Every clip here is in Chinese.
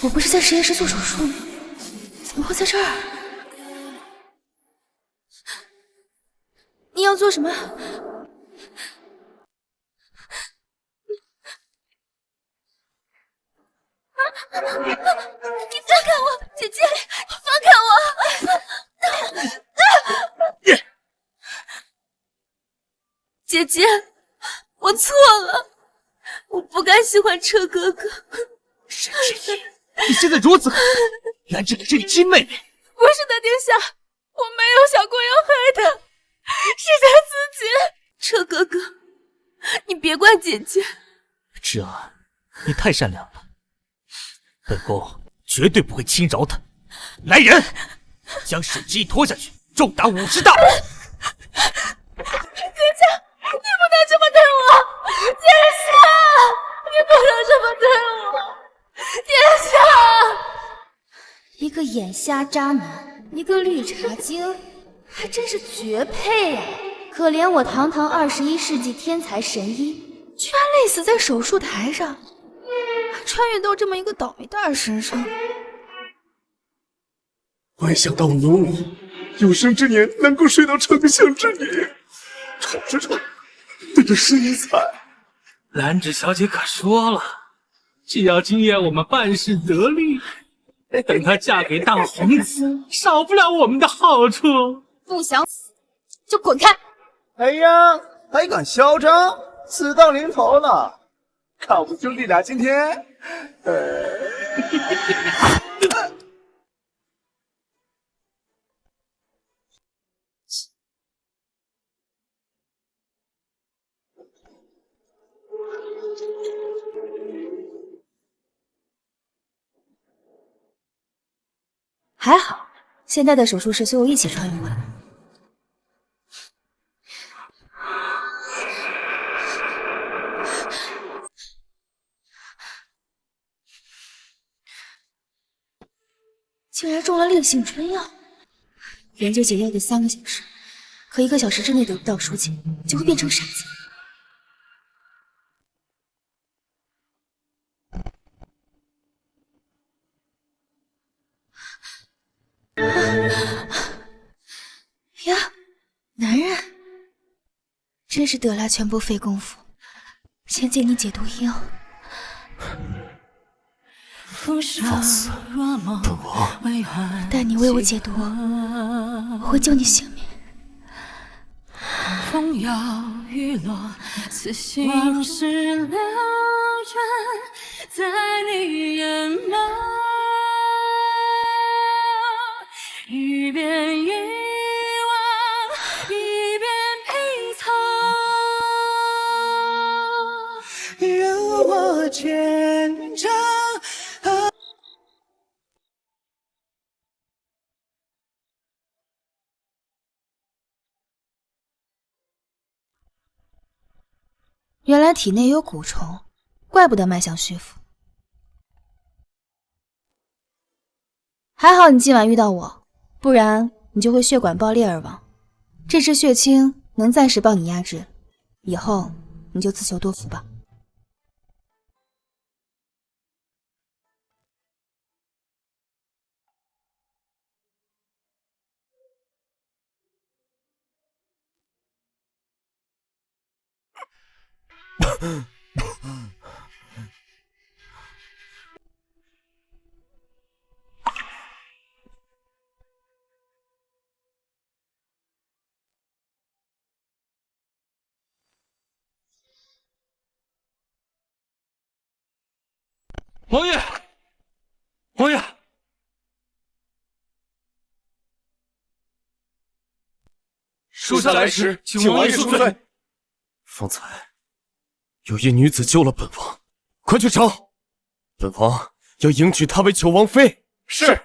我不是在实验室做手术吗？怎么会在这儿？你要做什么？你放开我，姐姐！你放开我！姐姐，我错了，我不该喜欢车哥哥。沈之仪，你现在如此狠，兰芝可是你亲妹妹。不是的，殿下，我没有想过要害他，是他自己。车哥哥，你别怪姐姐。芝儿，你太善良了。本宫绝对不会轻饶他。来人，将沈之仪拖下去，重打50大板。姐姐，你不能这么对我！殿下，你不能这么对我！殿下，一个眼瞎渣男，一个绿茶精，还真是绝配啊！可怜我堂堂21世纪天才神医，居然累死在手术台上。还穿越到这么一个倒霉蛋身上，没想到我有生之年能够睡到丞相之女，丑是丑，但这身材……兰芷小姐可说了，只要今夜我们办事得力，等她嫁给大皇子，少不了我们的好处。不想死就滚开！哎呀，还敢嚣张，死到临头了！看我们兄弟俩今天，还好，现在的手术室随我一起穿越过来。竟然中了烈性春药，研究解药得3个小时，可1个小时之内得不到疏解，就会变成傻子。呀，男人，真是得来全不费工夫。先借你解毒药。放肆！本王待你为我解毒，我会救你性命。风摇雨落，此心往事流转在你眼眸，一边遗忘，一边拼凑，让我见证。原来体内有蛊虫，怪不得脉象虚浮。还好你今晚遇到我，不然你就会血管爆裂而亡。这支血清能暂时帮你压制，以后你就自求多福吧。王爷，王爷，属下来迟，请王爷恕罪。方才有一女子救了本王，快去找！本王要迎娶她为九王妃。是。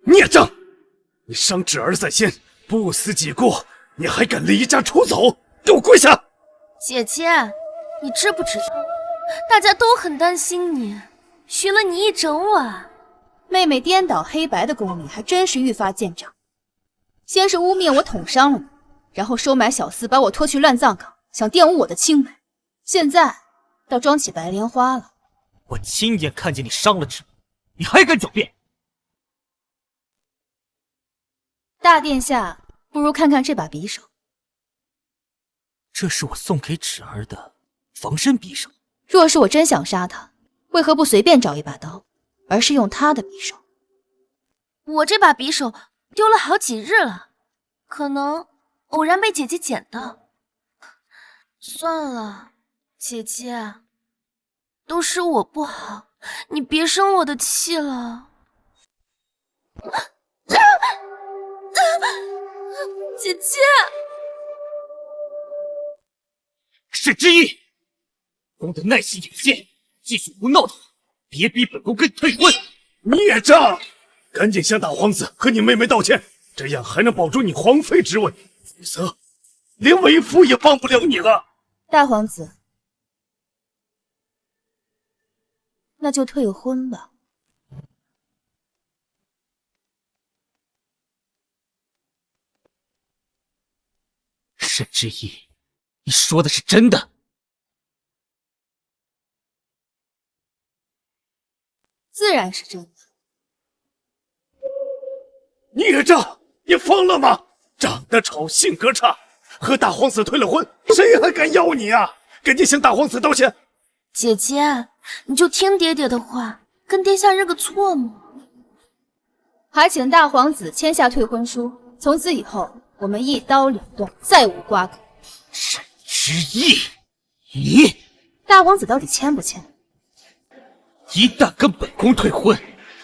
孽障！你伤侄儿在先，不思己过，你还敢离家出走？给我跪下！姐姐，你知不知道，大家都很担心你，寻了你一整晚。妹妹颠倒黑白的功力还真是愈发见长。先是污蔑我捅伤了你，然后收买小厮把我拖去乱葬岗，想玷污我的清白。现在倒装起白莲花了。我亲眼看见你伤了之母，你还敢狡辩？大殿下，不如看看这把匕首。这是我送给芷儿的防身匕首。若是我真想杀他，为何不随便找一把刀，而是用他的匕首？我这把匕首丢了好几日了，可能偶然被姐姐捡到。算了，姐姐，都是我不好，你别生我的气了。姐姐，沈之意，公的耐心有限，继续胡闹的话，别逼本宫跟你退婚。孽障！赶紧向大皇子和你妹妹道歉，这样还能保住你皇妃之位，否则连为夫也帮不了你了。大皇子，那就退婚吧。沈之意，你说的是真的？自然是真的。孽障！你疯了吗？长得丑，性格差，和大皇子退了婚，谁还敢要你啊？赶紧向大皇子道歉！姐姐，你就听爹爹的话，跟殿下认个错嘛。还请大皇子签下退婚书，从此以后我们一刀两断，再无瓜葛。沈之意，你大皇子到底签不签？一旦跟本宫退婚，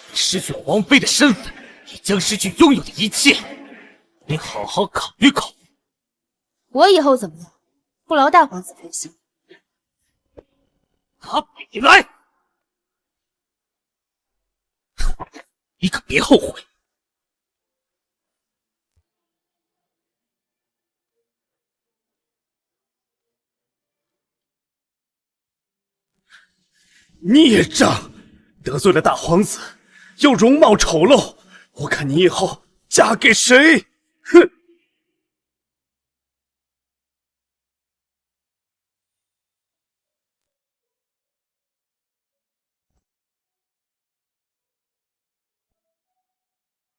你失去皇妃的身份，也将失去拥有的一切。你好好考虑考虑。我以后怎么样，不劳大皇子费心。拿笔来！你可别后悔。孽障！得罪了大皇子，又容貌丑陋，我看你以后嫁给谁？哼！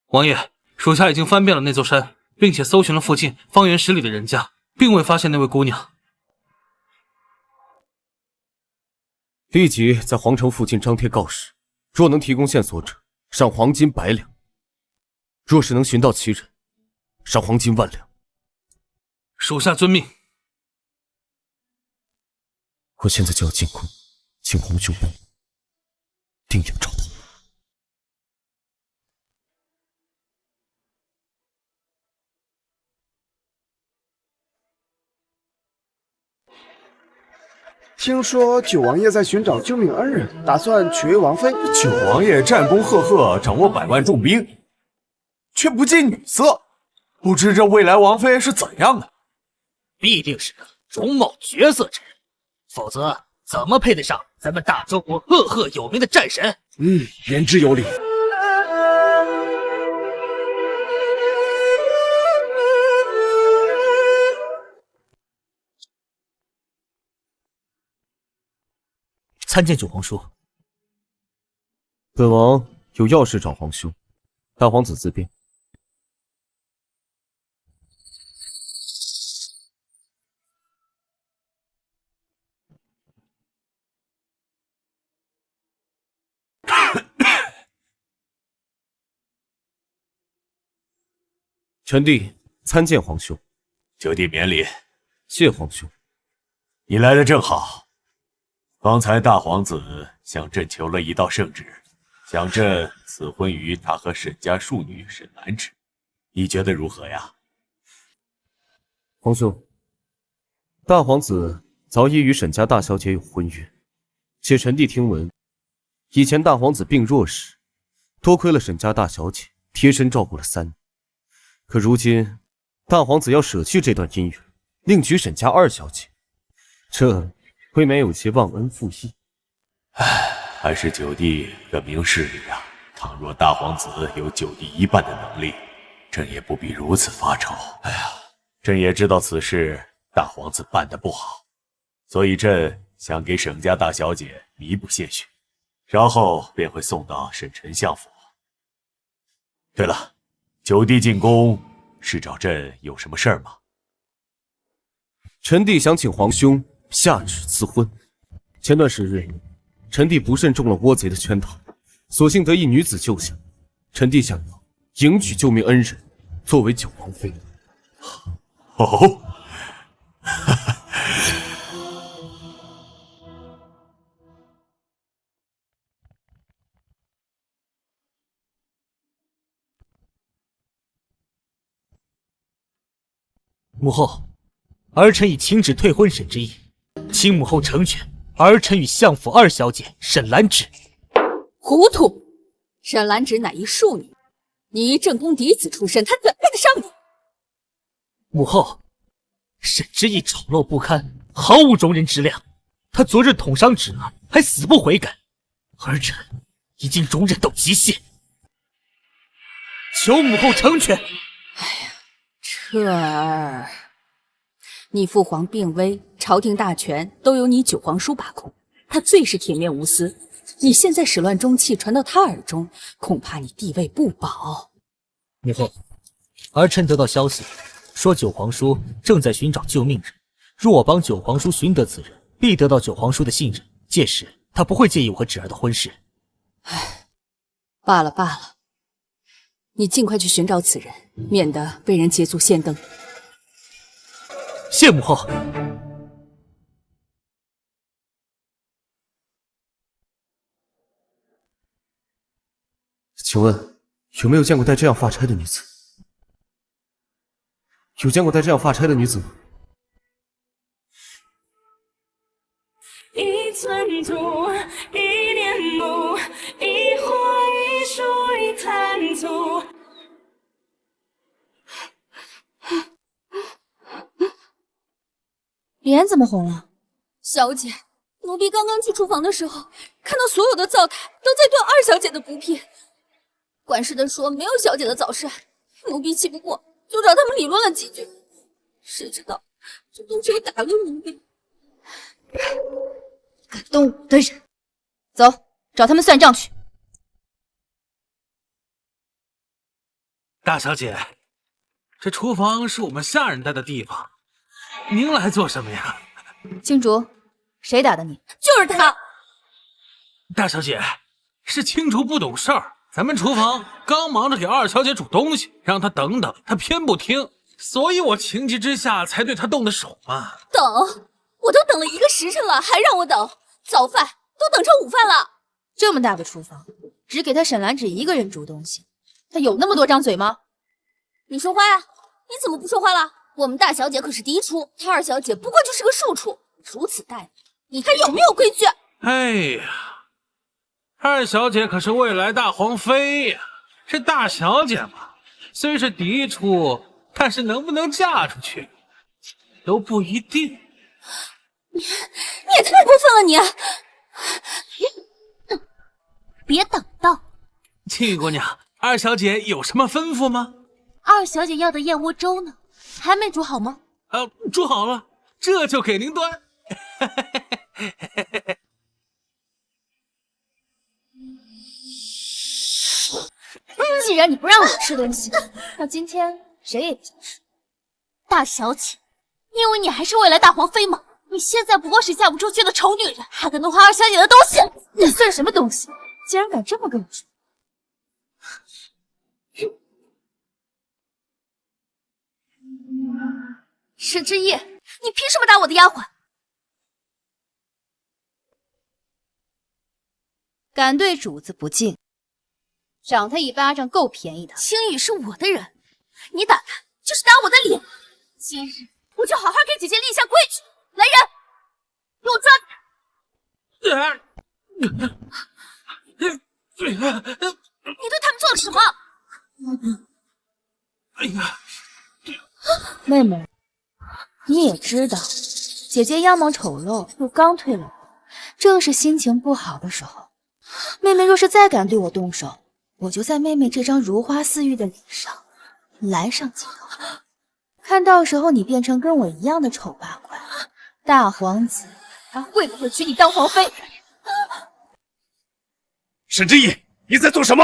王爷，属下已经翻遍了那座山，并且搜寻了附近方圆10里的人家，并未发现那位姑娘。立即在皇城附近张贴告示，若能提供线索者，赏黄金100两；若是能寻到其人，赏黄金10000两。属下遵命。我现在就要进宫，请皇兄帮我定眼找到。听说九王爷在寻找救命恩人，打算娶为王妃。九王爷战功赫赫，掌握100万重兵，却不近女色，不知这未来王妃是怎样的？必定是个容貌绝色之人，否则怎么配得上咱们大周国赫赫有名的战神？言之有理。参见九皇叔。本王有要事找皇兄，大皇子自便。臣弟参见皇兄。九弟免礼。谢皇兄。你来的正好。方才大皇子向朕求了一道圣旨，想朕赐婚于他和沈家庶女沈兰芝，你觉得如何呀？皇兄，大皇子早已与沈家大小姐有婚约，且臣弟听闻，以前大皇子病弱时，多亏了沈家大小姐贴身照顾了3年，可如今大皇子要舍弃这段姻缘，另娶沈家2小姐，这未免有些忘恩负义。还是九弟个明事理啊！倘若大皇子有九弟1半的能力，朕也不必如此发愁。朕也知道此事大皇子办得不好，所以朕想给沈家大小姐弥补些许，然后便会送到沈丞相府。对了，九弟进宫是找朕有什么事儿吗？臣弟想请皇兄下旨赐婚。前段时日，臣弟不慎中了倭贼的圈套，所幸得一女子救下，臣弟想要迎娶救命恩人，作为九王妃。哦，母后，儿臣已请旨退婚沈之意，请母后成全儿臣与相府二小姐沈兰芷。糊涂！沈兰芷乃一庶女，你一正宫嫡子出身，她怎配得上你？母后，沈之意丑陋不堪，毫无容人之量。他昨日捅伤芷儿，还死不悔改，儿臣已经容忍到极限，求母后成全。彻儿，你父皇病危，朝廷大权都由你九皇叔把控，他最是铁面无私。你现在始乱终弃，传到他耳中，恐怕你地位不保。母后，儿臣得到消息，说九皇叔正在寻找救命人，若我帮九皇叔寻得此人，必得到九皇叔的信任，届时他不会介意我和芷儿的婚事。唉，罢了罢了，你尽快去寻找此人，免得被人捷足先登。谢母后。请问有没有见过戴这样发钗的女子？有见过戴这样发钗的女子吗？一寸土，一年木，一花一树一滩土。脸怎么红了？小姐，奴婢刚刚去厨房的时候，看到所有的灶台都在断二小姐的补品。管事的说没有小姐的早膳，奴婢气不过，就找他们理论了几句。谁知道这动手打了奴婢。敢动我的人，走，找他们算账去。大小姐，这厨房是我们下人待的地方，您来做什么呀？青竹，谁打的你？就是他。大小姐，是青竹不懂事儿。咱们厨房刚忙着给二小姐煮东西，让她等等，她偏不听，所以我情急之下才对她动的手嘛。等，我都等了1个时辰了，还让我等？早饭都等成午饭了。这么大个厨房，只给他沈兰芷一个人煮东西，他有那么多张嘴吗？你说话呀！你怎么不说话了？我们大小姐可是嫡出，她二小姐不过就是个庶出，如此待你，你还有没有规矩？哎呀，二小姐可是未来大皇妃呀，这大小姐嘛，虽是嫡出，但是能不能嫁出去都不一定。你也太过分了你！别挡道。青羽姑娘，二小姐有什么吩咐吗？二小姐要的燕窝粥呢，还没煮好吗？煮好了，这就给您端。既然你不让我吃东西，那今天谁也别想吃。大小姐，你以为你还是未来大皇妃吗？你现在不过是嫁不出去的丑女人，还敢动花二小姐的东西！你算什么东西？竟然敢这么跟我说！沈之意，你凭什么打我的丫鬟？敢对主子不敬，赏他一巴掌够便宜的。青羽是我的人，你打他就是打我的脸。今日我就好好给姐姐立下规矩。来人，给我抓他！你对他们做了什么？哎呀，妹妹，你也知道，姐姐样貌丑陋，又刚退了婚，正是心情不好的时候。妹妹若是再敢对我动手，我就在妹妹这张如花似玉的脸上来上几刀。看到时候你变成跟我一样的丑八怪，大皇子还会不会娶你当皇妃？沈之意，你在做什么？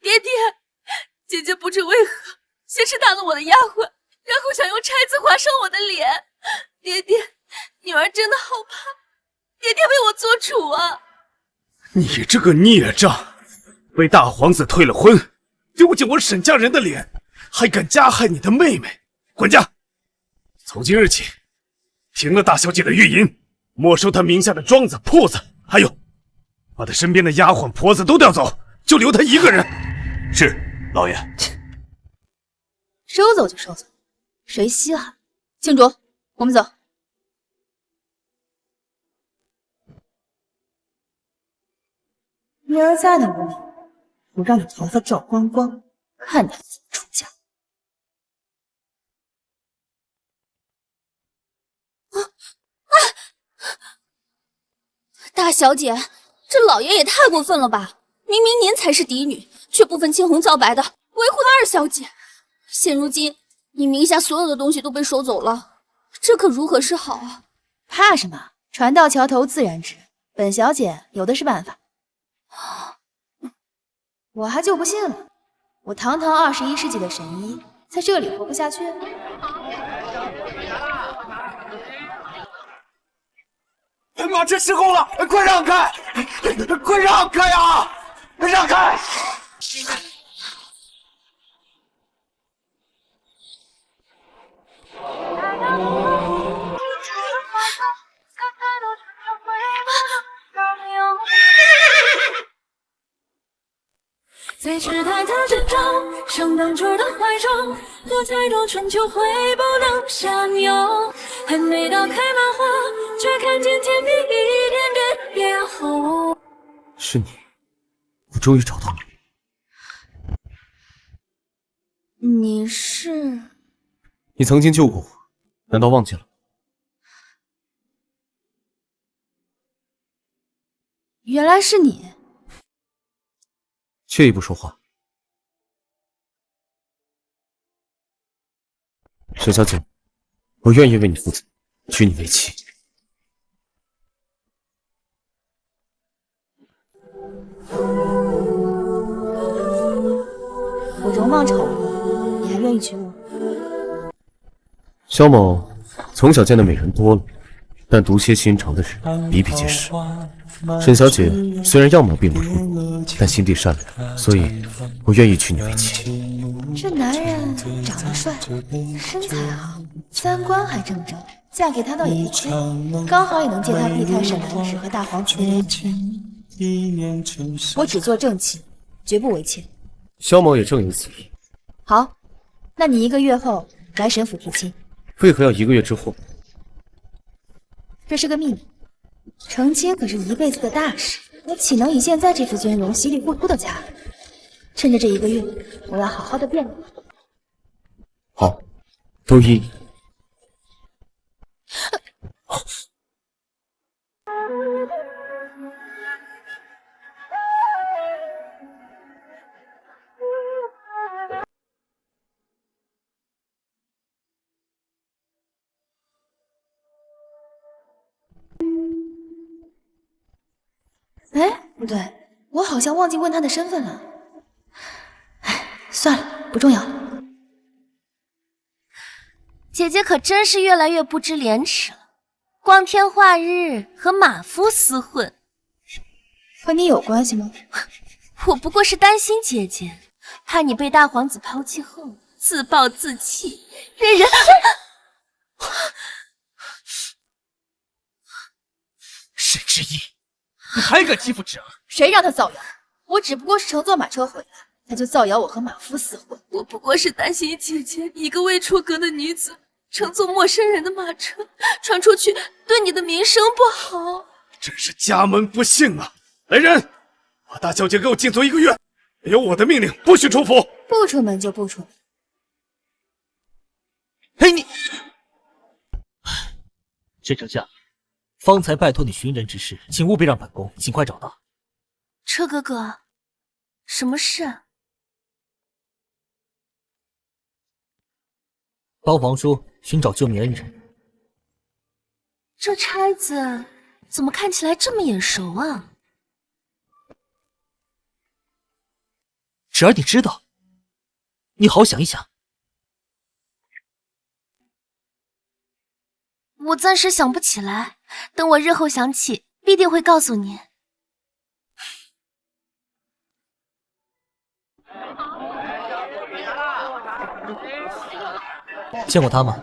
爹爹，姐姐不知为何先是打了我的丫鬟，然后想用钗子划伤我的脸。爹爹，女儿真的好怕，爹爹为我做主啊！你这个孽障，为大皇子退了婚，丢尽我沈家人的脸，还敢加害你的妹妹，滚家！从今日起，停了大小姐的玉银，没收她名下的庄子、铺子，还有把她身边的丫鬟婆子都调走，就留她一个人。是，老爷。收走就收走，谁稀罕？庆竹，我们走。女儿在的屋里，我让你头发照光光，看你怎么出嫁。大小姐，这老爷也太过分了吧！明明您才是嫡女，却不分青红皂白的维护了二小姐。现如今，你名下所有的东西都被收走了，这可如何是好啊？怕什么？船到桥头自然直，本小姐有的是办法。我还就不信了，我堂堂21世纪的神医，在这里活不下去。马车失控了，快让开！快让开啊！让开！在池台的之中，上当初的怀中，多才多春秋会不能相拥。还没到开满花，却看见天边一点点变红。是你，我终于找到你。你是？你曾经救过我，难道忘记了？原来是你。却也不说话。沈小姐，我愿意为你负责，娶你为妻。我容貌丑恶，你还愿意娶我？萧某从小见的美人多了，但毒蝎心肠的人比比皆是。沈小姐虽然样貌并不出，但心地善良，所以我愿意娶你为妻。这男人长得帅，身材好，三观还正正，嫁给他倒也不亏，刚好也能借他避开沈兰芷和大皇子的恋情。我只做正妻，绝不为妾。萧某也正有此意。好，那你1个月后来沈府提亲。为何要1个月之后？这是个秘密，成亲可是一辈子的大事，我岂能以现在这副尊容稀里糊涂的嫁？趁着这1个月，我要好好的变变。好，都依你。哎，不对，我好像忘记问他的身份了。哎，算了，不重要。姐姐可真是越来越不知廉耻了，光天化日和马夫厮混，和你有关系吗？我不过是担心姐姐，怕你被大皇子抛弃后自暴自弃，任人……沈之意，你还敢欺负侄儿？谁让他造谣？我只不过是乘坐马车回来，他就造谣我和马夫厮混。我不过是担心姐姐一个未出阁的女子，乘坐陌生人的马车传出去，对你的名声不好。真是家门不幸啊！来人，把大小姐给我禁足1个月，没有我的命令，不许出府。不出门就不出门。嘿，你！沈丞相，方才拜托你寻人之事，请务必让本宫尽快找到。车哥哥，什么事？帮皇叔寻找救命恩人。这差子怎么看起来这么眼熟啊？侄儿，你知道？你好好想一想。我暂时想不起来，等我日后想起，必定会告诉你。见过他吗？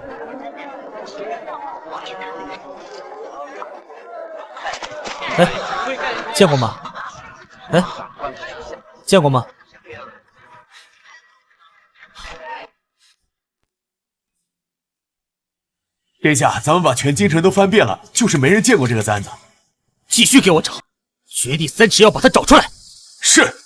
哎，见过吗？哎，见过吗？殿下，咱们把全京城都翻遍了，就是没人见过这个簪子。继续给我找，掘地三尺要把他找出来。是。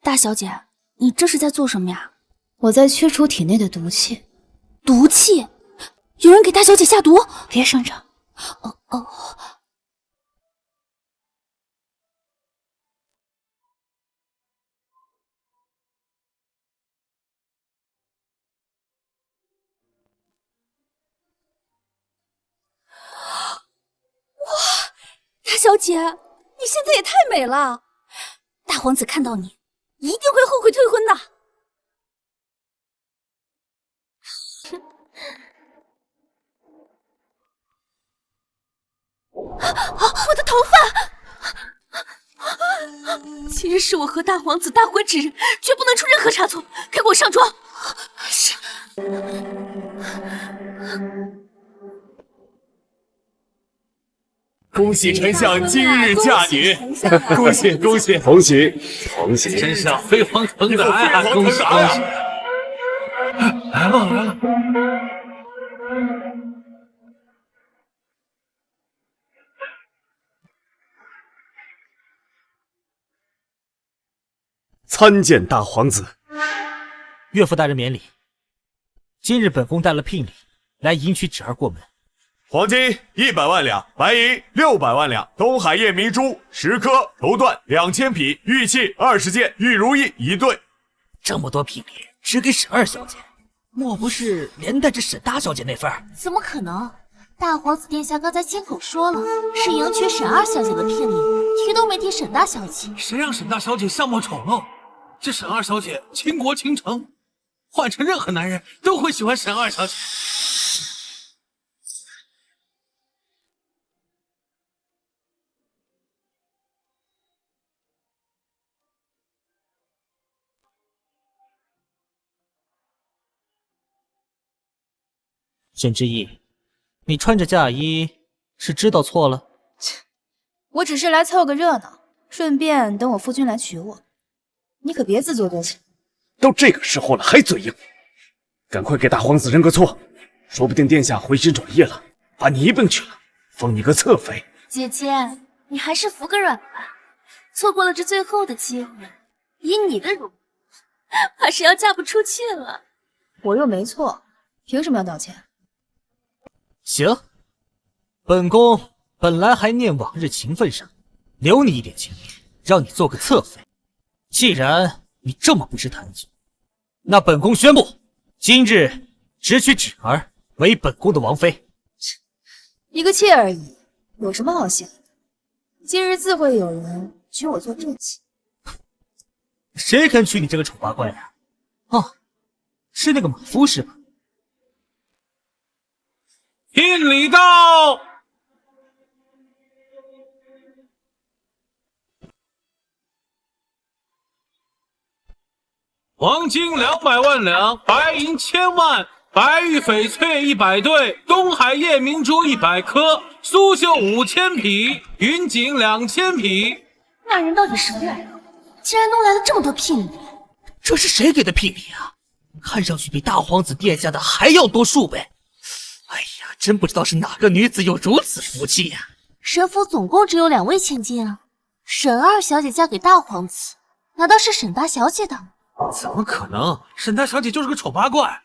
大小姐，你这是在做什么呀？我在驱除体内的毒气。毒气？有人给大小姐下毒？别声张。哦。哇，大小姐，你现在也太美了！大皇子看到你，一定会后悔退婚的。我的头发！今日是我和大皇子大婚之日，绝不能出任何差错。快给我上妆！是。恭喜丞相今日嫁女！恭喜恭喜同喜同喜！真是飞黄腾达呀！恭喜恭喜！来了。参见大皇子。岳父大人免礼。今日本宫带了聘礼来迎娶侄儿过门。黄金100万两，白银600万两，东海夜明珠10颗，绸缎2000匹，玉器20件，玉如意1对。这么多聘礼只给沈二小姐，莫不是连带着沈大小姐那份？怎么可能？大皇子殿下刚才亲口说了，是迎娶沈二小姐的聘礼，提都没提沈大小姐。谁让沈大小姐相貌丑陋？这沈二小姐倾国倾城，换成任何男人都会喜欢沈二小姐。沈之意，你穿着嫁衣是知道错了？我只是来凑个热闹，顺便等我夫君来娶我。你可别自作多情。都这个时候了，还嘴硬，赶快给大皇子认个错，说不定殿下回心转意了，把你一并娶了，封你个侧妃。姐姐，你还是服个软吧，错过了这最后的机会，以你的容，怕是要嫁不出去了。我又没错，凭什么要道歉？行，本宫本来还念往日情分上，留你一点情面，让你做个侧妃。既然你这么不识谈吐，那本宫宣布，今日只娶芷儿为本宫的王妃。一个妾而已，有什么好羡慕的？今日自会有人娶我做正妻。谁肯娶你这个丑八怪呀？哦，是那个马夫是吧？聘礼到。黄金200万两，白银1000万，白玉翡翠100对，东海夜明珠100颗，苏绣5000匹，云锦2000匹。那人到底什么人？竟然弄来了这么多聘礼！这是谁给的聘礼啊？看上去比大皇子殿下的还要多数倍。哎呀，真不知道是哪个女子有如此福气呀！沈府总共只有2位千金啊，沈二小姐嫁给大皇子，难道是沈大小姐的？怎么可能？沈大小姐就是个丑八怪。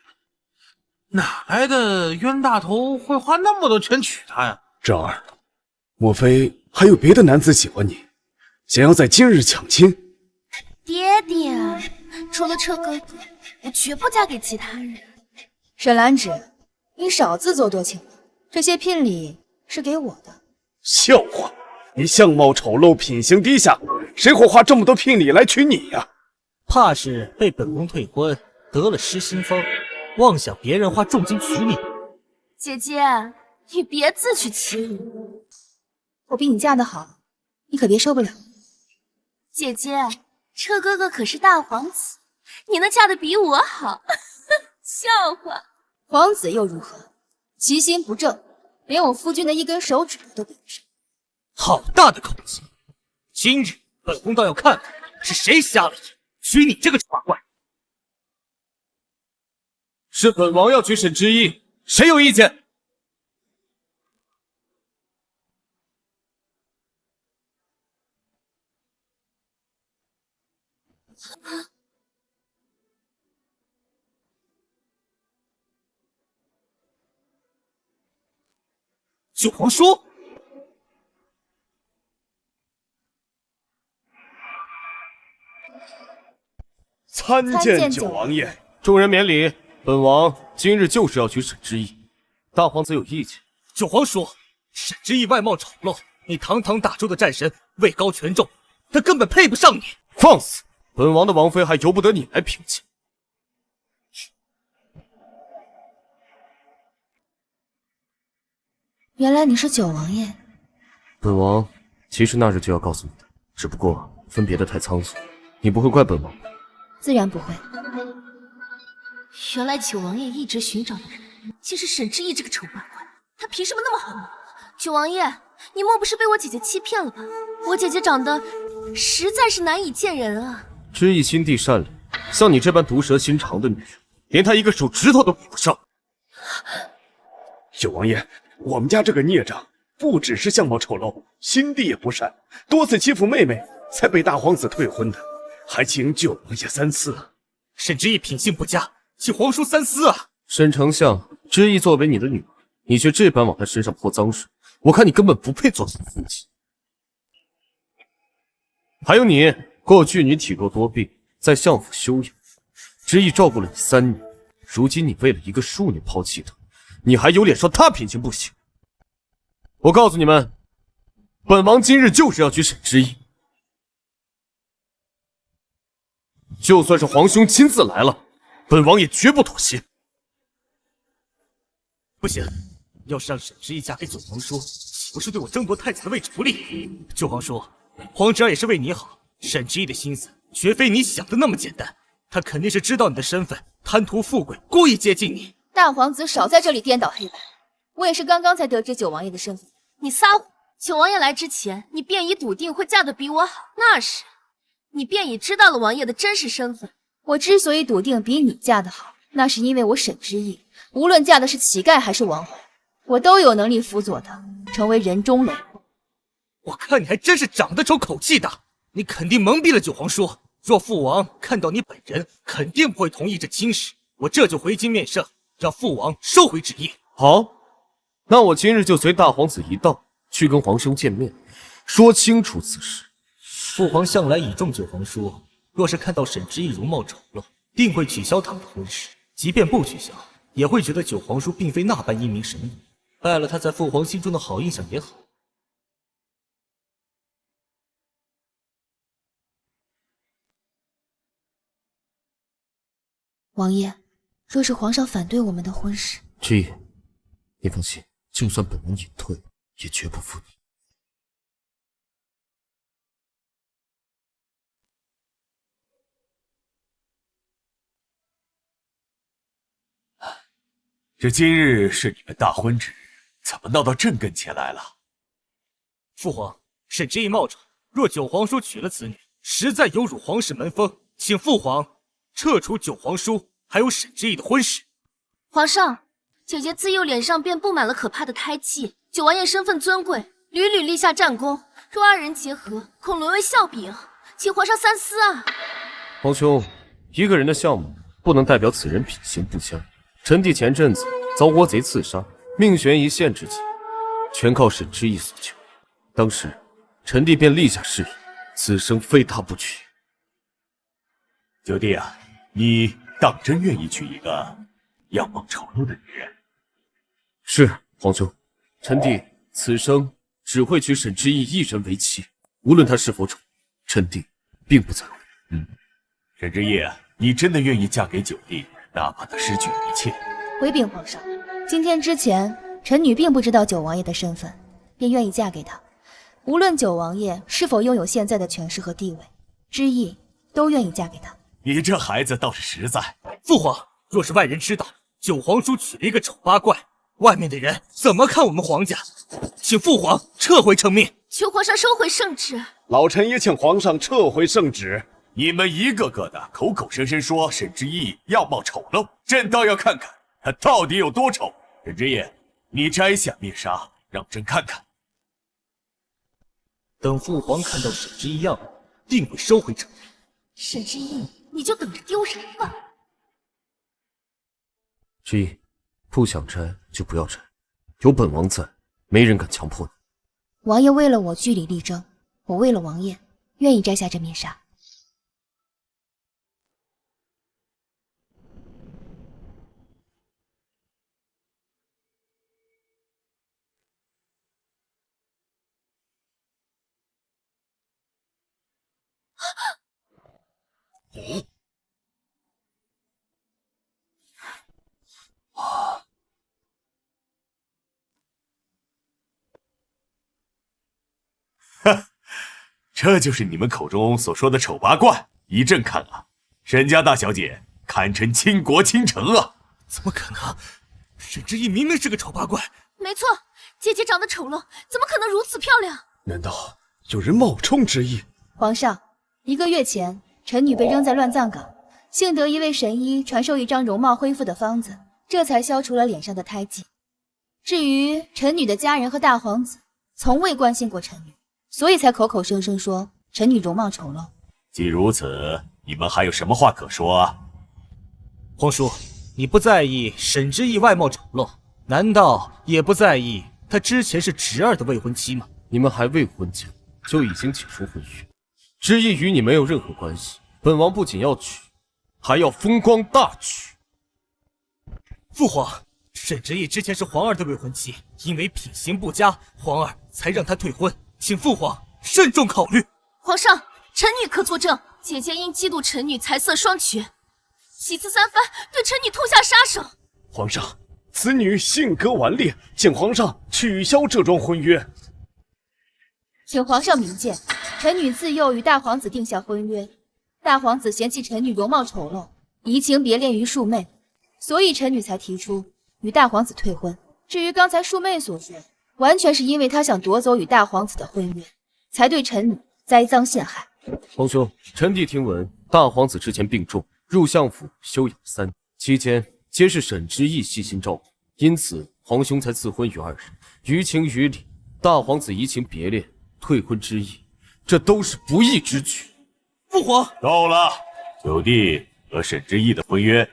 哪来的冤大头会花那么多钱娶她呀？正儿，莫非还有别的男子喜欢你，想要在今日抢亲？爹爹，除了彻哥哥，我绝不嫁给其他人。沈兰芷，你少自作多情了，这些聘礼是给我的。笑话！你相貌丑陋，品行低下，谁会花这么多聘礼来娶你呀？怕是被本宫退婚，得了失心疯，妄想别人花重金娶你。姐姐，你别自取其辱。我比你嫁得好，你可别受不了。姐姐，彻哥哥可是大皇子，你能嫁得比我好？笑话！皇子又如何？其心不正，连我夫君的一根手指头都比不上。好大的口气！今日本宫倒要看看是谁瞎了眼，娶你这个丑八怪。是本王要娶沈之意，谁有意见？九皇叔，参见九王爷。众人免礼，本王今日就是要娶沈之意，大皇子有意见。九皇叔，沈之意外貌丑陋，你堂堂大周的战神，位高权重，他根本配不上你。放肆！本王的王妃还由不得你来评价。原来你是九王爷。本王其实那日就要告诉你的，只不过分别的太仓促，你不会怪本王吧？自然不会。原来九王爷一直寻找的人，竟是沈之意这个丑八怪。他凭什么那么好？九王爷，你莫不是被我姐姐欺骗了吧？我姐姐长得实在是难以见人啊。之意心地善良，像你这般毒舌心肠的女人，连她一个手指头都比不上。九王爷，我们家这个孽障不只是相貌丑陋，心地也不善，多次欺负妹妹，才被大皇子退婚的，还请九王爷三思啊！沈之意品性不佳，请皇叔三思啊！沈丞相，之意作为你的女儿，你却这般往她身上泼脏水，我看你根本不配做她的夫妻。还有你，过去你体弱多病，在相府休养，之意照顾了你3年，如今你为了一个庶女抛弃她，你还有脸说她品行不行？我告诉你们，本王今日就是要娶沈之意，就算是皇兄亲自来了，本王也绝不妥协。不行，要是让沈之意嫁给九皇叔，岂不是对我争夺太子的位置不利？九皇叔，皇侄儿也是为你好，沈之意的心思绝非你想的那么简单，他肯定是知道你的身份，贪图富贵，故意接近你。大皇子少在这里颠倒黑白，我也是刚刚才得知九王爷的身份。你撒谎！九王爷来之前，你便已笃定会嫁得比我好，那时你便已知道了王爷的真实身份。我之所以笃定比你嫁得好，那是因为我沈之意，无论嫁的是乞丐还是王后，我都有能力辅佐她成为人中龙凤。我看你还真是长得丑口气大，你肯定蒙蔽了九皇叔。若父王看到你本人，肯定不会同意这亲事。我这就回京面圣，让父王收回旨意。好，那我今日就随大皇子一道去跟皇兄见面，说清楚此事。父皇向来倚重九皇叔，若是看到沈之意容貌丑陋，定会取消他们的婚事。即便不取消，也会觉得九皇叔并非那般英明神武，败了他在父皇心中的好印象也好。王爷，若是皇上反对我们的婚事，之意，你放心，就算本王隐退，也绝不负你。这今日是你们大婚之日，怎么闹到朕跟前来了？父皇，沈之意冒充，若九皇叔娶了此女，实在有辱皇室门风，请父皇撤除九皇叔还有沈之意的婚事。皇上，姐姐自幼脸上便布满了可怕的胎记，九王爷身份尊贵，屡屡立下战功，若二人结合，恐沦为笑柄，请皇上三思啊！皇兄，一个人的相貌不能代表此人品行不佳，臣弟前阵子遭倭贼刺杀，命悬一线之际，全靠沈之意所救。当时，臣弟便立下誓言，此生非他不娶。九弟啊，你当真愿意娶一个样貌丑陋的女人？是，皇兄，臣弟此生只会娶沈之意一人为妻，无论她是否丑，臣弟并不在乎。沈之意，你真的愿意嫁给九弟，哪怕他失去一切？回禀皇上，今天之前，臣女并不知道九王爷的身份，便愿意嫁给他。无论九王爷是否拥有现在的权势和地位，之意都愿意嫁给他。你这孩子倒是实在。父皇，若是外人知道九皇叔娶了一个丑八怪，外面的人怎么看我们皇家？请父皇撤回成命。求皇上收回圣旨。老臣也请皇上撤回圣旨。你们一个个的口口声声说沈之意样貌丑陋，朕倒要看看他到底有多丑。沈之意，你摘下面纱，让朕看看。等父皇看到沈之意样貌，定会收回成命。沈之意，你就等着丢人吧。之意，不想摘就不要摘，有本王在，没人敢强迫你。王爷为了我据理力争，我为了王爷愿意摘下这面纱。这就是你们口中所说的丑八怪。依朕看啊，沈家大小姐堪称倾国倾城啊！怎么可能？沈之意明明是个丑八怪。没错，姐姐长得丑陋，怎么可能如此漂亮？难道有人冒充之意？皇上，1个月前，臣女被扔在乱葬岗，幸得一位神医传授一张容貌恢复的方子，这才消除了脸上的胎记。至于臣女的家人和大皇子，从未关心过臣女，所以才口口声声说臣女容貌丑陋。既如此，你们还有什么话可说啊？皇叔，你不在意沈之意外貌丑陋，难道也不在意她之前是侄儿的未婚妻吗？你们还未婚前就已经解除婚约，之意与你没有任何关系。本王不仅要娶，还要风光大娶。父皇，沈之意之前是皇儿的未婚妻，因为品行不佳，皇儿才让她退婚，请父皇慎重考虑。皇上，臣女可作证，姐姐因嫉妒臣女才色双全，几次三番对臣女痛下杀手。皇上，此女性格顽劣，请皇上取消这桩婚约。请皇上明鉴，臣女自幼与大皇子定下婚约，大皇子嫌弃臣女容貌丑陋，移情别恋于庶妹，所以臣女才提出与大皇子退婚。至于刚才庶妹所说，完全是因为她想夺走与大皇子的婚约，才对臣女栽赃陷害。皇兄，臣弟听闻大皇子之前病重，入相府休养3年，期间皆是沈之意悉心照顾，因此皇兄才赐婚于2人。于情于理，大皇子移情别恋，退婚之意，这都是不义之举。父皇，够了！九弟和沈之意的婚约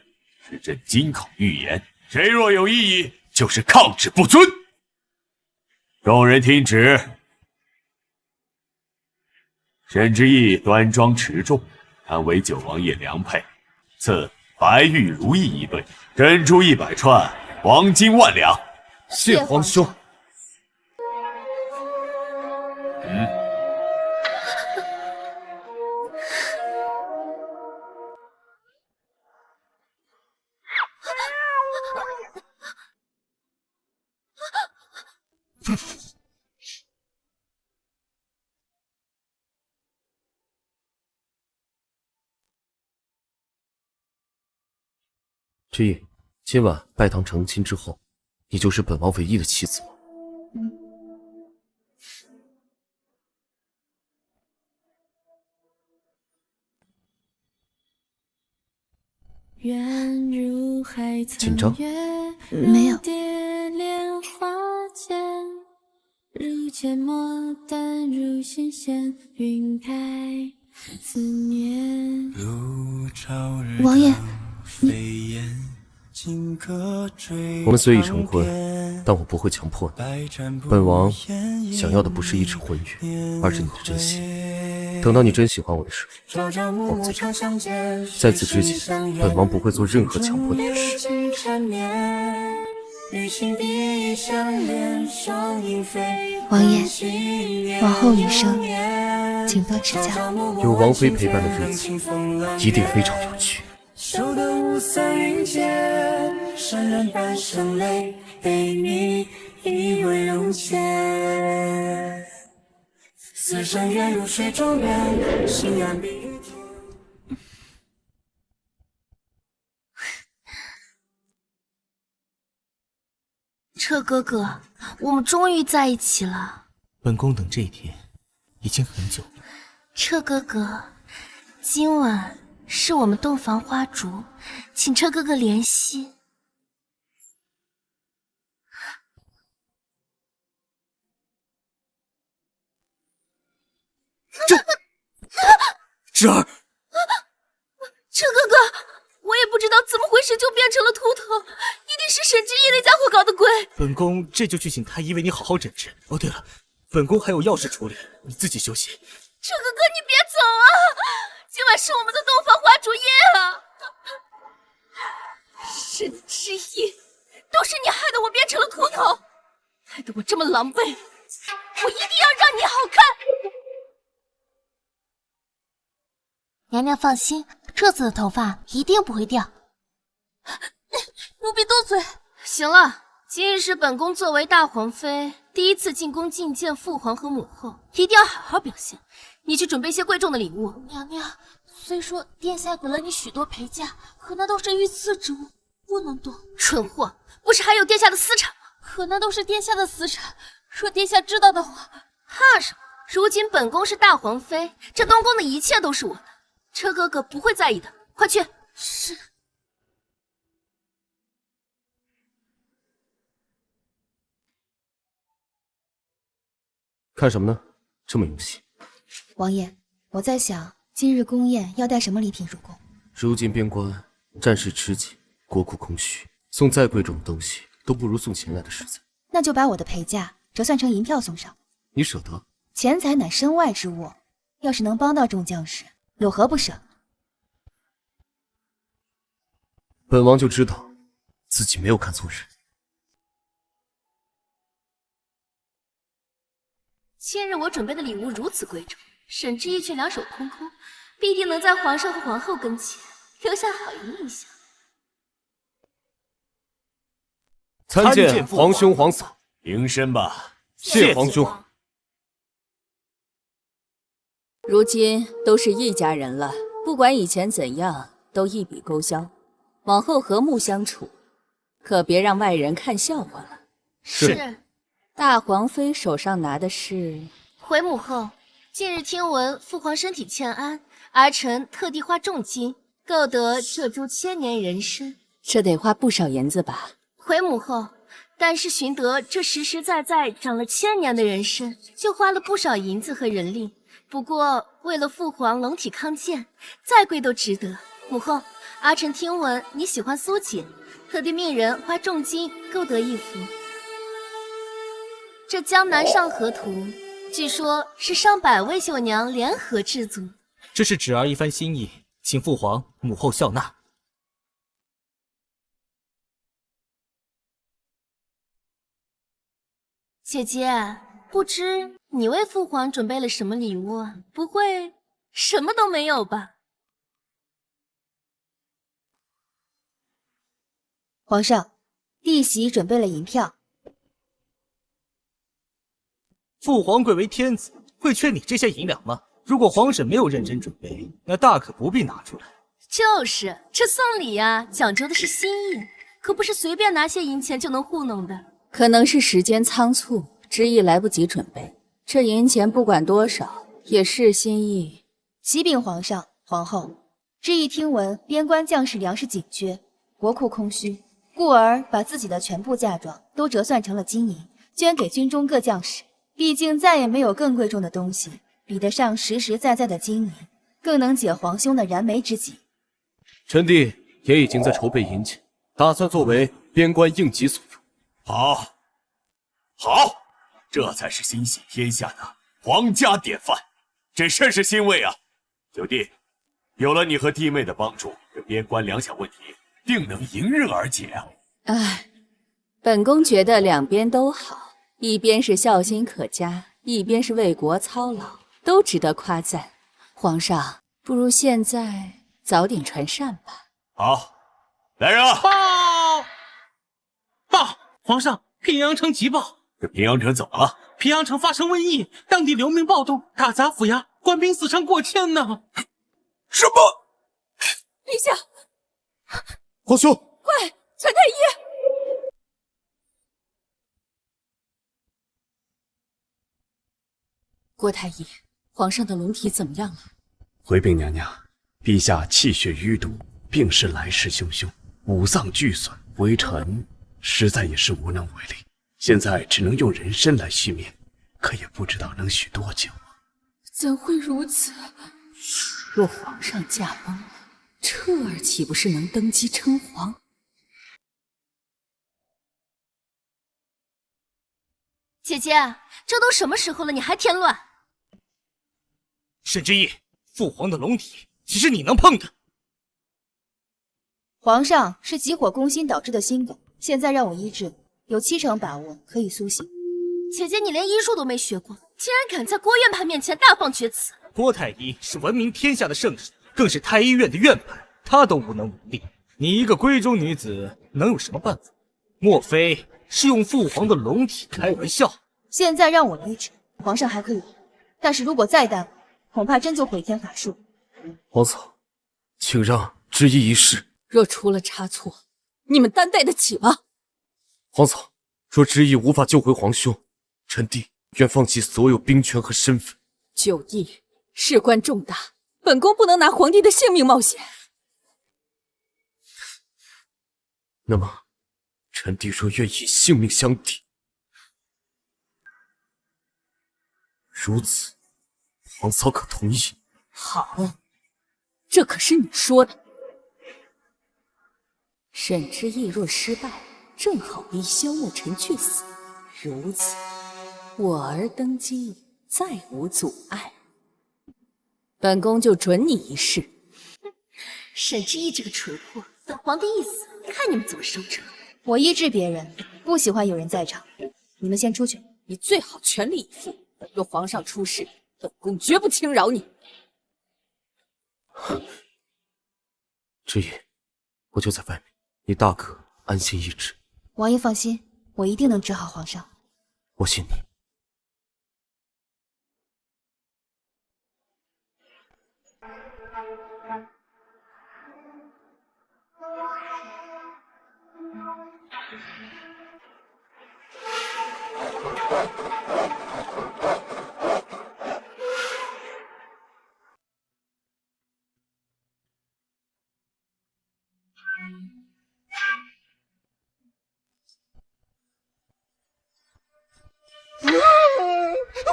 是朕金口玉言，谁若有异议，就是抗旨不遵。众人听旨。沈之意端庄持重，堪为九王爷良配，赐白玉如意1对，珍珠100串，黄金1万两。谢皇兄。之意，今晚拜堂成亲之后，你就是本王唯一的妻子了。紧张？没有。如芥末淡如新鲜晕开思念。王爷，我们虽已成婚，但我不会强迫你。本王想要的不是一纸婚约，而是你的真心。等到你真喜欢我的时候，我再说。在此之前，本王不会做任何强迫你的事。王爷，往后余生，请多指教。有王妃陪伴的日子，一定非常有趣。守得五色云间，潸然半生泪，被你一吻入间。此生愿入水中月，心安碧玉珠。彻哥哥，我们终于在一起了。本宫等这一天已经很久了。彻哥哥，今晚是我们洞房花烛，请彻哥哥怜惜。芷儿，彻哥哥，我也不知道怎么回事就变成了秃头，一定是沈之夜那家伙搞的鬼。本宫这就去请太医为你好好诊治。哦，对了，本宫还有要事处理，你自己休息。彻哥哥，你别走啊！今晚是我们的洞房花烛夜啊！沈之夜，都是你害得我变成了秃头，害得我这么狼狈，我一定要让你好看。娘娘放心，这次的头发一定不会掉。奴婢多嘴。行了，今日是本宫作为大皇妃第一次进宫觐见父皇和母后，一定要好好表现。你去准备些贵重的礼物。娘娘，虽说殿下给了你许多陪嫁，可那都是御赐之物，不能动。蠢货，不是还有殿下的私产吗？可那都是殿下的私产，若殿下知道的话……怕什么？如今本宫是大皇妃，这东宫的一切都是我的。车哥哥不会在意的，快去。是。看什么呢？这么用心。王爷，我在想，今日宫宴要带什么礼品入宫？如今边关战事吃紧，国库空虚，送再贵重的东西都不如送钱来的实在。那就把我的陪嫁折算成银票送上。你舍得？钱财乃身外之物，要是能帮到众将士，有何不舍？本王就知道自己没有看错人。今日我准备的礼物如此贵重，沈之意却两手空空，必定能在皇上和皇后跟前留下好印象。参见皇兄皇嫂。迎身吧。谢皇兄。如今都是一家人了，不管以前怎样，都一笔勾销。往后和睦相处，可别让外人看笑话了。是。大皇妃手上拿的是？回母后，近日听闻父皇身体欠安，儿臣特地花重金购得这株千年人参，这得花不少银子吧？回母后，但是寻得这实实在在长了1000年的人参，就花了不少银子和人力。不过为了父皇龙体康健，再贵都值得。母后，儿臣听闻你喜欢苏锦，特地命人花重金购得一幅。这江南上河图，据说是上百位绣娘联合制作。这是芷儿一番心意，请父皇母后笑纳。姐姐，不知你为父皇准备了什么礼物啊？不会什么都没有吧？皇上，弟媳准备了银票。父皇贵为天子，会缺你这些银两吗？如果皇婶没有认真准备，那大可不必拿出来。就是，这送礼呀，讲究的是心意，可不是随便拿些银钱就能糊弄的。可能是时间仓促，之意来不及准备。这银钱不管多少，也是心意。启禀皇上、皇后，之意听闻边关将士粮食紧缺，国库空虚，故而把自己的全部嫁妆都折算成了金银，捐给军中各将士。毕竟再也没有更贵重的东西比得上实实在在的金银，更能解皇兄的燃眉之急。臣弟也已经在筹备银钱，打算作为边关应急所用。好，好，这才是心系天下的皇家典范，真甚是欣慰啊！九弟，有了你和弟妹的帮助，这边关两小问题定能迎刃而解啊！哎，本宫觉得两边都好，一边是孝心可嘉，一边是为国操劳，都值得夸赞。皇上，不如现在早点传膳吧。好，来人啊！报！皇上，平阳城急报，这平阳城怎么了？平阳城发生瘟疫，当地流民暴动，打砸府衙，官兵死伤过千呢。什么？陛下，皇兄，快，传太医！郭太医，皇上的龙体怎么样了？回禀娘娘，陛下气血淤堵，病势来势汹汹，五脏俱损，微臣实在也是无能为力。现在只能用人参来续命，可也不知道能续多久。怎会如此？若皇上驾崩了，彻儿岂不是能登基称皇？姐姐，这都什么时候了，你还添乱？沈之意，父皇的龙体岂是你能碰的？皇上是急火攻心导致的心梗，现在让我医治，有70%把握可以苏醒。姐姐，你连医术都没学过，竟然敢在郭院判面前大放厥词！郭太医是闻名天下的圣人，更是太医院的院判，他都无能为力。你一个闺中女子能有什么办法？莫非是用父皇的龙体开玩笑？现在让我医治，皇上还可以，但是如果再耽误，恐怕真就毁天法术。皇嫂，请让知意一试。若出了差错，你们担待得起吗？皇嫂，若知意无法救回皇兄，臣弟愿放弃所有兵权和身份。九弟，事关重大，本宫不能拿皇帝的性命冒险。那么，臣弟若愿以性命相抵，如此，皇嫂可同意？好，这可是你说的。沈之意若失败，正好逼萧墨尘去死，如此，我儿登基再无阻碍。本宫就准你一试。沈之意这个蠢货，等皇帝一死，看你们怎么收场。我医治别人，不喜欢有人在场，你们先出去。你最好全力以赴，若皇上出事，本宫绝不轻饶你。知意，我就在外面，你大可安心医治。王爷放心，我一定能治好皇上。我信你。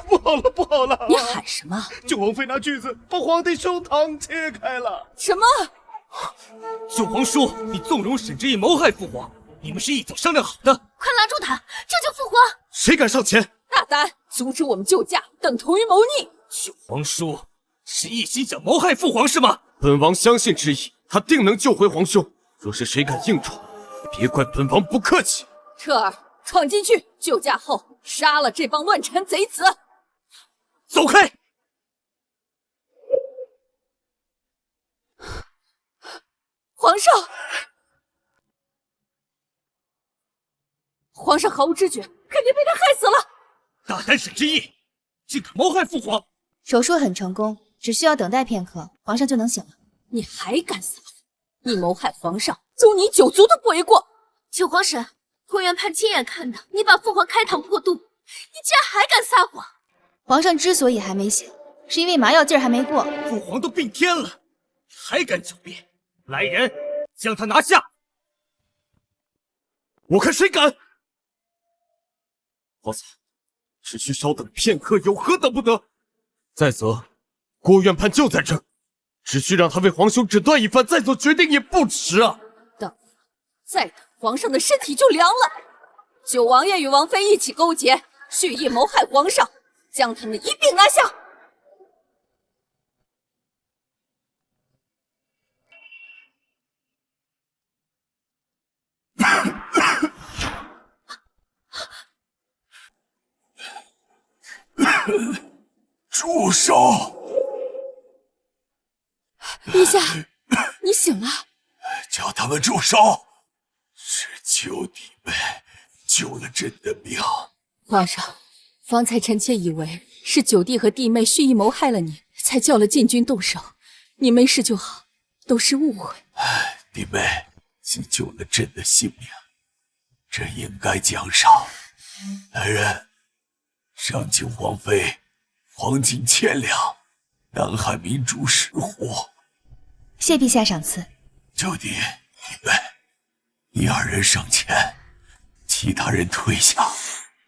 不好了，不好了！你喊什么？九王妃拿锯子把皇帝胸膛切开了！什么？九皇叔，你纵容沈之意谋害父皇，你们是一早商量好的。快拦住他，救救父皇！谁敢上前？大胆阻止我们救驾，等同于谋逆！九皇叔是一心想谋害父皇是吗？本王相信知意，他定能救回皇兄。若是谁敢硬闯，别怪本王不客气。彻儿，闯进去，救驾后杀了这帮乱臣贼子！走开！皇上，皇上毫无知觉，肯定被他害死了。大胆沈之意，竟敢谋害父皇！手术很成功，只需要等待片刻，皇上就能醒了。你还敢撒谎？你谋害皇上，就你九族都不为过。九皇婶，郭元盼亲眼看到你把父皇开膛破肚，你竟然还敢撒谎！皇上之所以还没醒，是因为麻药劲儿还没过。父皇都病天了，还敢狡辩！来人，将他拿下！我看谁敢！皇嫂，只需稍等片刻，有何等不得？再则，郭院判就在这，只需让他为皇兄诊断一番，再做决定也不迟啊！等，再等皇上的身体就凉了。九王爷与王妃一起勾结，蓄意谋害皇上，将他们一并拿下。住手！陛下，你醒了。叫他们住手！是九弟妹救了朕的命。皇上，方才臣妾以为是九弟和弟妹蓄意谋害了你，才叫了禁军动手。你没事就好，都是误会。弟妹，既救了朕的性命，朕应该奖赏。来人，上请皇妃黄金1000两，南海民主10户。谢陛下赏赐。九弟、弟妹，你2人上前，其他人退下。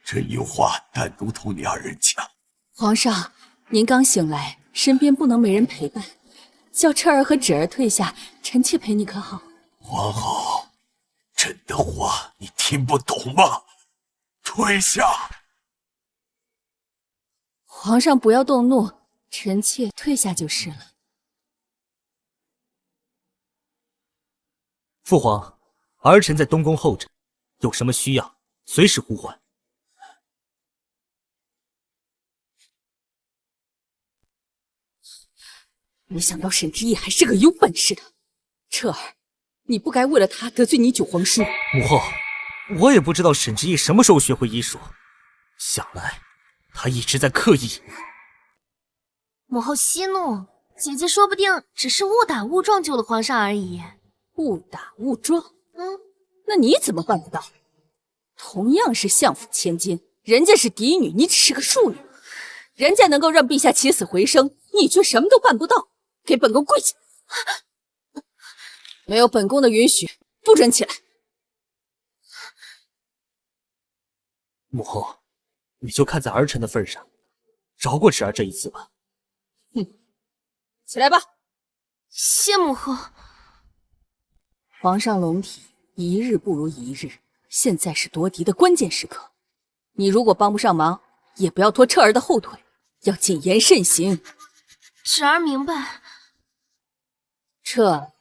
朕有话单独同你2人讲。皇上，您刚醒来，身边不能没人陪伴，叫彻儿和芷儿退下，臣妾陪你可好？皇后，朕的话你听不懂吗？退下！皇上不要动怒，臣妾退下就是了。父皇，儿臣在东宫候着，有什么需要，随时呼唤。没想到沈之意还是个有本事的。彻儿，你不该为了他得罪你九皇叔。母后，我也不知道沈之意什么时候学会医术，想来他一直在刻意隐瞒。母后息怒，姐姐说不定只是误打误撞救了皇上而已。误打误撞？那你怎么办不到？同样是相府千金，人家是嫡女，你只是个庶女，人家能够让陛下起死回生，你却什么都办不到。给本宫跪下！没有本宫的允许，不准起来。母后，你就看在儿臣的份上，饶过芷儿这一次吧。起来吧。谢母后。皇上龙体一日不如一日，现在是夺嫡的关键时刻。你如果帮不上忙，也不要拖彻儿的后腿，要谨言慎行。芷儿明白。彻儿，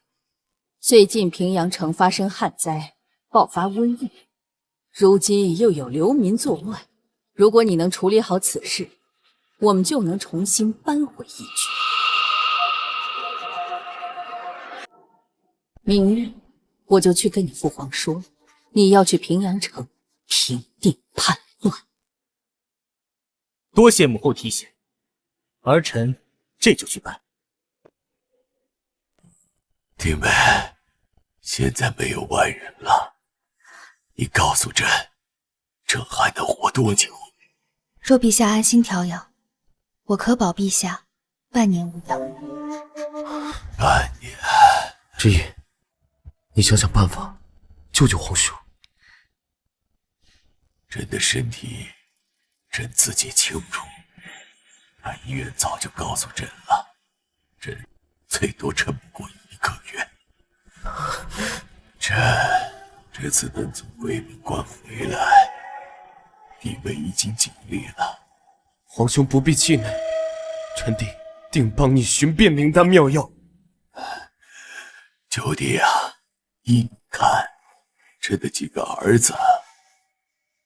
最近平阳城发生旱灾，爆发瘟疫，如今又有流民作乱。如果你能处理好此事，我们就能重新扳回一局。明日我就去跟你父皇说，你要去平阳城平定叛乱。多谢母后提醒，儿臣这就去办。弟妹，现在没有外人了，你告诉朕，朕还能活多久？若陛下安心调养，我可保陛下半年无恙。半年？之意，你想想办法救救皇兄。朕的身体，朕自己清楚。那医院早就告诉朕了，朕最多撑不过1个月。朕这次能从鬼门关回来，弟妹已经尽力了。皇兄不必气馁，臣弟定帮你寻遍灵丹妙药。九弟啊，你看朕的几个儿子，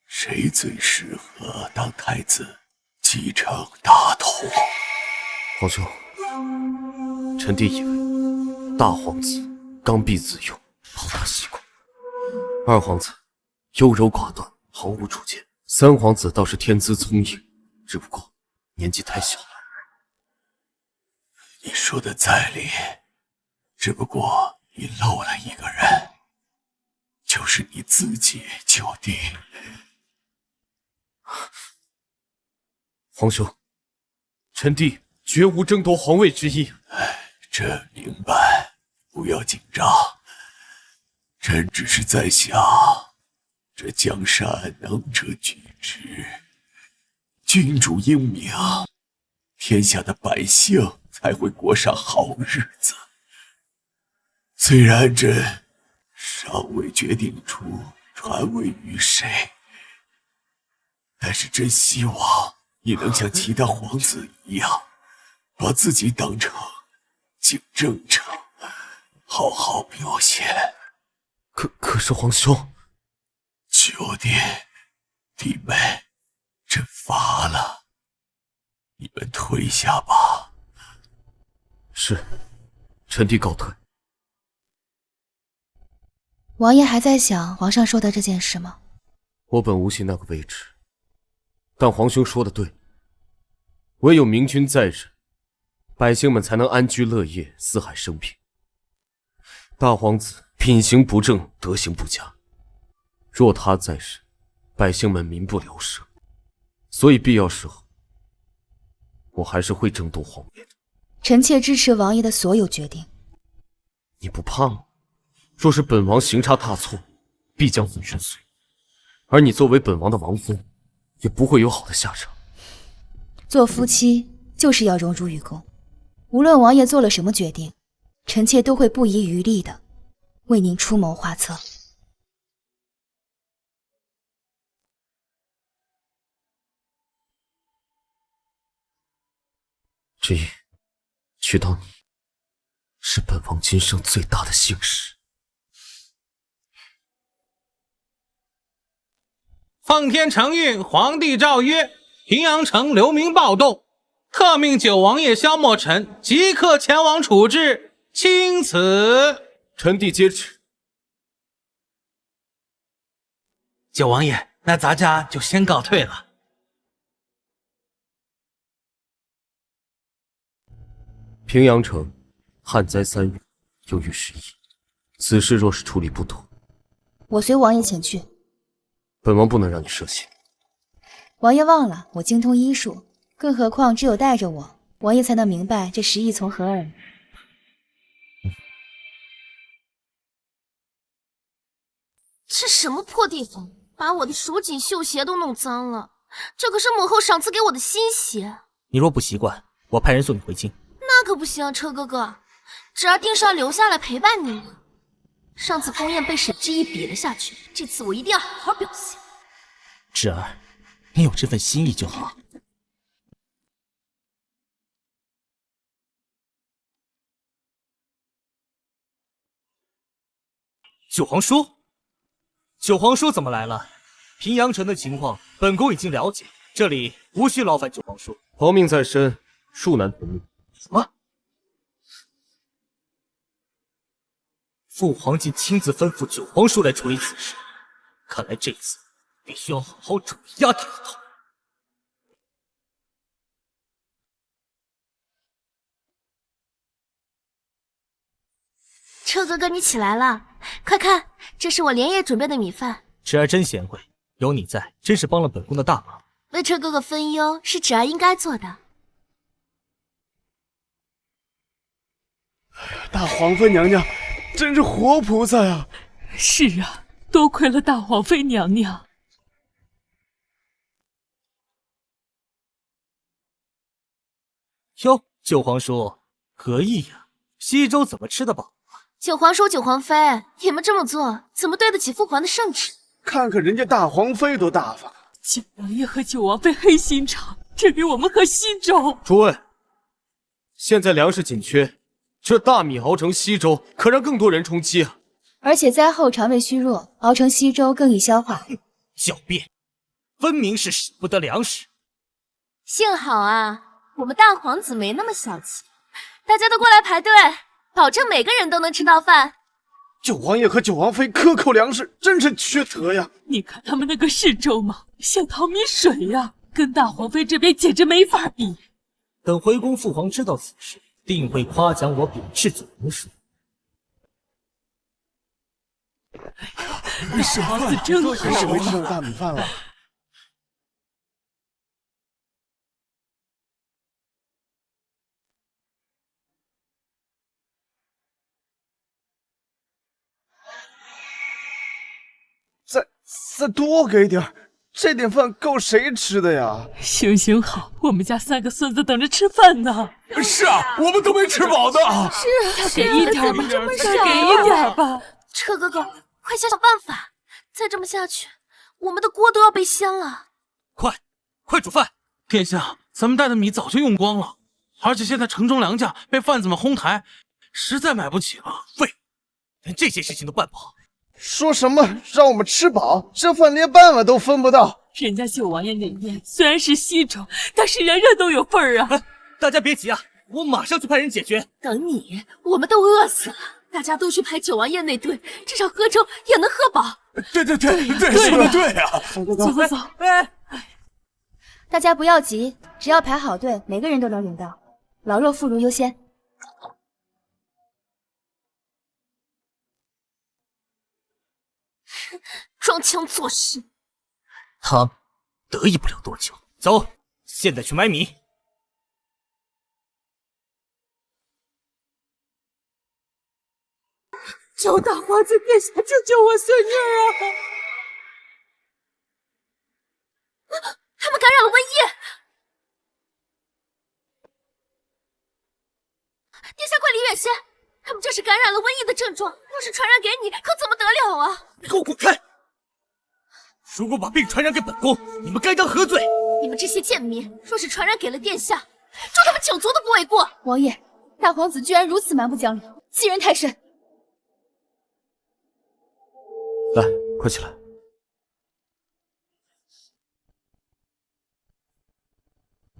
谁最适合当太子继承大统？皇兄，臣弟以为大皇子刚愎自用，好大喜功；二皇子优柔寡断，毫无主见；三皇子倒是天资聪颖，只不过年纪太小了。你说的在理，只不过你漏了一个人，就是你自己，九弟。皇兄，臣弟绝无争夺皇位之意。朕明白，不要紧张。朕只是在想，这江山能者居之，君主英明，天下的百姓才会过上好日子。虽然朕尚未决定出传位于谁，但是真希望你能像其他皇子一样，把自己当成竞争者，好好表现。可是皇兄，九弟弟妹，朕乏了，你们退下吧。是，臣弟告退。王爷还在想皇上说的这件事吗？我本无心那个位置，但皇兄说的对，唯有明君在人，百姓们才能安居乐业，四海升平。大皇子品行不正，德行不佳，若他在世，百姓们民不聊生，所以必要时候，我还是会争夺皇位的。臣妾支持王爷的所有决定。你不怕吗？若是本王行差踏错，必将粉身碎骨，而你作为本王的王妃，也不会有好的下场。做夫妻就是要荣辱与共，无论王爷做了什么决定，臣妾都会不遗余力的为您出谋划策。之一，娶到你，是本王今生最大的幸事。奉天承运，皇帝诏曰：平阳城流民暴动，特命九王爷萧墨尘即刻前往处置，钦此。臣弟接旨。九王爷，那咱家就先告退了。平阳城旱灾3月，又遇时疫，此事若是处理不妥，我随王爷前去。本王不能让你涉险。王爷忘了，我精通医术，更何况只有带着我，王爷才能明白这时疫从何而来。这什么破地方，把我的蜀锦绣鞋都弄脏了，这可是母后赏赐给我的新鞋。你若不习惯，我派人送你回京。那可不行，车哥哥，侄儿定是要留下来陪伴你的。上次宫宴被沈之意比了下去，这次我一定要好好表现。侄儿，你有这份心意就好。九皇叔，九皇叔怎么来了？平阳城的情况，本宫已经了解，这里无需劳烦九皇叔。皇命在身，恕难存命。什么？父皇竟亲自吩咐九皇叔来处理此事，看来这次必须要好好处压他一头。车哥哥，你起来了，快看，这是我连夜准备的米饭。侄儿真贤惠，有你在，真是帮了本宫的大忙。为车哥哥分忧是侄儿应该做的。大皇妃娘娘真是活菩萨呀！是啊，多亏了大皇妃娘娘。哟，九皇叔，何意呀？西粥怎么吃得饱？九皇叔、九皇妃，你们这么做，怎么对得起父皇的圣旨？看看人家大皇妃多大方。九王爷和九王妃黑心肠，只给我们喝稀粥。诸位，现在粮食紧缺，这大米熬成稀粥，可让更多人充饥啊！而且灾后肠胃虚弱，熬成稀粥更易消化。狡辩，分明是舍不得粮食。幸好啊，我们大皇子没那么小气，大家都过来排队，保证每个人都能吃到饭。九王爷和九王妃克扣粮食，真是缺德呀！你看他们那个是粥吗？像淘米水呀，跟大皇妃这边简直没法比。等回宫父皇知道此事，定会夸奖我秉斥九皇叔。小王子真好，是没吃到大米饭了。再多给点，这点饭够谁吃的呀？行行好，我们家3个孙子等着吃饭呢。是啊，我们都没吃饱呢。是啊，再给一点吧，再给一点吧。车哥哥，快想想办法！再这么下去，我们的锅都要被掀了。快煮饭！殿下，咱们带的米早就用光了，而且现在城中粮价被贩子们哄抬，实在买不起了。废物，连这些事情都办不好。说什么让我们吃饱，这饭连半碗都分不到。人家九王爷那边虽然是稀粥，但是人人都有份儿啊！大家别急啊，我马上去派人解决。等你，我们都饿死了。大家都去排九王爷那队，至少喝粥也能喝饱。对，说的对啊！走。大家不要急，只要排好队，每个人都能领到。老弱妇孺优先。装腔作势，他得意不了多久。走，现在去买米。求大皇子殿下救救我孙女啊！他们感染了瘟疫！殿下快离远些！他们这是感染了瘟疫的症状，若是传染给你，可怎么得了啊？你给我滚开！如果把病传染给本宫，你们该当何罪？你们这些贱民，若是传染给了殿下，诛他们9族都不为过。王爷，大皇子居然如此蛮不讲理，欺人太甚！来，快起来！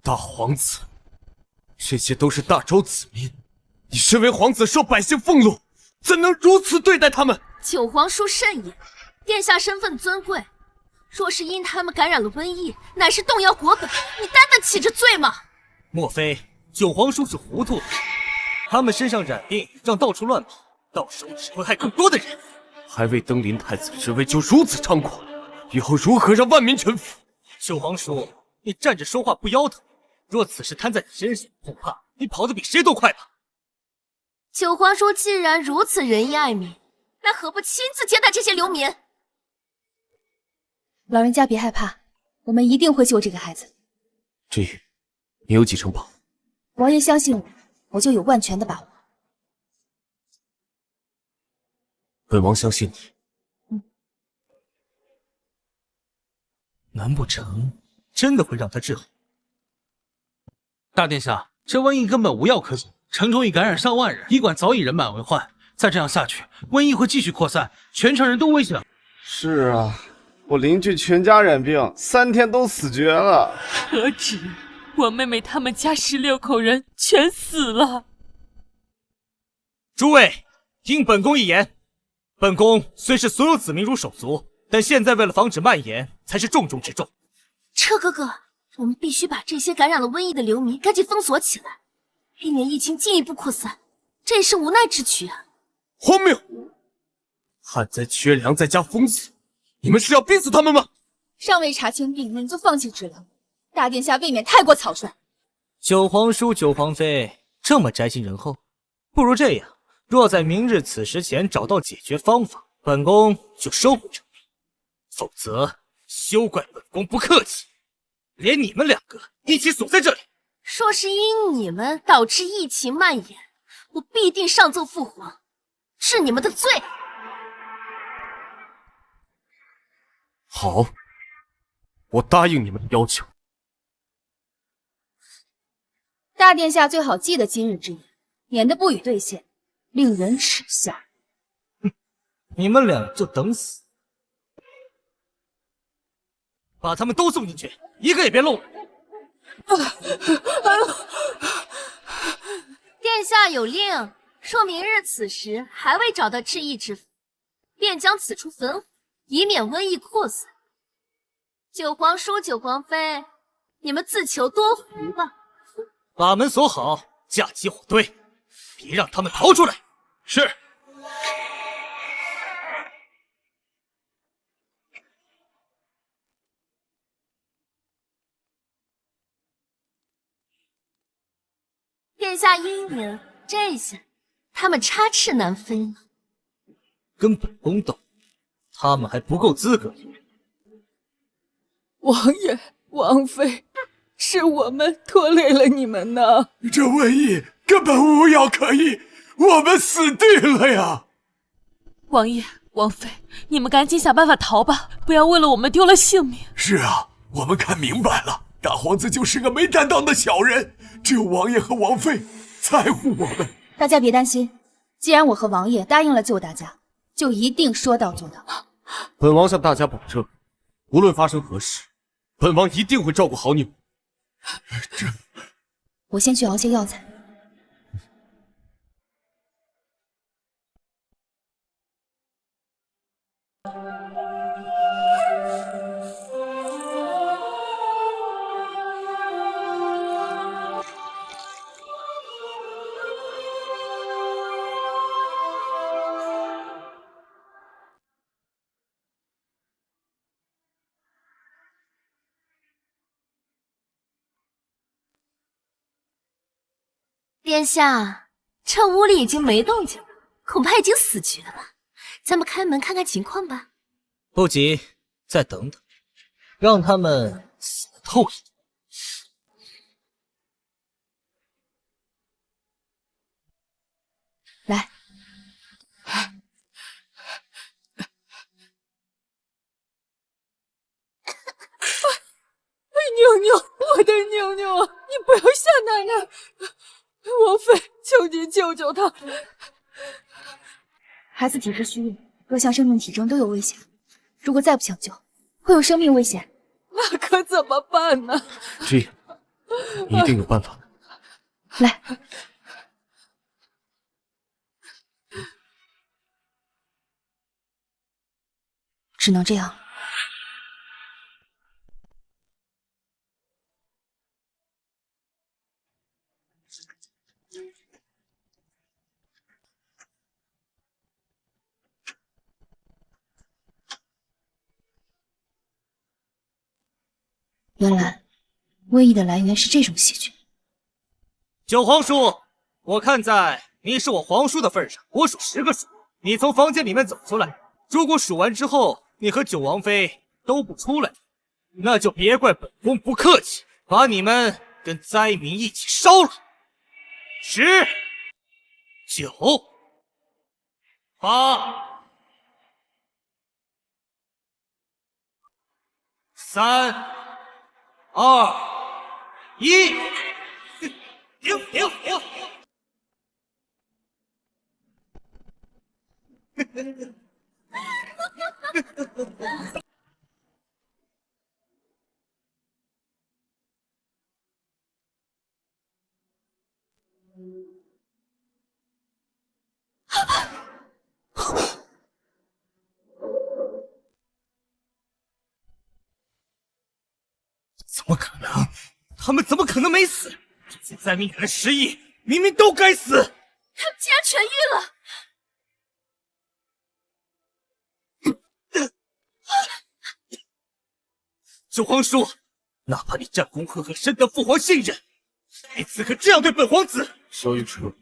大皇子，这些都是大周子民，你身为皇子受百姓俸禄，怎能如此对待他们？九皇叔慎言，殿下身份尊贵，若是因他们感染了瘟疫，乃是动摇国本，你担得起这罪吗？莫非九皇叔是糊涂了？他们身上染病，让到处乱跑，到时候只会害更多的人。还未登临太子之位就如此猖狂，以后如何让万民臣服？九皇叔，你站着说话不腰疼。若此事摊在你身上，恐怕你跑得比谁都快吧。九皇叔既然如此仁义爱民，那何不亲自接待这些流民？老人家别害怕，我们一定会救这个孩子。志宇，你有几成把握？王爷相信我，我就有万全的把握。本王相信你。难不成真的会让他治好？大殿下，这瘟疫根本无药可救，城中已感染上万人，医馆早已人满为患。再这样下去，瘟疫会继续扩散，全城人都危险。是啊，我邻居全家染病，3天都死绝了。何止，我妹妹他们家16口人全死了。诸位，听本宫一言。本宫虽是所有子民如手足，但现在为了防止蔓延，才是重中之重。车哥哥，我们必须把这些感染了瘟疫的流民赶紧封锁起来，避免疫情进一步扩散，这也是无奈之举啊！荒谬！旱灾缺粮，在家封锁，你们是要逼死他们吗？尚未查清病因就放弃治疗，大殿下未免太过草率。九皇叔、九皇妃这么宅心仁厚，不如这样。若在明日此时前找到解决方法，本宫就收回成命；否则，休怪本宫不客气，连你们2个一起锁在这里。若是因你们导致疫情蔓延，我必定上奏父皇，治你们的罪。好，我答应你们的要求。大殿下最好记得今日之言，免得不予兑现。令人耻笑。你们俩就等死！把他们都送进去，一个也别漏了。殿下有令，说明日此时还未找到治疫之法，便将此处焚毁，以免瘟疫扩散。九皇叔、九皇妃，你们自求多福吧。把门锁好，架起火堆，别让他们逃出来。是。殿下英明，这下他们插翅难飞了。跟本宫斗，他们还不够资格。王爷、王妃，是我们拖累了你们呢。这瘟疫根本无药可医，我们死定了呀！王爷、王妃，你们赶紧想办法逃吧，不要为了我们丢了性命。是啊，我们看明白了，大皇子就是个没担当的小人，只有王爷和王妃在乎我们。大家别担心，既然我和王爷答应了救大家，就一定说到做到。本王向大家保证，无论发生何事，本王一定会照顾好你们。我先去熬些药材。殿下，这屋里已经没动静了，恐怕已经死局了吧？咱们开门看看情况吧。不急，再等等，让他们死透一点。来，妞妞，我的妞妞啊，你不要吓奶奶！王妃，求你救救她！孩子体质虚弱，各项生命体征都有危险，如果再不抢救，会有生命危险。那可怎么办呢？之意，一定有办法。来，只能这样。原来，瘟疫的来源是这种细菌。九皇叔，我看在你是我皇叔的份上，我数10个数，你从房间里面走出来。如果数完之后，你和九王妃都不出来，那就别怪本宫不客气，把你们跟灾民一起烧了。10、9、8、3、2、1，停！怎么可能？他们怎么可能没死？这些灾民给了10亿，明明都该死。他们竟然痊愈了！九皇叔，哪怕你战功赫赫，深得父皇信任，你此刻这样对本皇子，萧玉彻，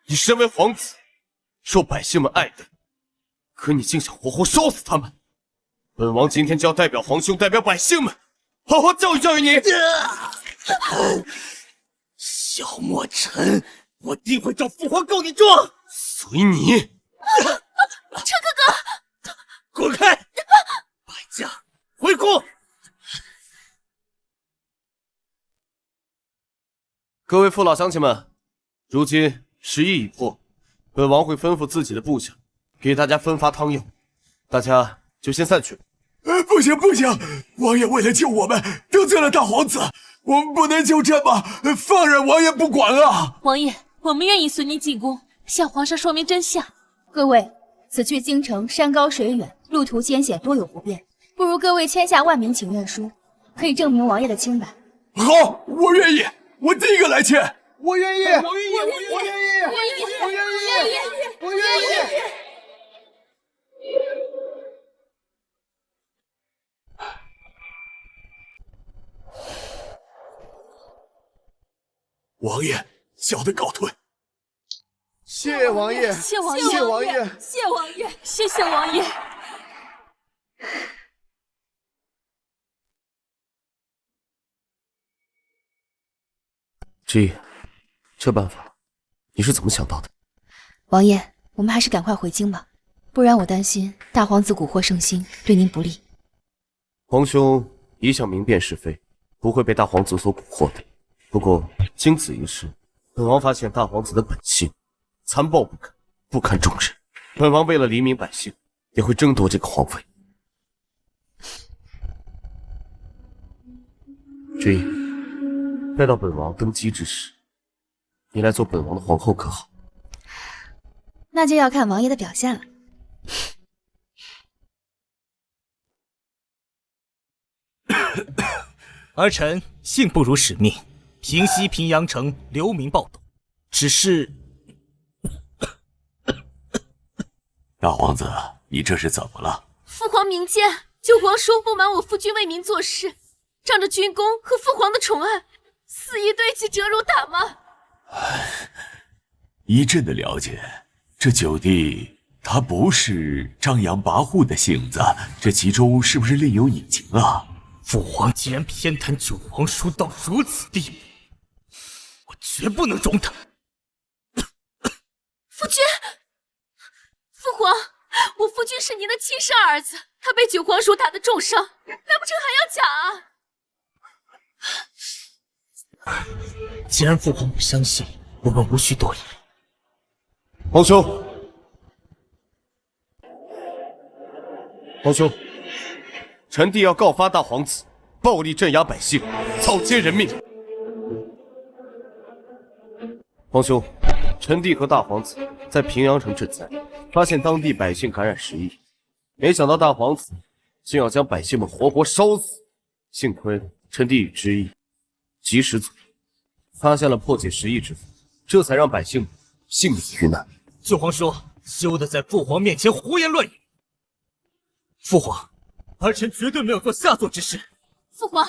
你身为皇子，受百姓们爱戴，可你竟想活活烧死他们！本王今天就要代表皇兄，代表百姓们，好好教育教育你！萧墨尘，我定会找父皇告你状。随你。陈哥哥，滚开！败将回宫。各位父老乡亲们，如今10亿已破，本王会吩咐自己的部下给大家分发汤药，大家就先散去。不行，王爷为了救我们得罪了大皇子，我们不能就这么放任王爷不管啊！王爷，我们愿意随你进宫，向皇上说明真相。各位，此去京城山高水远，路途艰险，多有不便，不如各位签下万民请愿书，可以证明王爷的清白。好，我愿意，我第一个来签。我愿意，我愿意。王爷，小的告退。谢王爷，谢王爷，谢王爷，谢王爷，谢谢王爷。之意，这办法你是怎么想到的？王爷，我们还是赶快回京吧。不然我担心大皇子蛊惑圣心，对您不利。皇兄一向明辨是非，不会被大皇子所蛊惑的。不过经此一事，本王发现大皇子的本性残暴不堪，不堪重视。本王为了黎民百姓，也会争夺这个皇位。君毅，待到本王登基之时，你来做本王的皇后可好？那就要看王爷的表现了。儿臣信不辱使命，平息平阳城流民暴动。只是，大皇子，你这是怎么了？父皇明鉴，九皇叔不瞒我父君为民做事，仗着军功和父皇的宠爱，肆意对其折辱打骂。依朕的了解，这九弟他不是张扬跋扈的性子，这其中是不是另有隐情啊？父皇既然偏袒九皇叔到如此地步，我绝不能容他。夫君，父皇，我夫君是您的亲生儿子，他被九皇叔打得重伤，难不成还要假啊？既然父皇不相信，我们无需多言。皇兄，皇兄，臣弟要告发大皇子暴力镇压百姓，草菅人命。皇兄，臣弟和大皇子在平阳城赈灾，发现当地百姓感染10亿，没想到大皇子竟要将百姓们活活烧死。幸亏臣弟与知意及时阻止，发现了破解10亿之法，这才让百姓幸免于难。九皇叔休得在父皇面前胡言乱语。父皇，儿臣绝对没有做下作之事。父皇，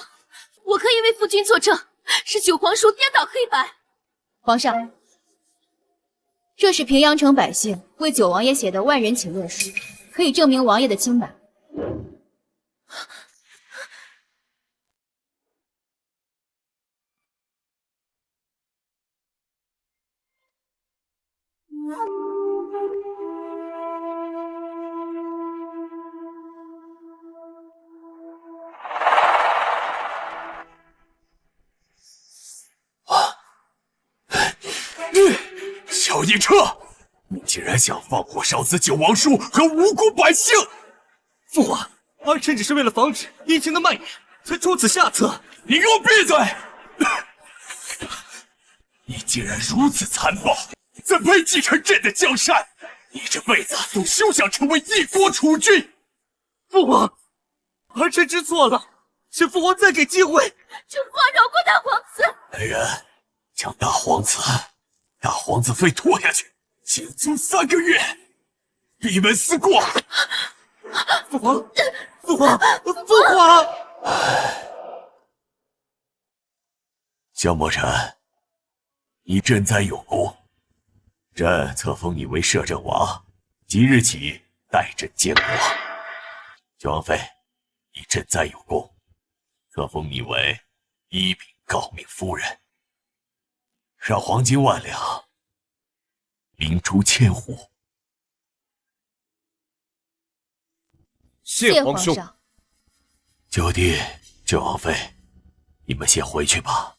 我可以为夫君作证，是九皇叔颠倒黑白。皇上，这是平阳城百姓为九王爷写的万人请愿书，可以证明王爷的清白。小逆彻，你竟然想放火烧死九王叔和无辜百姓！父皇，儿臣只是为了防止疫情的蔓延，才出此下策。你给我闭嘴！你竟然如此残暴，怎配继承朕的江山？你这辈子都休想成为一国储君！父皇，儿臣知错了，请父皇再给机会。求父皇饶过大皇子。来人，将大皇子妃拖下去，禁足3个月，闭门思过。父皇，父皇，父皇！萧墨尘，你赈灾有功，朕册封你为摄政王，即日起代朕监国。九王妃，你赈灾有功，册封你为一品诰命夫人，让黄金10000两，明珠1000户。谢皇兄。九弟、九王妃，你们先回去吧。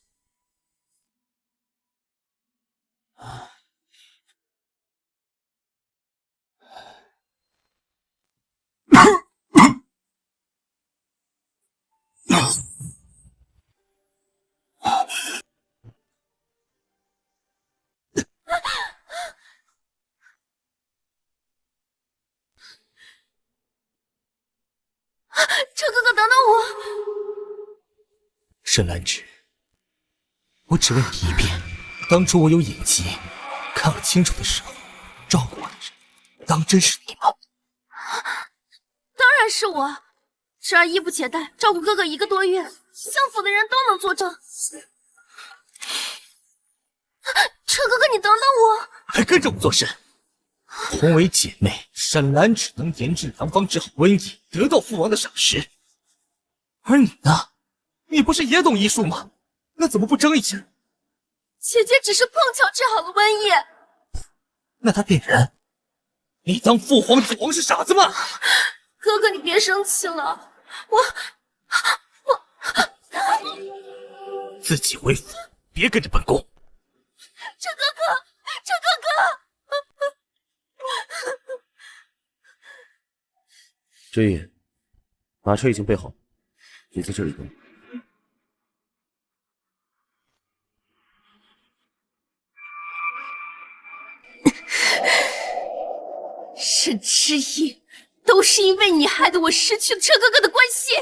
车哥哥，等等我！沈兰芝，我只问你一遍，当初我有眼疾，看不清楚的时候，照顾我的人，当真是你吗？当然是我，侄儿衣不携带，照顾哥哥1个多月，相府的人都能作证。车哥哥，你等等我！还跟着我做甚？同为姐妹，沈兰只能研制良方治好瘟疫，得到父王的赏识。而你呢？你不是也懂医术吗？那怎么不争一下？姐姐只是碰巧治好了瘟疫。那她骗人，你当父皇子皇是傻子吗？哥哥，你别生气了，自己为父，别跟着本宫。这哥哥，这哥哥。这夜，马车已经备好，你在这里等。沈之意，都是因为你害得我失去了车哥哥的关系，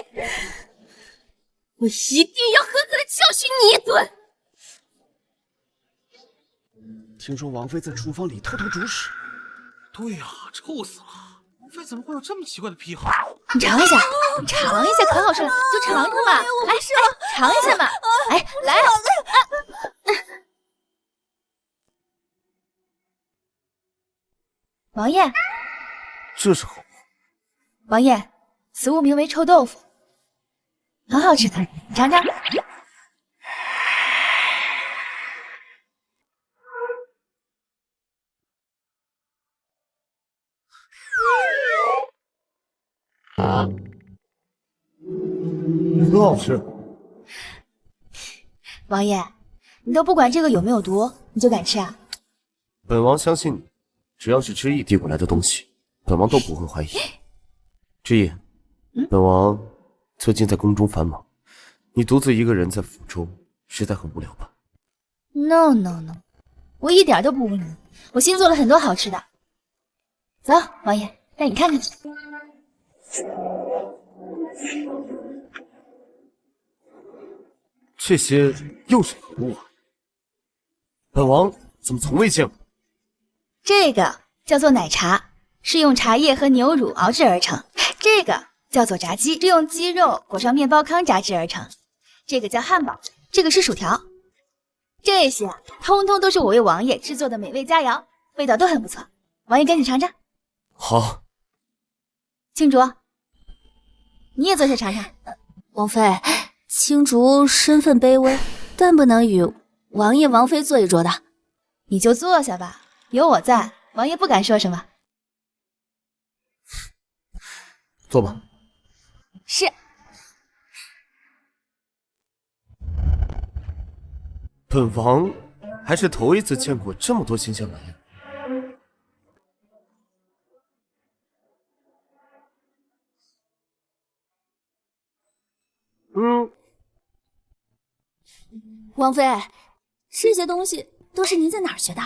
我一定要狠狠的教训你一顿。听说王妃在厨房里偷偷煮屎。对呀，臭死了！王妃怎么会有这么奇怪的癖好？你尝一下，你尝一下，可好吃了，就尝尝嘛。来，尝一下嘛。哎，来。王爷，这是好。王爷，此物名为臭豆腐，很好吃的，你尝尝。很好吃。王爷，你都不管这个有没有毒，你就敢吃啊？本王相信你，只要是知意递过来的东西，本王都不会怀疑。知意，本王最近在宫中繁忙，你独自一个人在府中，实在很无聊吧 ？No， 我一点都不无聊，我新做了很多好吃的。走，王爷，带你看看去。这些又是何物啊？本王怎么从未见过？这个叫做奶茶，是用茶叶和牛乳熬制而成。这个叫做炸鸡，是用鸡肉裹上面包糠炸制而成。这个叫汉堡，这个是薯条。这些通通都是我为王爷制作的美味佳肴，味道都很不错。王爷赶紧尝尝。好。青竹，你也坐下尝尝。王妃，青竹身份卑微，断不能与王爷王妃坐一桌的。你就坐下吧，有我在，王爷不敢说什么。坐吧。是。本王还是头一次见过这么多新鲜玩意。王妃，这些东西都是您在哪儿学的？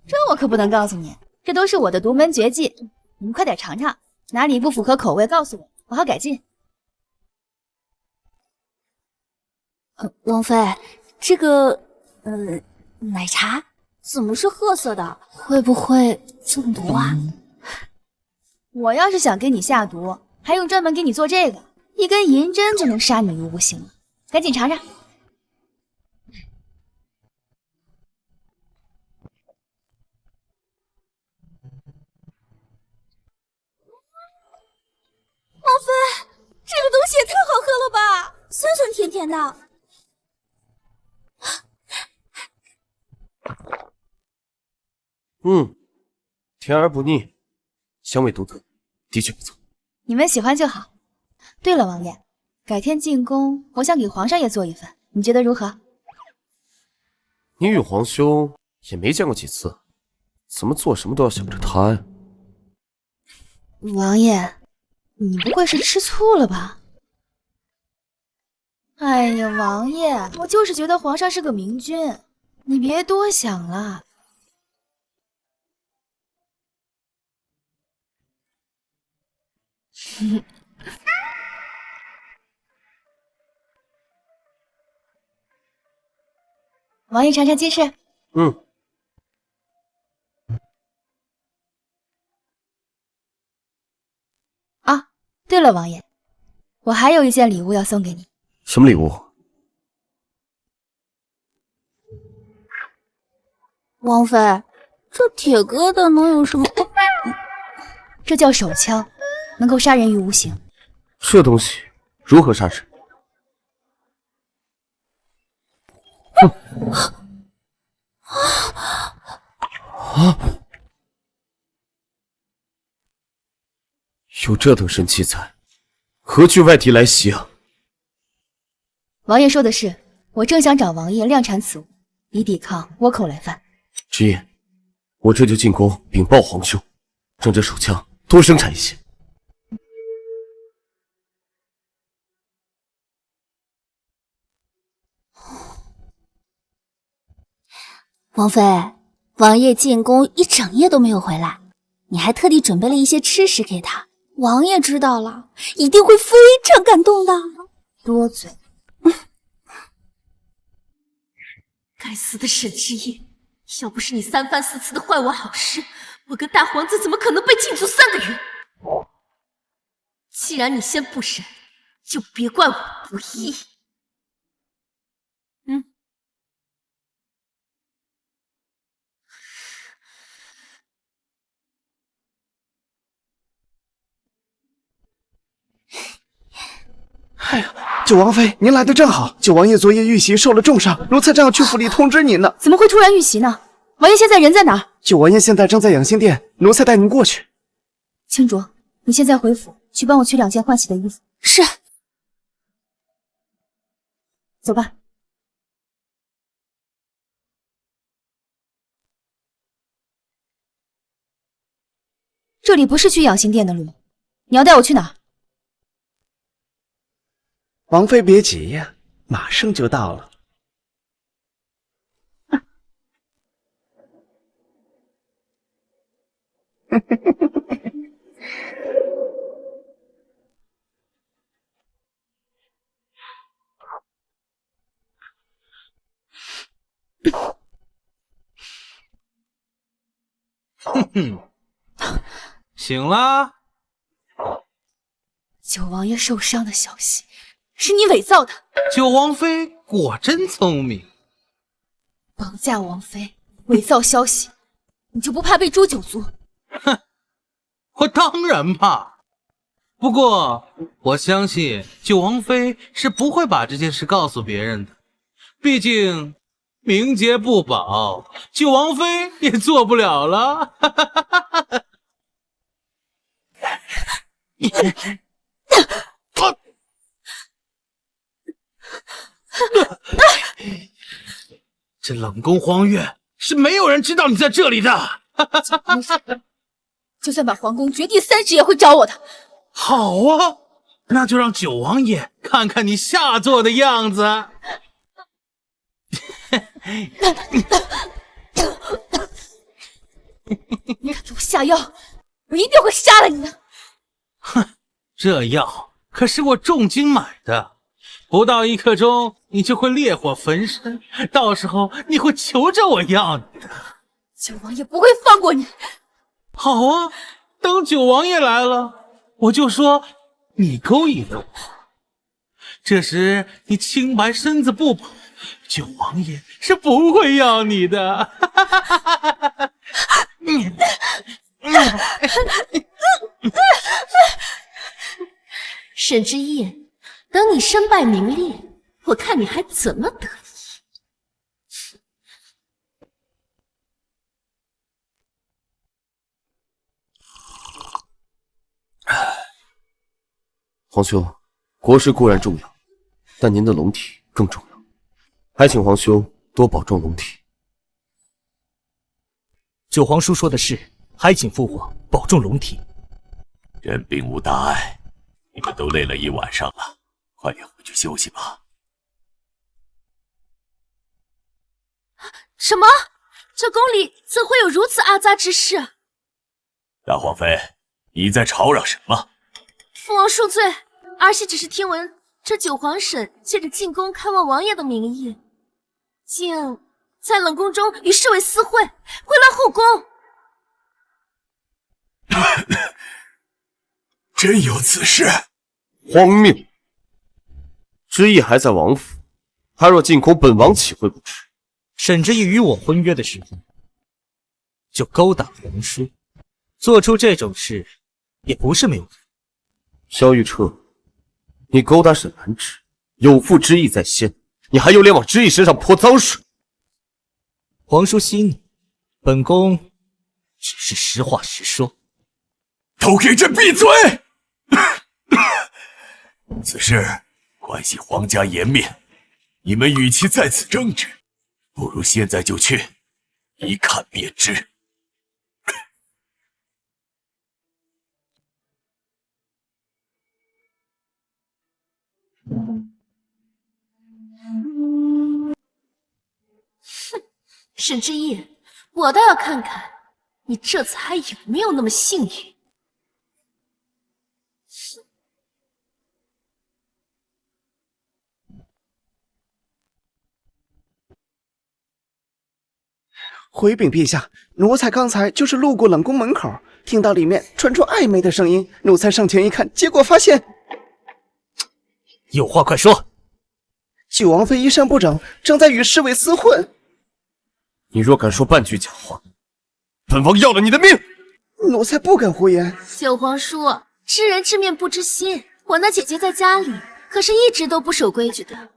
这我可不能告诉你，这都是我的独门绝技，你们快点尝尝，哪里不符合口味告诉我，我好改进。王妃，这个奶茶怎么是褐色的？会不会中毒啊？我要是想给你下毒，还用专门给你做这个？一根银针就能杀你于无形了，赶紧尝尝。王妃，这个东西也太好喝了吧，酸酸甜甜的。甜而不腻，香味独特，的确不错。你们喜欢就好。对了，王爷，改天进宫，我想给皇上也做一份，你觉得如何？你与皇兄也没见过几次，怎么做什么都要想着他呀？王爷，你不会是吃醋了吧？哎呀，王爷，我就是觉得皇上是个明君，你别多想了。王爷尝尝鸡翅。啊，对了，王爷，我还有一件礼物要送给你。什么礼物？王妃，这铁疙瘩能有什么？这叫手枪，能够杀人于无形。这东西如何杀人？有这等神奇在，何惧外敌来袭啊？王爷说的是，我正想找王爷量产此物，以抵抗倭寇来犯。知夜，我这就进宫禀报皇兄，让这手枪多生产一些。王妃，王爷进宫一整夜都没有回来，你还特地准备了一些吃食给他。王爷知道了，一定会非常感动的。多嘴。该死的沈之夜，要不是你3番4次的坏我好事，我跟大皇子怎么可能被禁足3个月？既然你先不审，就别怪我不义。哎呀，九王妃，您来的正好。九王爷昨夜遇袭，受了重伤，奴才正要去府里通知您呢。怎么会突然遇袭呢？王爷现在人在哪儿？九王爷现在正在养心殿，奴才带您过去。青竹，你现在回府去帮我取2件换洗的衣服。是。走吧。这里不是去养心殿的路，你要带我去哪儿？王妃别急呀，马上就到了。哼哼，醒了？九王爷受伤的消息是你伪造的。九王妃果真聪明，绑架王妃，伪造消息，你就不怕被诛9族？哼，我当然怕。不过我相信九王妃是不会把这件事告诉别人的，毕竟名节不保，九王妃也做不了了。这冷宫荒岳是没有人知道你在这里的。就算把皇宫掘地30也会找我的。好啊，那就让九王爷看看你下作的样子。你敢给我下药，我一定会杀了你的。哼，这药可是我重金买的，不到1刻钟你就会烈火焚身，到时候你会求着我要你的。九王爷不会放过你。好啊，等九王爷来了，我就说你勾引了我，这时你清白身子不保，九王爷是不会要你的。沈之夜，等你身败名裂，我看你还怎么得意。皇兄，国事固然重要，但您的龙体更重要，还请皇兄多保重龙体。九皇叔说的是，还请父皇保重龙体。朕并无大碍，你们都累了一晚上了，快点回去休息吧。什么？这宫里怎会有如此阿杂之事？大皇妃，你在吵嚷什么？父王恕罪，儿媳只是听闻这九皇婶借着进宫看望王爷的名义，竟在冷宫中与侍卫私会，毁乱后宫。真有此事？荒谬！之意还在王府，他若进宫，本王岂会不知？沈之意与我婚约的时候，就勾搭皇叔，做出这种事也不是没有。萧玉彻，你勾搭沈兰芝，有负之意在先，你还有脸往之意身上泼脏水？皇叔息怒，本宫只是实话实说。都给朕闭嘴！此事关系皇家颜面，你们与其在此争执，不如现在就去，一看便知。沈之意，我倒要看看你这次还有没有那么幸运。回禀陛下，奴才刚才就是路过冷宫门口，听到里面传出暧昧的声音，奴才上前一看，结果发现……有话快说！九王妃衣衫不整，正在与侍卫厮混。你若敢说半句假话，本王要了你的命！奴才不敢胡言。九皇叔，知人知面不知心，我那姐姐在家里可是一直都不守规矩的。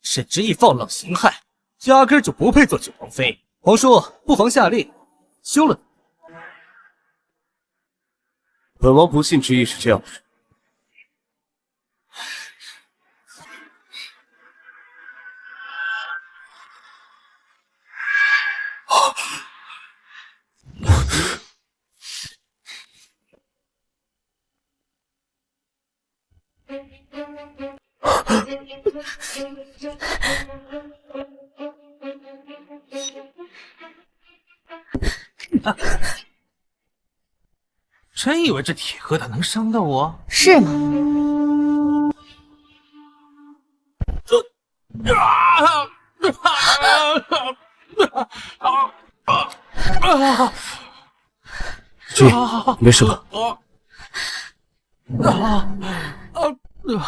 沈之意放浪形骸，压根就不配做九王妃。皇叔，不妨下令休了你。本王不信之意是这样的人。真以为这铁疙瘩能伤到我？是吗？志毅，你没事吧？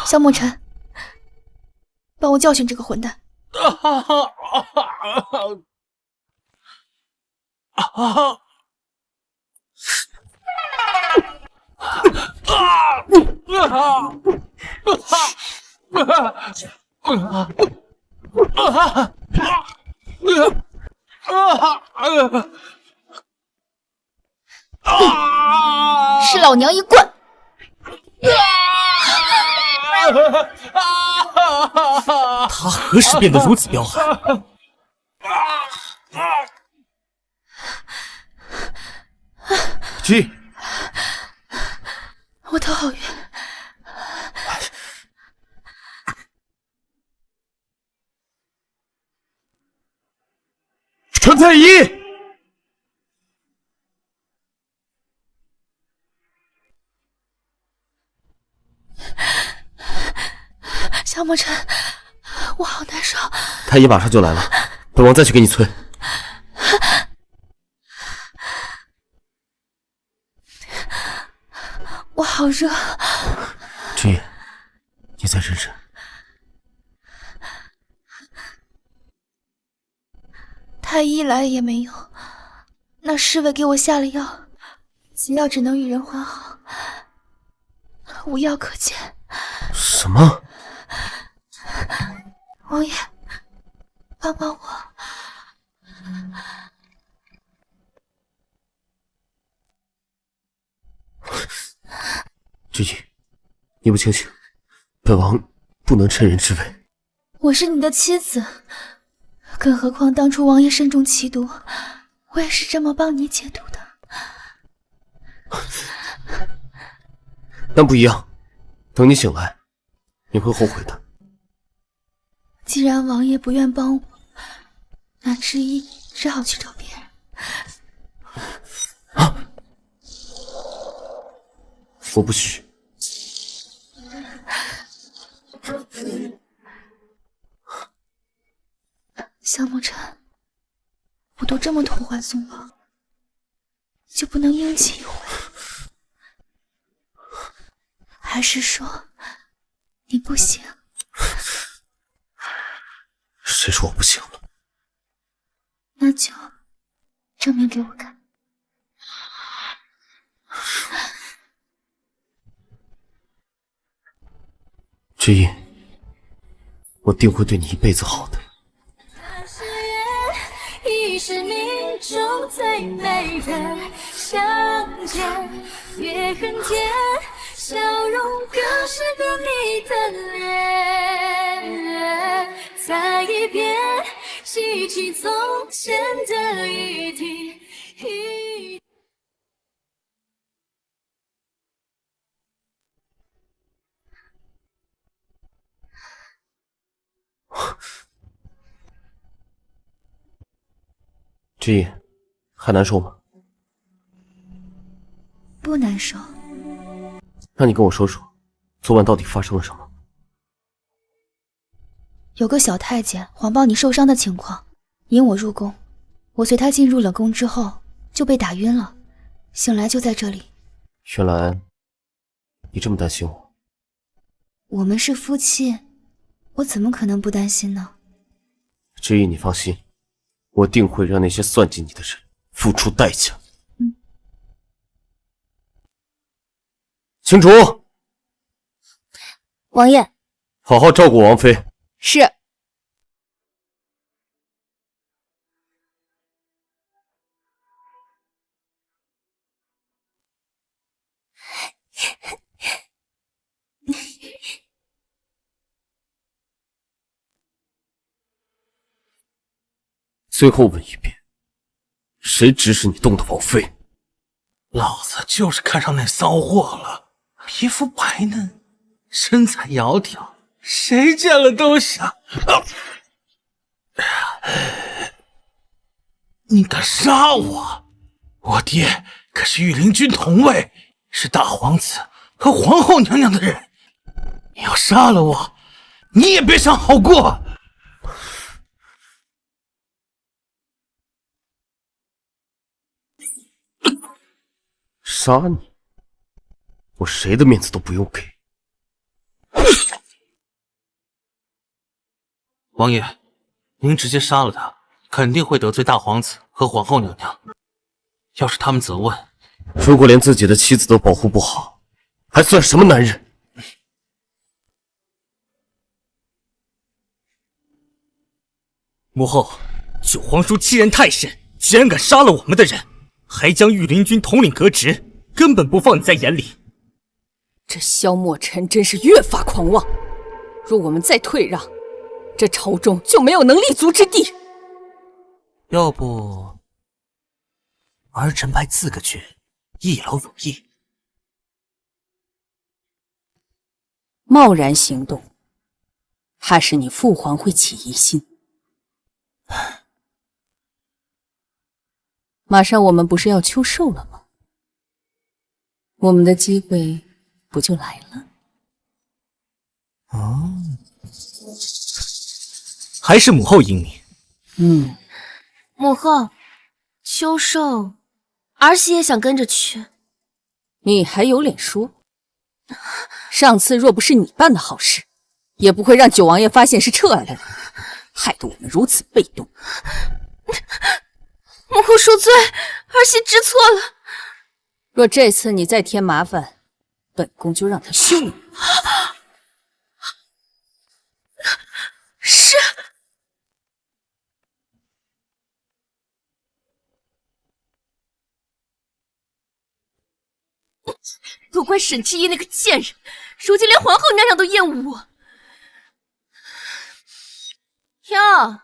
萧梦辰，帮我教训这个混蛋。是老娘一棍！他何时变得如此彪悍？志毅，我头好晕。传太医！萧梦辰，我好难受。太医马上就来了，本王再去给你催。我好热。志毅，你再忍忍。太医来了也没用，那侍卫给我下了药，此药只能与人缓好，无药可见。什么？王爷，帮帮我！志毅，你不清醒，本王不能趁人之危。我是你的妻子，更何况当初王爷身中奇毒，我也是这么帮你解毒的。但不一样，等你醒来，你会后悔的。既然王爷不愿帮我，那知意只好去找别人。我不许。萧梦辰，我都这么投怀送抱，就不能硬气一回？还是说你不行？谁说我不行了？那就证明给我看。志毅，我定会对你一辈子好的。已是命中最美的相见，月痕间笑容更是个你的脸，再一遍记起从前的一滴一滴。之意，还难受吗？不难受。那你跟我说说，昨晚到底发生了什么？有个小太监谎报你受伤的情况，引我入宫。我随他进入了宫之后，就被打晕了，醒来就在这里。原来你这么担心我。我们是夫妻，我怎么可能不担心呢？之意，你放心，我定会让那些算计你的人付出代价。青竹，王爷，好好照顾王妃。是。最后问一遍，谁指使你动的王妃？老子就是看上那骚货了，皮肤白嫩，身材窈窕，谁见了都想。你敢杀我？我爹可是御林军统尉，是大皇子和皇后娘娘的人。你要杀了我，你也别想好过。杀你？我谁的面子都不用给。王爷，您直接杀了他，肯定会得罪大皇子和皇后娘娘。要是他们责问，如果连自己的妻子都保护不好，还算什么男人？母后，九皇叔欺人太甚，居然敢杀了我们的人，还将御林军统领革职，根本不放你在眼里。这萧墨尘真是越发狂妄，若我们再退让，这朝中就没有能立足之地。要不，儿臣派4个去，一劳永逸。贸然行动，怕是你父皇会起疑心。马上我们不是要秋寿了吗？我们的机会不就来了？哦，还是母后英明。母后，秋寿，儿媳也想跟着去。你还有脸说？上次若不是你办的好事，也不会让九王爷发现是彻儿的人，害得我们如此被动。母后恕罪，儿媳知错了。若这次你再添麻烦，本宫就让他休你。是。都怪沈七爷那个贱人，如今连皇后娘娘都厌恶我。哟，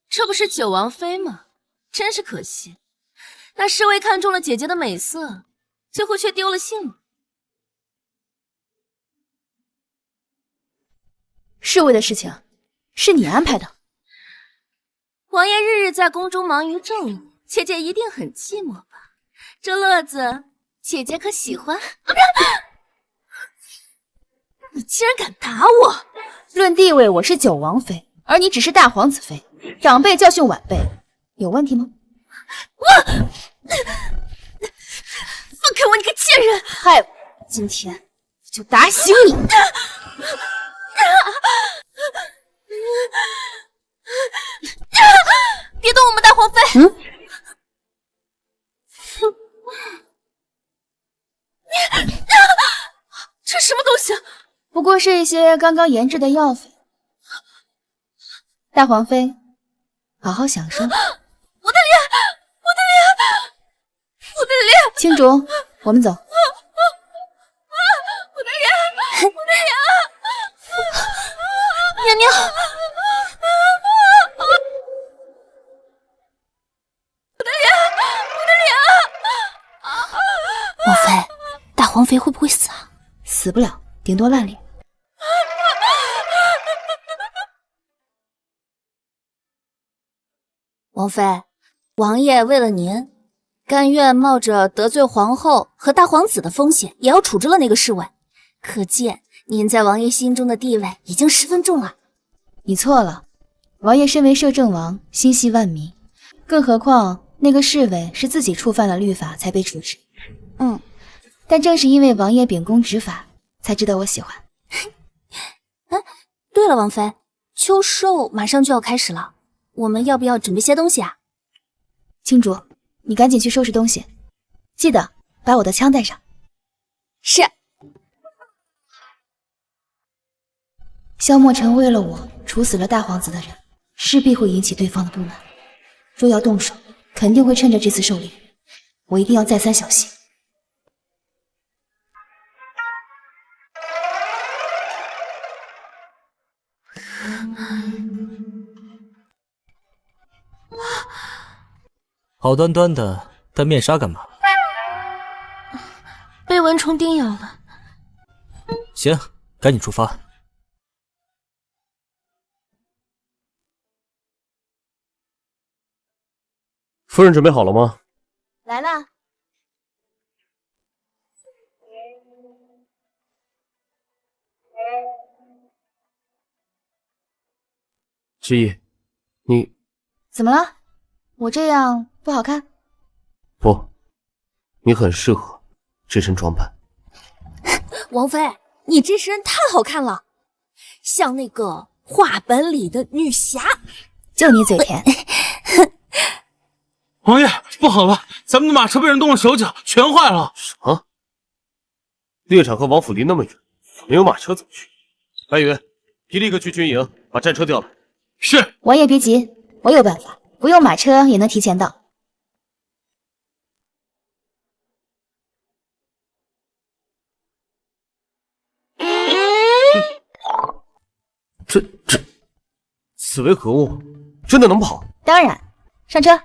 这不是九王妃吗？真是可惜，那侍卫看中了姐姐的美色，最后却丢了性命。侍卫的事情是你安排的。王爷日日在宫中忙于政务，姐姐一定很寂寞吧？这乐子，姐姐可喜欢？你竟然敢打我！论地位，我是九王妃，而你只是大皇子妃，长辈教训晚辈，有问题吗？放开我，你个贱人！害我！今天就打醒你！别动我们大皇妃！这什么东西？不过是一些刚刚研制的药粉。大皇妃，好好享受。我的脸，我的脸，我的脸！青竹，我们走。我的妞，我的脸！王妃，大皇妃会不会死啊？死不了，顶多烂脸。王妃，王爷为了您，甘愿冒着得罪皇后和大皇子的风险，也要处置了那个侍卫。可见您在王爷心中的地位已经十分重了。你错了，王爷身为摄政王，心系万民，更何况那个侍卫是自己触犯了律法才被处置。但正是因为王爷秉公执法，才值得我喜欢。对了，王妃，秋收马上就要开始了，我们要不要准备些东西啊？青竹，你赶紧去收拾东西，记得把我的枪带上。是。萧墨尘为了我处死了大皇子的人，势必会引起对方的不满。若要动手，肯定会趁着这次狩猎，我一定要再三小心。好端端的戴面纱干嘛？被蚊虫叮咬了。行，赶紧出发。夫人准备好了吗？来啦。之意，你怎么了？我这样不好看？不，你很适合这身装扮。王妃，你这身太好看了，像那个画本里的女侠。就你嘴甜。王爷，不好了，咱们的马车被人动了手脚，全坏了。什么？猎场和王府离那么远，没有马车怎么去？白云，你立刻去军营把战车调来。是。王爷别急，我有办法，不用马车也能提前到。此为何物？真的能跑？当然，上车。啊！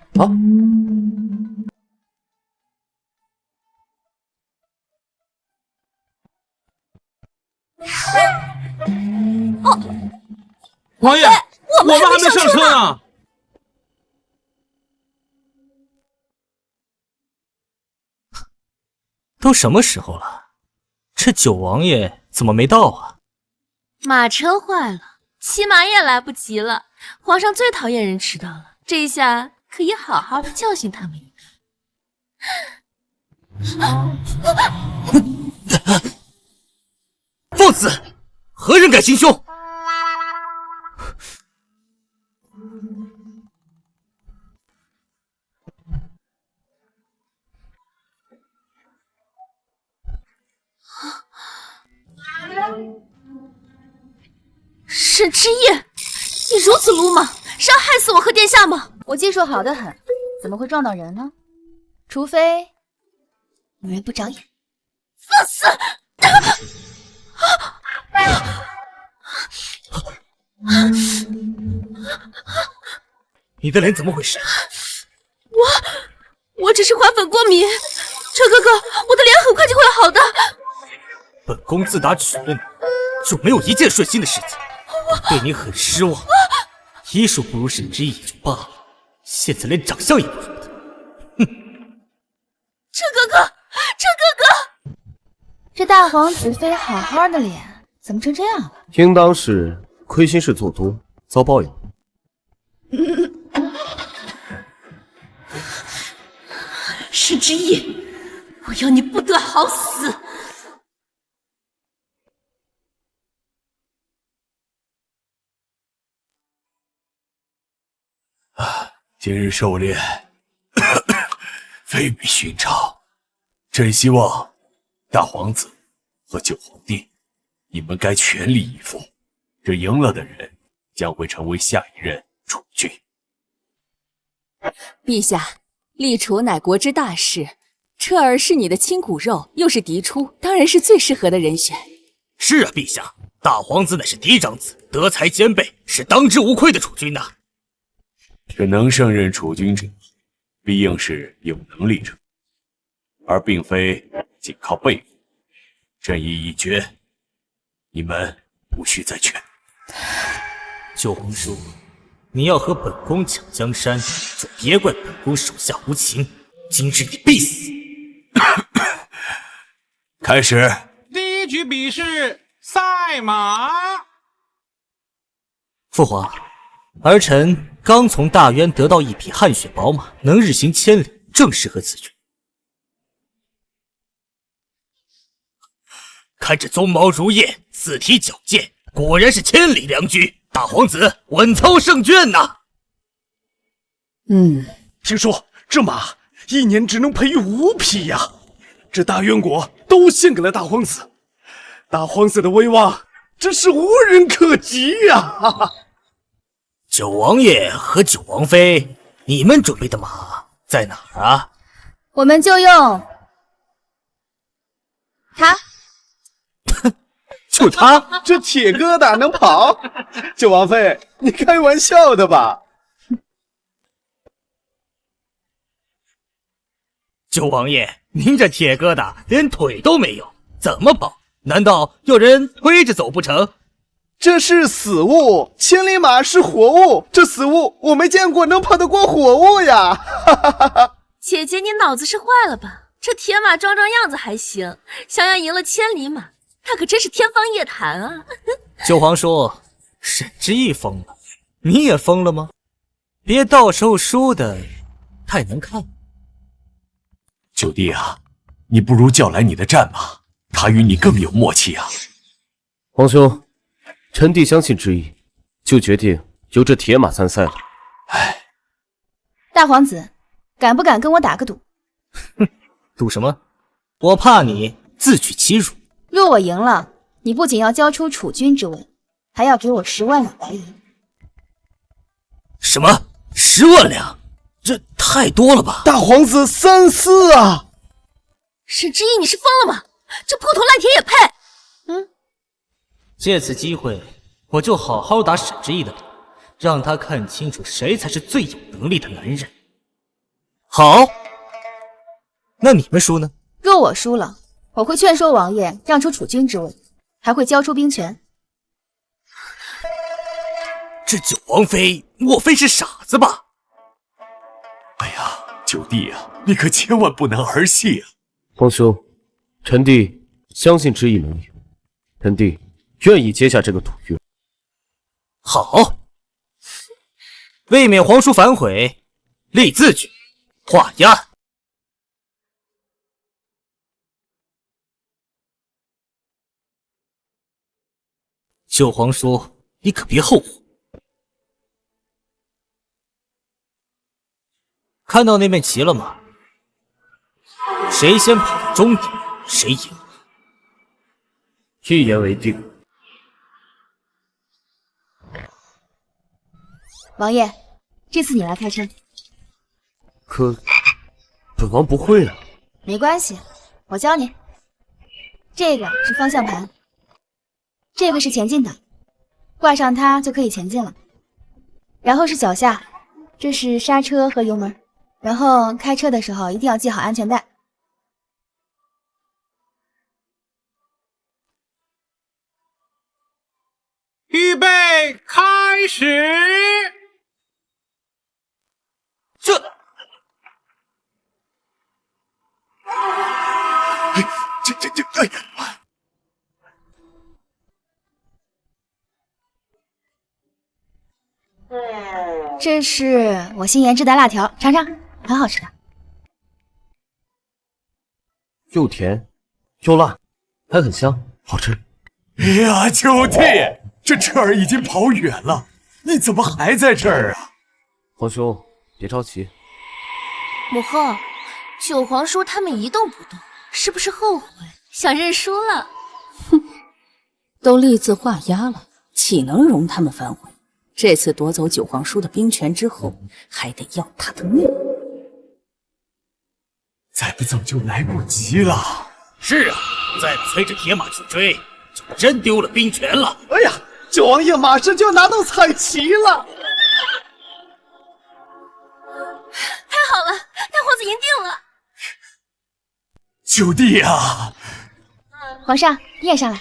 王爷，我们还没上车呢。都什么时候了，这九王爷怎么没到啊？马车坏了，骑马也来不及了。皇上最讨厌人迟到了，这一下可以好好教训他们一顿。放肆！何人敢行凶？沈之夜，你如此鲁莽，是要害死我和殿下吗？我技术好得很，怎么会撞到人呢？除非女人不长眼。放肆！你的脸怎么回事？我只是花粉过敏。车哥哥，我的脸很快就会好的。本宫自打娶了你，就没有一件顺心的事情，对你很失望。医术不如沈之意也就罢了，现在连长相也不如的。哼！车哥哥，车哥哥，这大皇子妃好好的脸，怎么成这样了？应当是亏心事做多，遭报应。沈之意，我要你不得好死！今日狩猎非比寻常，朕希望大皇子和九皇帝，你们该全力以赴。这赢了的人将会成为下一任储君。陛下，立储乃国之大事，彻儿是你的亲骨肉，又是嫡出，当然是最适合的人选。是啊，陛下，大皇子乃是嫡长子，德才兼备，是当之无愧的储君呐。这能胜任储君者，必应是有能力者，而并非仅靠背负。朕意已决，你们不需再劝。九皇叔，你要和本宫抢江山，就别怪本宫手下无情。今日你必死！开始。第一局比试赛马。父皇，儿臣刚从大渊得到一匹汗血宝马，能日行千里，正适合此局。看这鬃毛如叶，四蹄矫健，果然是千里良驹。大皇子稳操胜券呐！听说这马1年只能培育5匹呀，这大渊国都献给了大皇子，大皇子的威望真是无人可及呀！九王爷和九王妃，你们准备的马在哪儿啊？我们就用它。就它？这铁疙瘩能跑？九王妃，你开玩笑的吧？九王爷，您这铁疙瘩连腿都没有，怎么跑？难道要人推着走不成？这是死物，千里马是活物，这死物我没见过能跑得过活物呀！姐姐，你脑子是坏了吧？这铁马装样子还行，想要赢了千里马，那可真是天方夜谭啊！九皇叔，沈之意疯了，你也疯了吗？别到时候输的太难看。九弟啊，你不如叫来你的战马，他与你更有默契啊。皇兄，臣弟相信之意，就决定由这铁马参赛了。大皇子，敢不敢跟我打个赌？哼，赌什么？我怕你自取其辱。若我赢了，你不仅要交出储君之位，还要给我10万两白银。什么？10万两？这太多了吧？大皇子3、4啊！沈之意，你是疯了吗？这破铜烂铁也配？借此机会，我就好好打沈之意的脸，让他看清楚谁才是最有能力的男人。好，那你们输呢？若我输了，我会劝说王爷让出储君之位，还会交出兵权。这九王妃莫非是傻子吧？哎呀，九弟啊，你可千万不能儿戏啊！皇兄，臣弟相信之意能赢，臣弟愿意接下这个赌约。好，为免皇叔反悔，立字据，画押案。九皇叔，你可别后悔。看到那面旗了吗？谁先跑到终点，谁赢。一言为定。王爷，这次你来开车。可本王不会啊。没关系，我教你。这个是方向盘，这个是前进档，挂上它就可以前进了。然后是脚下，这是刹车和油门。然后开车的时候一定要系好安全带。预备，开始！这是我新研制的辣条，尝尝，很好吃的。又甜又辣，还很香，好吃。哎呀，九弟，这车儿已经跑远了，你怎么还在这儿啊？皇兄，别着急。母后，九皇叔他们一动不动，是不是后悔想认输了？哼，都立字画押了，岂能容他们反悔？这次夺走九皇叔的兵权之后，还得要他的命。再不走就来不及了。是啊，再不催着铁马去追，就真丢了兵权了。哎呀，九王爷马上就要拿到彩旗了！太好了，大皇子赢定了！九弟啊，皇上，你也上来。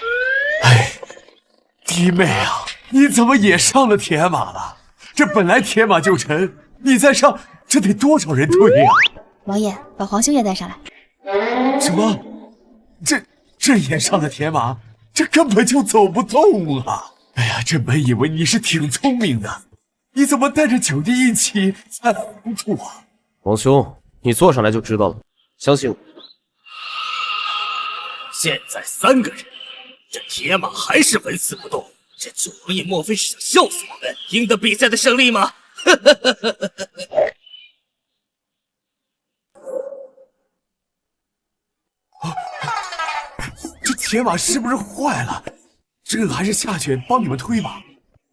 弟妹啊，你怎么也上了铁马了？这本来铁马就沉，你再上，这得多少人推呀？王爷，把皇兄也带上来。什么？这也上了铁马？这根本就走不动啊！哎呀，朕本以为你是挺聪明的，你怎么带着九弟一起才糊涂啊？皇兄，你坐上来就知道了。相信我。现在3个人，这铁马还是纹丝不动。这九王爷莫非是想笑死我们，赢得比赛的胜利吗？这铁马是不是坏了？朕还是下去帮你们推吧。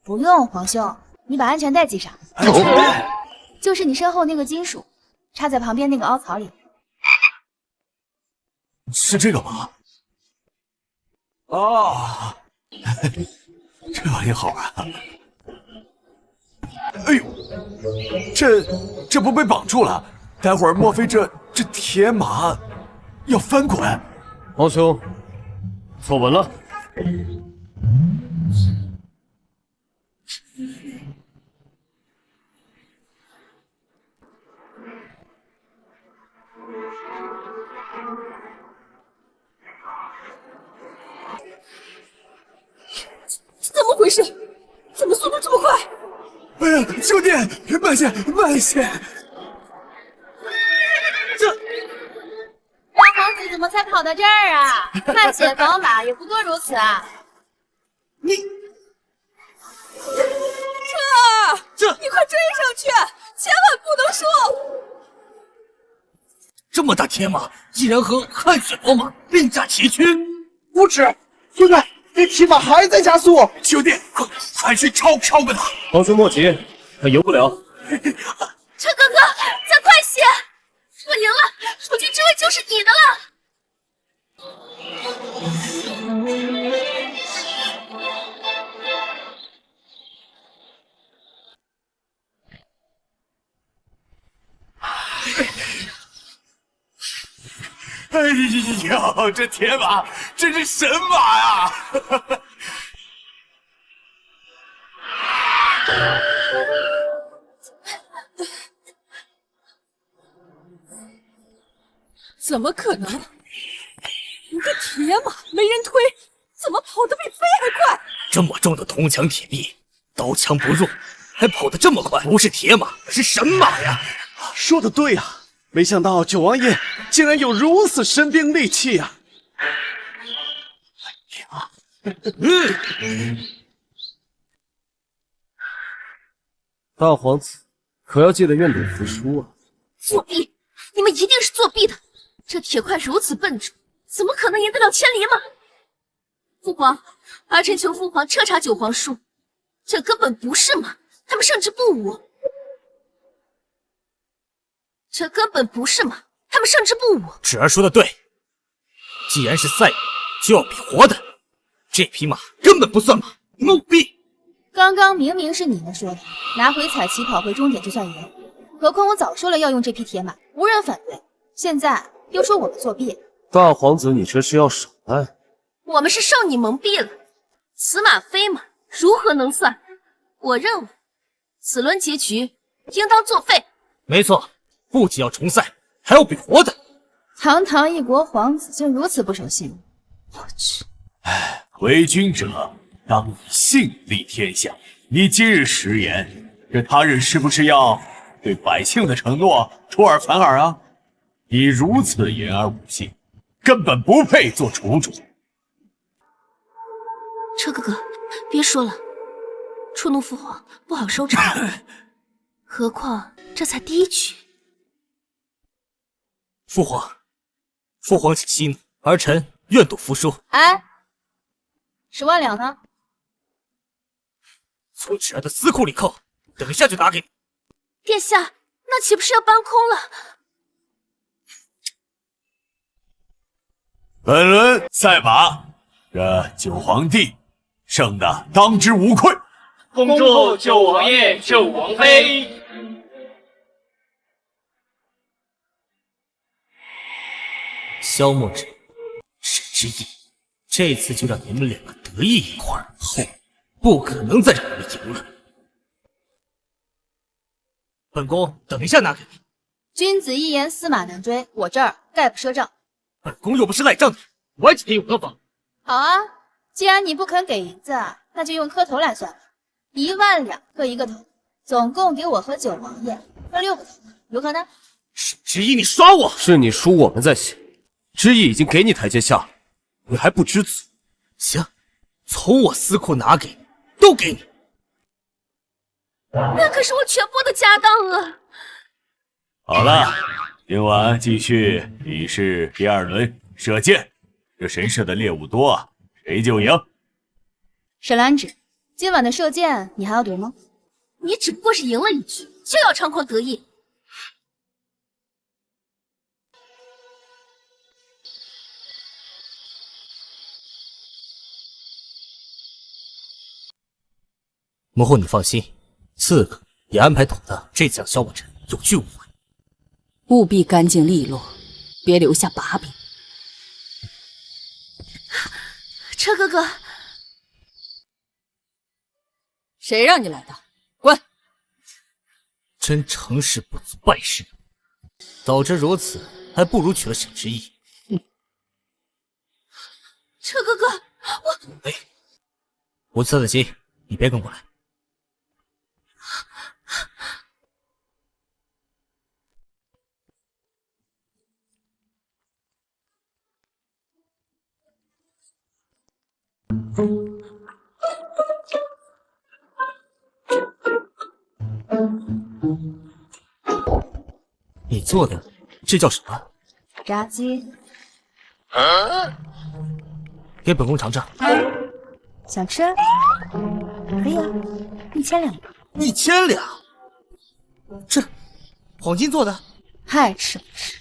不用，皇兄，你把安全带系上。安全带就是你身后那个金属，插在旁边那个凹槽里。是这个吗？哦，这玩意好啊！哎呦，这不被绑住了？待会儿莫非这铁马要翻滚？皇兄，坐稳了。怎么回事？怎么速度这么快？哎呀，兄弟，慢些，慢些！大皇子怎么才跑到这儿啊？汗血宝马也不过如此啊！这你快追上去，千万不能输！这么大铁马，竟然和汗血宝马并驾齐驱！不止，兄弟，这铁马还在加速！兄弟，快去超过他！皇兄莫急，他赢不了。车哥哥，再快些！我赢了，储君之位就是你的了。哎呦，这铁马真是神马呀！怎么可能？一个铁马没人推，怎么跑得比飞还快？这么重的铜墙铁壁，刀枪不入，还跑得这么快，不是铁马，是神马呀！说的对啊，没想到九王爷竟然有如此神兵利器啊！大皇子，可要记得愿赌服输啊！作弊！你们一定是作弊的！这铁块如此笨重，怎么可能赢得了千里马？父皇，儿臣求父皇彻查九皇叔，这根本不是马，他们胜之不武。这根本不是马，他们胜之不武。芷儿说的对，既然是赛马，就要比活的。这匹马根本不算马，你们舞弊！刚刚明明是你们说的，拿回彩旗跑回终点就算赢。何况我早说了要用这匹铁马，无人反对。现在又说我们作弊，大皇子，你这是要耍赖？我们是受你蒙蔽了，此马非马，如何能算？我认为此轮结局应当作废。没错，不仅要重赛，还要比活的。堂堂一国皇子就如此不守信用，我去！为君者，当以信立天下。你今日食言，这他日是不是要对百姓的承诺出尔反尔啊？你如此言而无信，根本不配做储主。车哥哥，别说了，触怒父皇不好收场。何况这才第一局。父皇请息怒，儿臣愿赌服输。哎，10万两呢？从芷儿的私库里扣，等一下就拿给你。殿下，那岂不是要搬空了？本轮赛马这九皇帝圣的当之无愧。恭祝九王爷、九王妃。萧墨尘、沈之意，这次就让你们两个得意一块儿，后不可能再让你们赢了。本宫等一下拿给你。君子一言，驷马难追，我这儿概不赊账。本宫又不是赖账的，我几天有何妨？好啊，既然你不肯给银子，那就用磕头来算了，1万两磕一个头，总共给我和九王爷磕6个头，如何呢？沈之意，你耍我！是你输我们在先，之意已经给你台阶下，你还不知足？行，从我私库拿给你，都给你。那可是我全部的家当啊！好了，今晚继续比试第2轮射箭，这神社的猎物多，谁就赢。沈兰芷，今晚的射箭你还要赌吗？你只不过是赢了一局，就要猖狂得意。母后，你放心，刺客也安排妥当，这次让萧墨尘有去无回。务必干净利落，别留下把柄。车哥哥，谁让你来的？滚！真成事不足败事有余，早知如此，还不如娶了沈之意。车哥哥，我……哎，无刺的心，你别跟过来。你做的这叫什么？炸鸡。给本宫尝尝。想吃？可以啊，1000两。1000两？这黄金做的？爱吃不吃。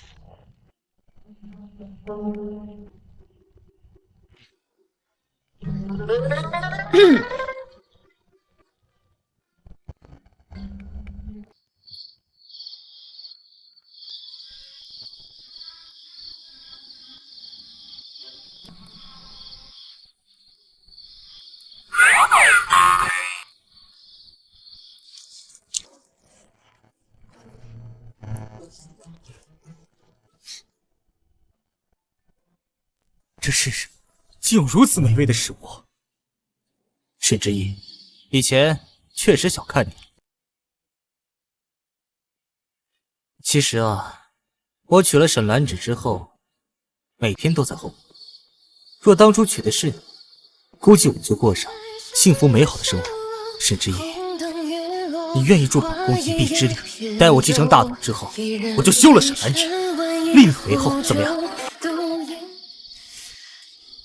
这世上竟有如此美味的食物。沈之意，以前确实小看你。其实啊，我娶了沈兰芷之后，每天都在后悔。若当初娶的是你，估计我就过上幸福美好的生活。沈之意，你愿意助本宫一臂之力，待我继承大统之后，我就休了沈兰芷，立你为后，怎么样？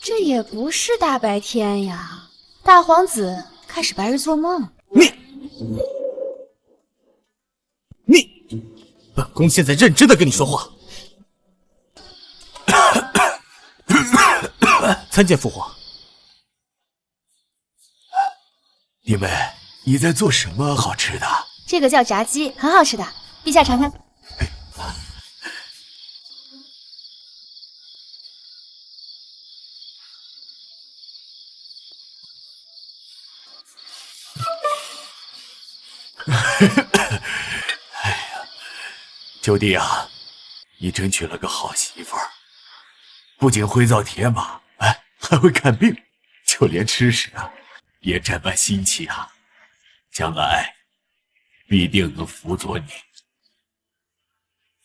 这也不是大白天呀，大皇子开始白日做梦。你，本宫现在认真的跟你说话。参见父皇。弟妹，你在做什么好吃的？这个叫炸鸡，很好吃的，陛下尝尝。哎呀，九弟啊，你真娶了个好媳妇儿，不仅会造铁马，哎，还会看病，就连吃食啊也沾满新奇啊，将来必定能辅佐你。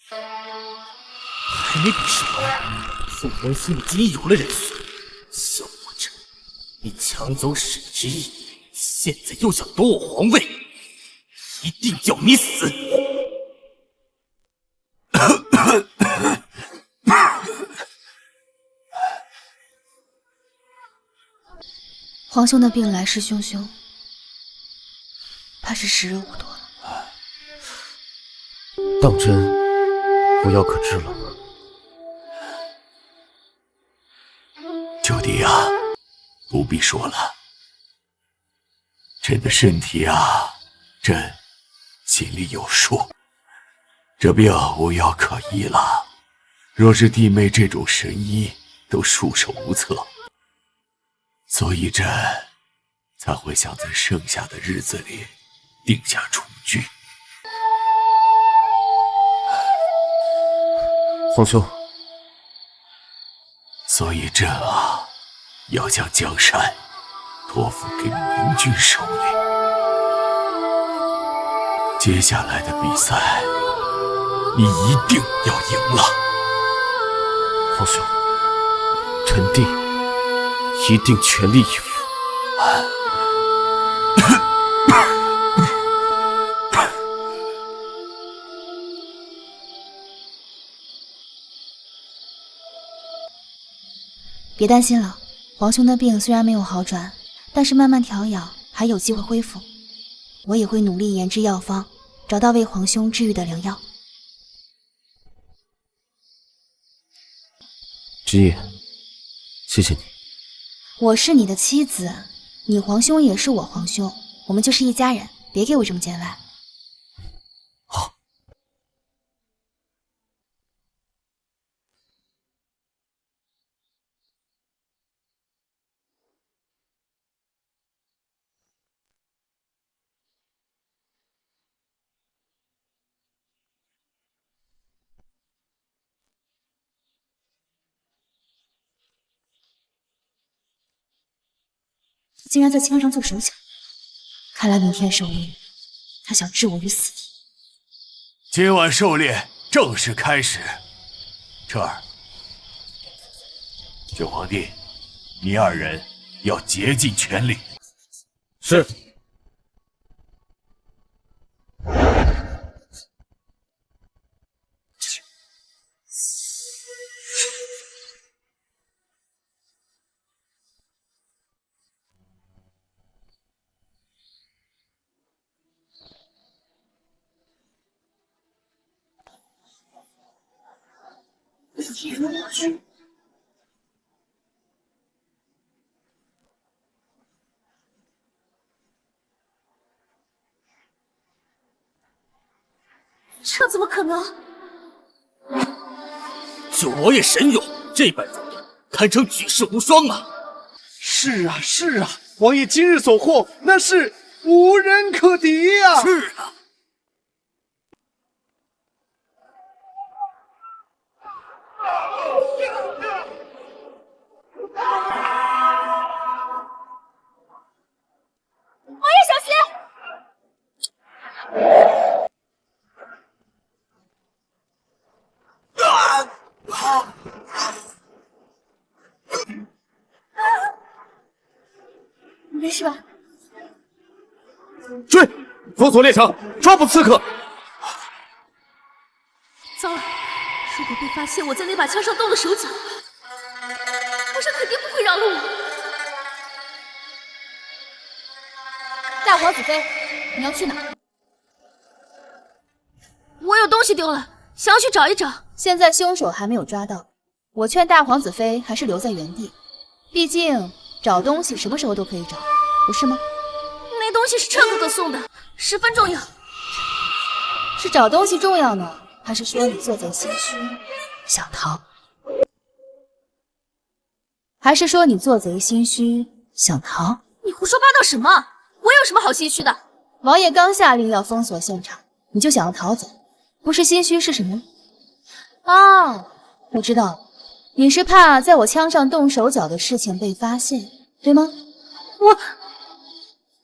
还没比试完，父皇心里已有了人选。萧墨尘，你抢走沈之意，现在又想夺我皇位，一定要你死！皇兄的病来势汹汹，怕是时日无多了。当真无药可治了吗？九弟啊，不必说了。朕的身体啊，朕心里有数。这病无药可医了，若是弟妹这种神医都束手无策，所以朕才会想在剩下的日子里定下储据。皇兄，所以朕啊，要将江山托付给明君手里。接下来的比赛，你一定要赢了。皇兄，臣弟一定全力以赴。别担心了，皇兄的病虽然没有好转，但是慢慢调养还有机会恢复。我也会努力研制药方，找到为皇兄治愈的良药。之夜，谢谢你。我是你的妻子，你皇兄也是我皇兄，我们就是一家人，别给我这么见外。好。竟然在枪上做手脚，看来明天狩猎，他想置我于死地。今晚狩猎正式开始。彻儿，九皇帝，你二人要竭尽全力。是。这怎么可能？九王爷神勇，这般容颜，堪称举世无双啊！是啊，是啊，王爷今日所获，那是无人可敌呀！是啊。王爷小心！没事吧？追！封锁猎场，抓捕刺客！糟了，如果被发现我在那把枪上动了手脚，皇上肯定不会饶了我。大皇子妃，你要去哪？我有东西丢了，想要去找一找。现在凶手还没有抓到，我劝大皇子妃还是留在原地，毕竟找东西什么时候都可以找，不是吗？那东西是彻哥哥送的，十分重要。是找东西重要呢，还是说你做贼心虚想逃？还是说你做贼心虚想逃？你胡说八道什么？我有什么好心虚的？王爷刚下令要封锁现场，你就想要逃走，不是心虚是什么？哦，我知道了，你是怕在我枪上动手脚的事情被发现，对吗？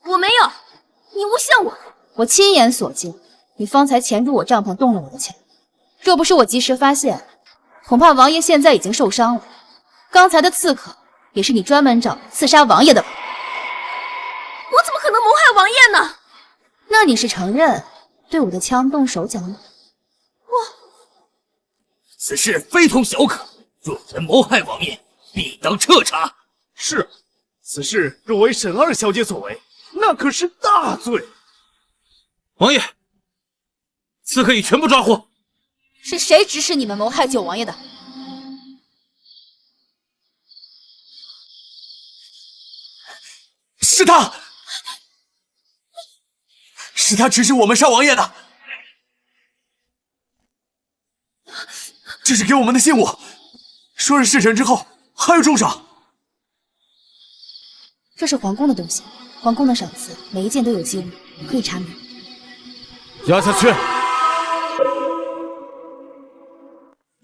我没有，你诬陷我。我亲眼所见，你方才潜入我帐篷动了我的枪，若不是我及时发现，恐怕王爷现在已经受伤了。刚才的刺客也是你专门找刺杀王爷的吧？我怎么可能谋害王爷呢？那你是承认对我的枪动手脚吗？此事非同小可，若人谋害王爷，必当彻查。是，此事若为沈二小姐所为，那可是大罪。王爷，刺客已全部抓获。是谁指使你们谋害九王爷的？是他，是他指使我们杀王爷的。这是给我们的信物，说是事成之后还有重赏。这是皇宫的东西，皇宫的赏赐每一件都有记录，可以查明。压下去，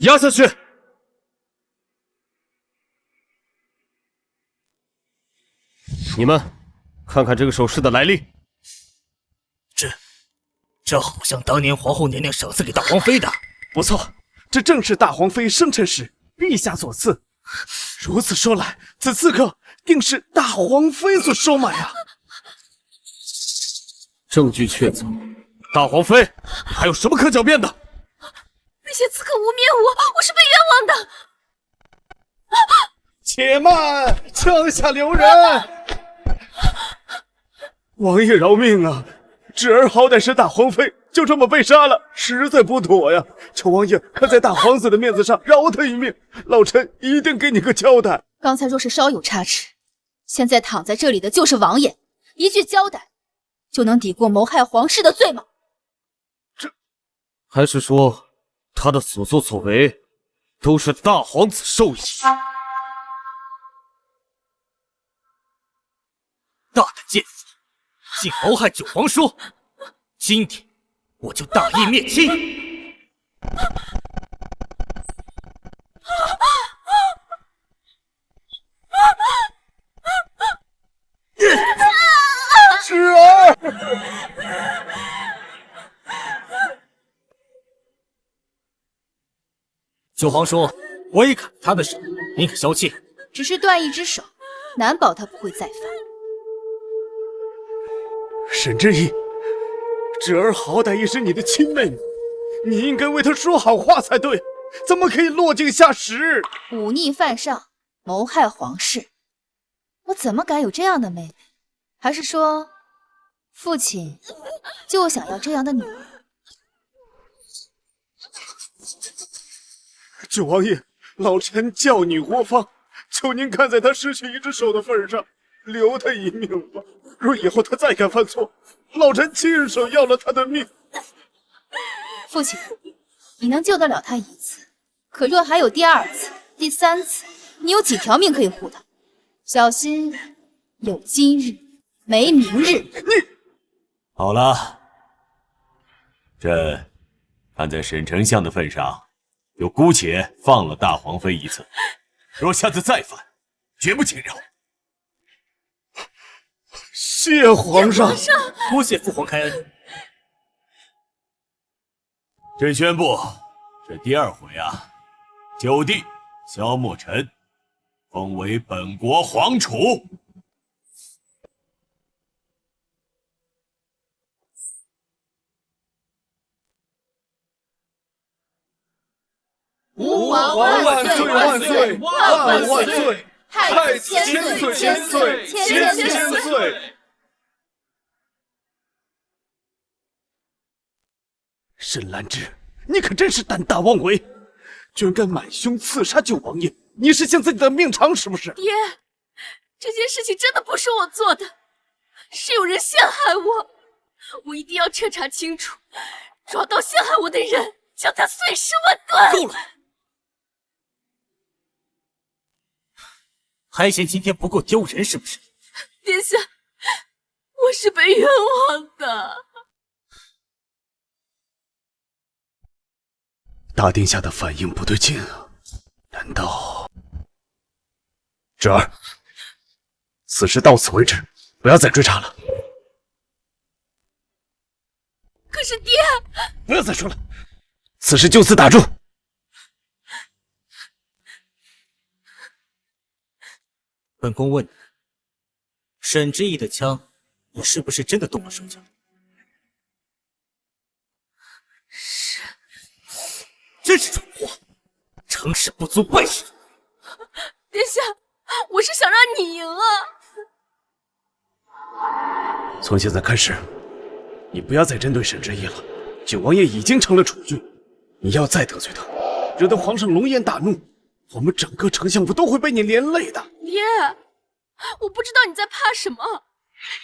压下去！你们看看这个首饰的来历。这好像当年皇后娘娘赏赐给大皇妃的。不错，这正是大皇妃生辰时陛下所赐。如此说来，此刺客定是大皇妃所收买啊！证据确凿，大皇妃，你还有什么可狡辩的？那些刺客污蔑我，我是被冤枉的。且慢，枪下留人！王爷饶命啊！芷儿好歹是大皇妃，就这么被杀了，实在不妥呀！求王爷看在大皇子的面子上，饶他一命，老臣一定给你个交代。刚才若是稍有差池，现在躺在这里的就是王爷，一句交代就能抵过谋害皇室的罪吗？还是说他的所作所为都是大皇子授意？大胆贱妇，竟谋害九皇叔！今天我就大义灭亲！芷儿，九皇叔，我已砍了他的手，您可消气。只是断一只手，难保他不会再犯。沈之意，芷儿好歹也是你的亲妹妹，你应该为她说好话才对，怎么可以落井下石？忤逆犯上，谋害皇室，我怎么敢有这样的妹妹？还是说，父亲就想要这样的女儿？九王爷，老臣教女活芳，求您看在她失去一只手的份上，留她一命吧。若以后她再敢犯错，老臣亲手要了她的命。父亲，你能救得了她一次，可若还有第二次、第三次，你有几条命可以护她？小心有今日没明日。好了，朕看在沈丞相的份上，就姑且放了大皇妃一次。若下次再犯，绝不轻饶。谢皇上，多谢父皇开恩。朕宣布，这第二回啊，九弟萧墨尘封为本国皇储。吾皇万岁万岁万万岁！太子千岁千岁千岁！沈兰芝，你可真是胆大妄为，居然敢满胸刺杀九王爷！你是想自己的命长是不是？爹，这件事情真的不是我做的，是有人陷害我，我一定要彻查清楚，抓到陷害我的人，将他碎尸万段！够了！还嫌今天不够丢人是不是？殿下，我是被冤枉的。大殿下的反应不对劲啊！难道……芷儿，此事到此为止，不要再追查了。可是爹，不要再说了，此事就此打住。本宫问你，沈之意的枪，你是不是真的动了手脚？是，真是蠢货，成事不足败事。殿下，我是想让你赢啊！从现在开始，你不要再针对沈之意了。九王爷已经成了储君，你要再得罪他，惹得皇上龙颜大怒，我们整个丞相府都会被你连累的。爹，我不知道你在怕什么，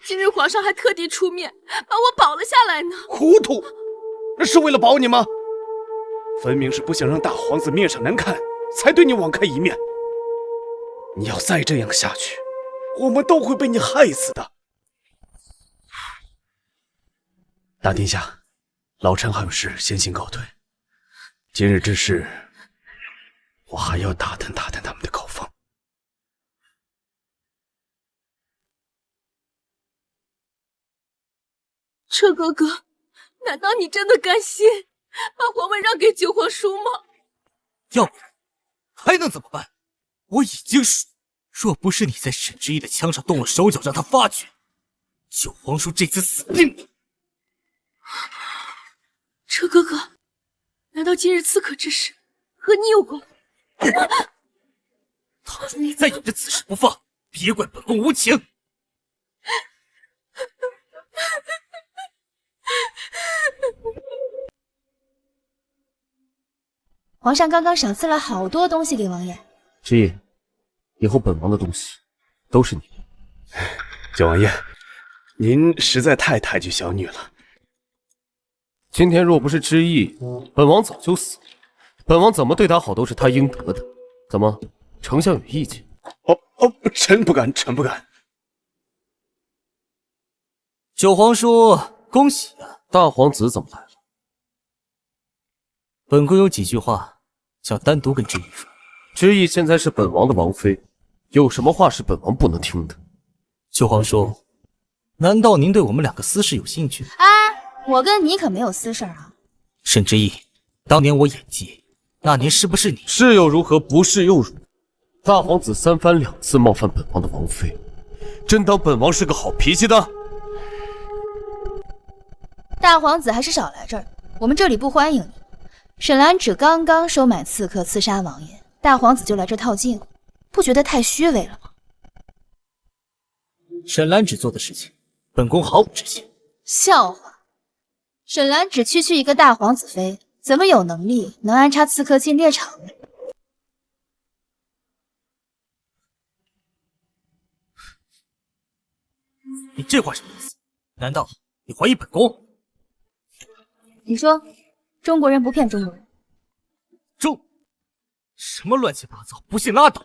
今日皇上还特地出面把我保了下来呢。糊涂，是为了保你吗？分明是不想让大皇子面上难看，才对你网开一面。你要再这样下去，我们都会被你害死的。大殿下，老臣还有事先行告退。今日之事，我还要打探打探他们的口风。车哥哥，难道你真的甘心把皇位让给九皇叔吗？要不然还能怎么办？我已经输，若不是你在沈之意的枪上动了手脚，让他发觉，九皇叔这次死定了。车哥哥，难道今日刺客之事和你有关？倘若你再咬着此事不放，别怪本宫无情。皇上刚刚赏赐了好多东西给王爷。之意，以后本王的东西都是你的。九王爷，您实在太抬举小女了。今天若不是之意，本王早就死了。本王怎么对他好都是他应得的。怎么，丞相有意见？臣不敢，臣不敢。九皇叔，恭喜啊！大皇子怎么来了？本宫有几句话想单独跟之意说。之意现在是本王的王妃，有什么话是本王不能听的？九皇叔，难道您对我们两个私事有兴趣？我跟你可没有私事啊。沈之意，当年我演技，那年是不是你？是又如何？不是又如何？大皇子三番两次冒犯本王的王妃，真当本王是个好脾气的？大皇子还是少来这儿，我们这里不欢迎你。沈兰芷刚刚收买刺客刺杀王爷，大皇子就来这套近乎，不觉得太虚伪了吗？沈兰芷做的事情，本宫毫无知情。笑话，沈兰芷区区一个大皇子妃，怎么有能力能安插刺客进猎场呢？你这话什么意思？难道你怀疑本宫？你说，中国人不骗中国人。什么乱七八糟，不信拉倒。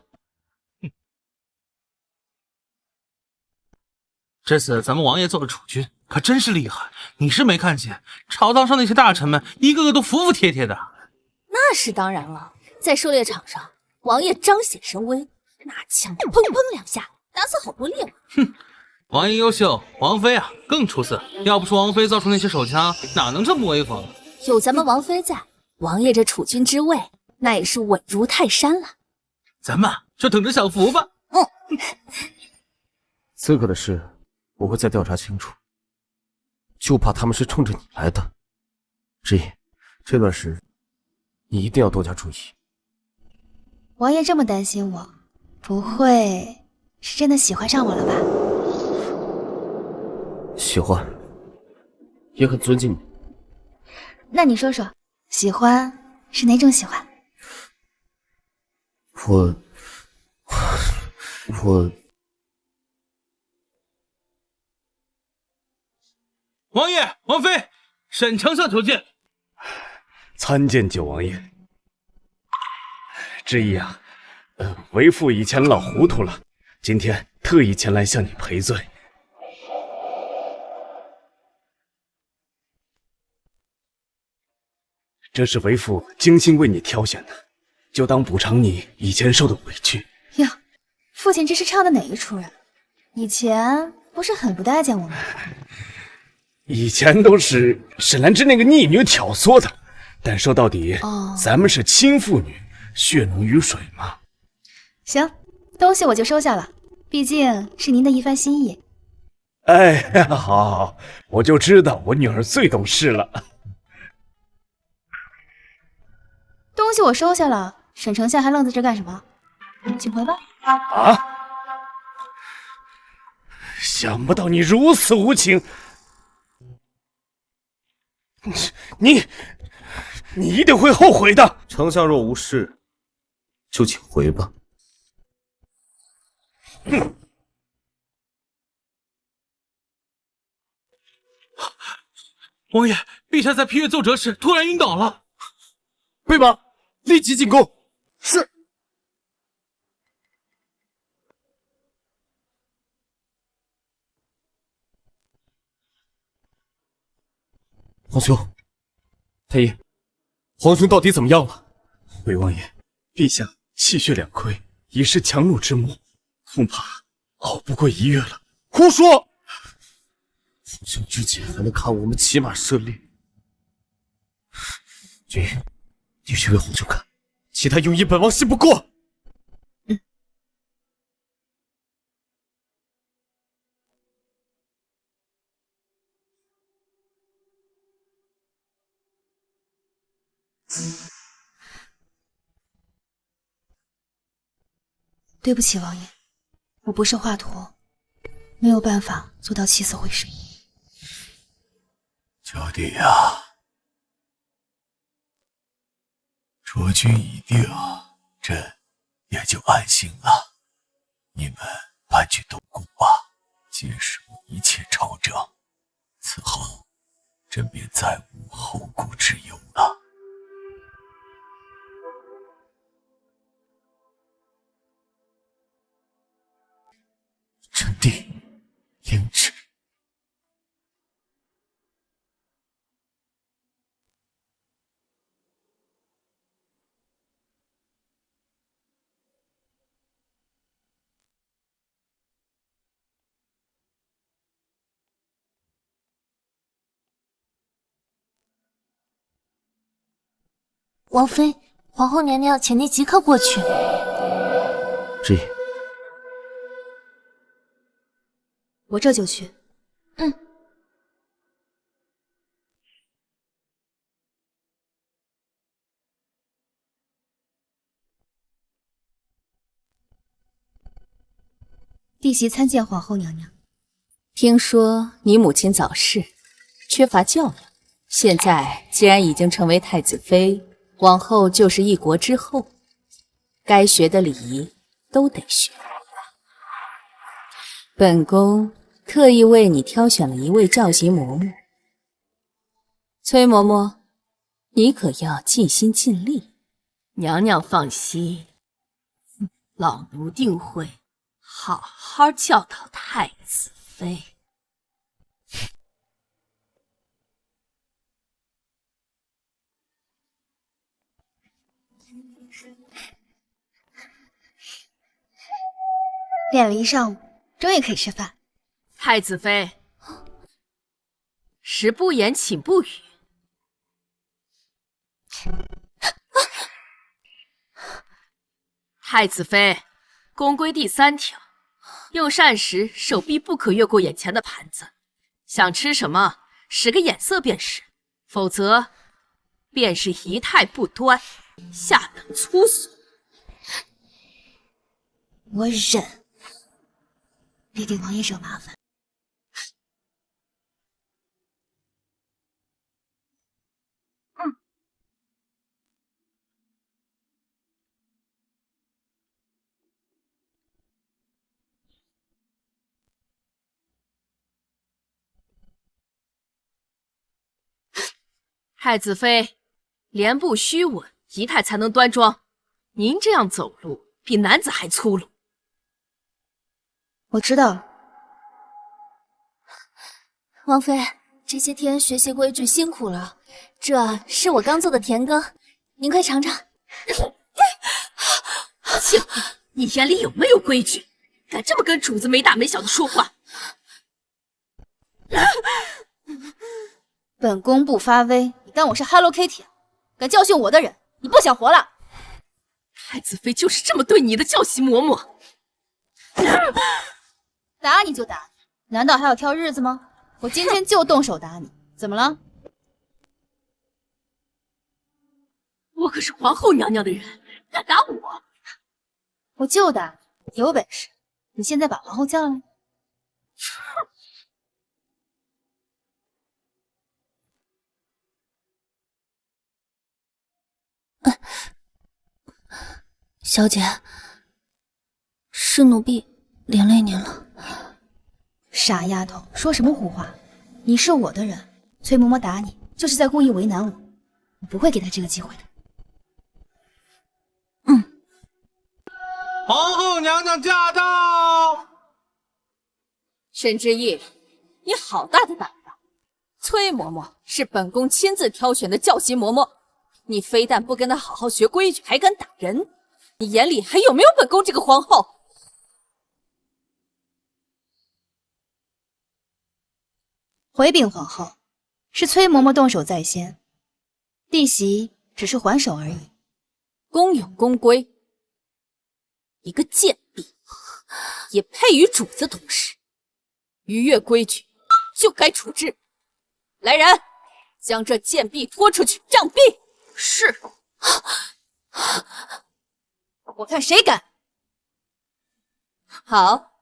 这次咱们王爷做了储君，可真是厉害。你是没看见，朝堂上那些大臣们一个个都服服帖帖的。那是当然了，在狩猎场上，王爷彰显神威，拿枪砰砰两下，打死好多猎物。哼，王爷优秀，王妃啊更出色。要不是王妃造出那些手枪，哪能这么威风？有咱们王妃在，王爷这储君之位，那也是稳如泰山了。咱们就等着享福吧。刺客的事我会再调查清楚，就怕他们是冲着你来的。之意，这段时你一定要多加注意。王爷这么担心我，不会是真的喜欢上我了吧？喜欢，也很尊敬你。那你说说，喜欢是哪种喜欢？我王爷、王妃，沈丞相求见。参见九王爷。之意啊，为父以前老糊涂了，今天特意前来向你赔罪。这是为父精心为你挑选的，就当补偿你以前受的委屈。哟，父亲这是唱的哪一出啊？以前不是很不待见我吗？以前都是沈兰芝那个逆女挑唆的，但说到底，咱们是亲父女，血浓于水嘛。行，东西我就收下了，毕竟是您的一番心意。哎，好，我就知道我女儿最懂事了。东西我收下了，沈丞相还愣在这干什么？请回吧。啊！想不到你如此无情。你一定会后悔的。丞相若无事，就请回吧。哼。王爷，陛下在批阅奏折时突然晕倒了。备马，立即进宫。是。皇兄，太医，皇兄到底怎么样了？回王爷，陛下气血两亏，已是强弩之末，恐怕熬不过1月了。胡说！皇兄之前还能看我们骑马射猎。君，你去为皇兄看，其他用医本王信不过。对不起，王爷，我不是华佗，没有办法做到起死回生。九弟呀，chúa君已定，朕也就安心了。你们搬去东宫吧，接手一切朝政，此后朕便再无后顾之忧了。臣弟领旨。王妃，皇后娘娘，请您即刻过去。之意。我这就去。弟媳参见皇后娘娘。听说你母亲早逝，缺乏教养，现在既然已经成为太子妃，往后就是一国之后，该学的礼仪都得学。本宫特意为你挑选了一位教习嬷嬷，崔嬷嬷，你可要尽心尽力。娘娘放心，老奴定会好好教导太子妃。练了一上午，终于可以吃饭。太子妃，食不言，寝不语。太子妃，宫规第3条，用膳时手臂不可越过眼前的盘子，想吃什么使个眼色便是，否则便是仪态不端，下等粗俗。我忍，别给王爷惹麻烦。太子妃，莲步虚稳，仪态才能端庄。您这样走路，比男子还粗鲁。我知道了。王妃，这些天学习规矩辛苦了，这是我刚做的甜羹，您快尝尝。切，你眼里有没有规矩？敢这么跟主子没大没小的说话？本宫不发威，你当我是 Hello Kitty？ 敢教训我的人，你不想活了？太子妃就是这么对你的，教习嬷嬷。打你就打你，难道还要挑日子吗？我今天就动手打你，怎么了？我可是皇后娘娘的人，敢打我？我就打你，有本事你现在把皇后叫来。小姐，是奴婢连累您了。傻丫头，说什么胡话？你是我的人，崔嬷嬷打你，就是在故意为难我，我不会给她这个机会的。皇后娘娘驾到！沈之意，你好大的胆子！崔嬷嬷是本宫亲自挑选的教习嬷嬷，你非但不跟她好好学规矩，还敢打人，你眼里还有没有本宫这个皇后？回禀皇后，是崔嬷嬷动手在先，弟媳只是还手而已。公有公规，一个贱婢也配与主子同事，逾越规矩就该处置。来人，将这贱婢拖出去杖毙。是。我看谁敢！好，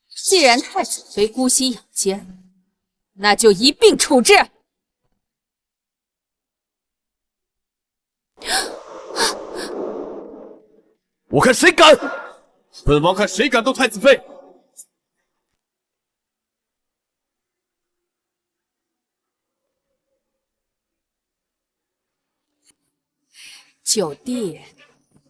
既然太子妃姑息养奸，那就一并处置。我看谁敢！本王看谁敢动太子妃！九弟，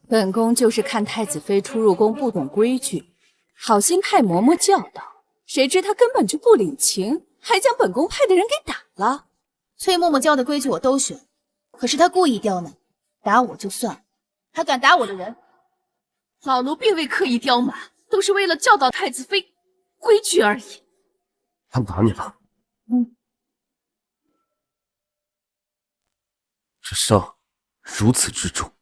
本宫就是看太子妃出入宫不懂规矩，好心派嬷嬷教导，谁知她根本就不领情，还将本宫派的人给打了。崔嬷嬷教的规矩我都学，可是她故意刁难，打我就算了，还敢打我的人。老奴并未刻意刁蛮，都是为了教导太子妃规矩而已。他们打你了？这伤如此之重。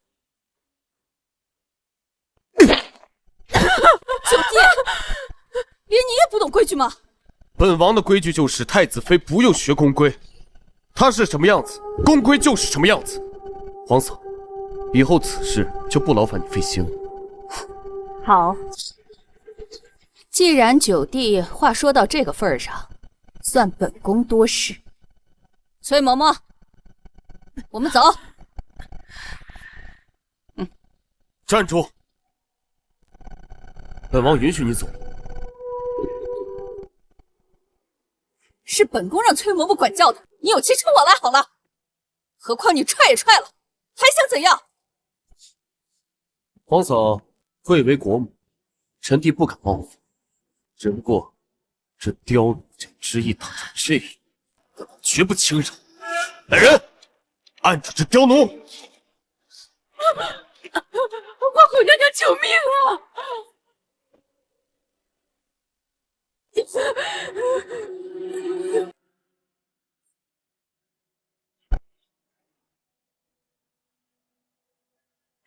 九弟，连你也不懂规矩吗？本王的规矩就是太子妃不用学宫规，她是什么样子，宫规就是什么样子。皇嫂，以后此事就不劳烦你费心了。好，既然九弟话说到这个份上，算本宫多事。崔嬷嬷，我们走。站住！本王允许你走。是本宫让崔嬷嬷管教的，你有气冲我来好了。何况你踹也踹了，还想怎样？皇嫂贵为国母，臣弟不敢冒犯，只不过这刁奴将之意打成这样，本王绝不轻饶。来人，按住这刁奴！皇后娘娘，救命啊！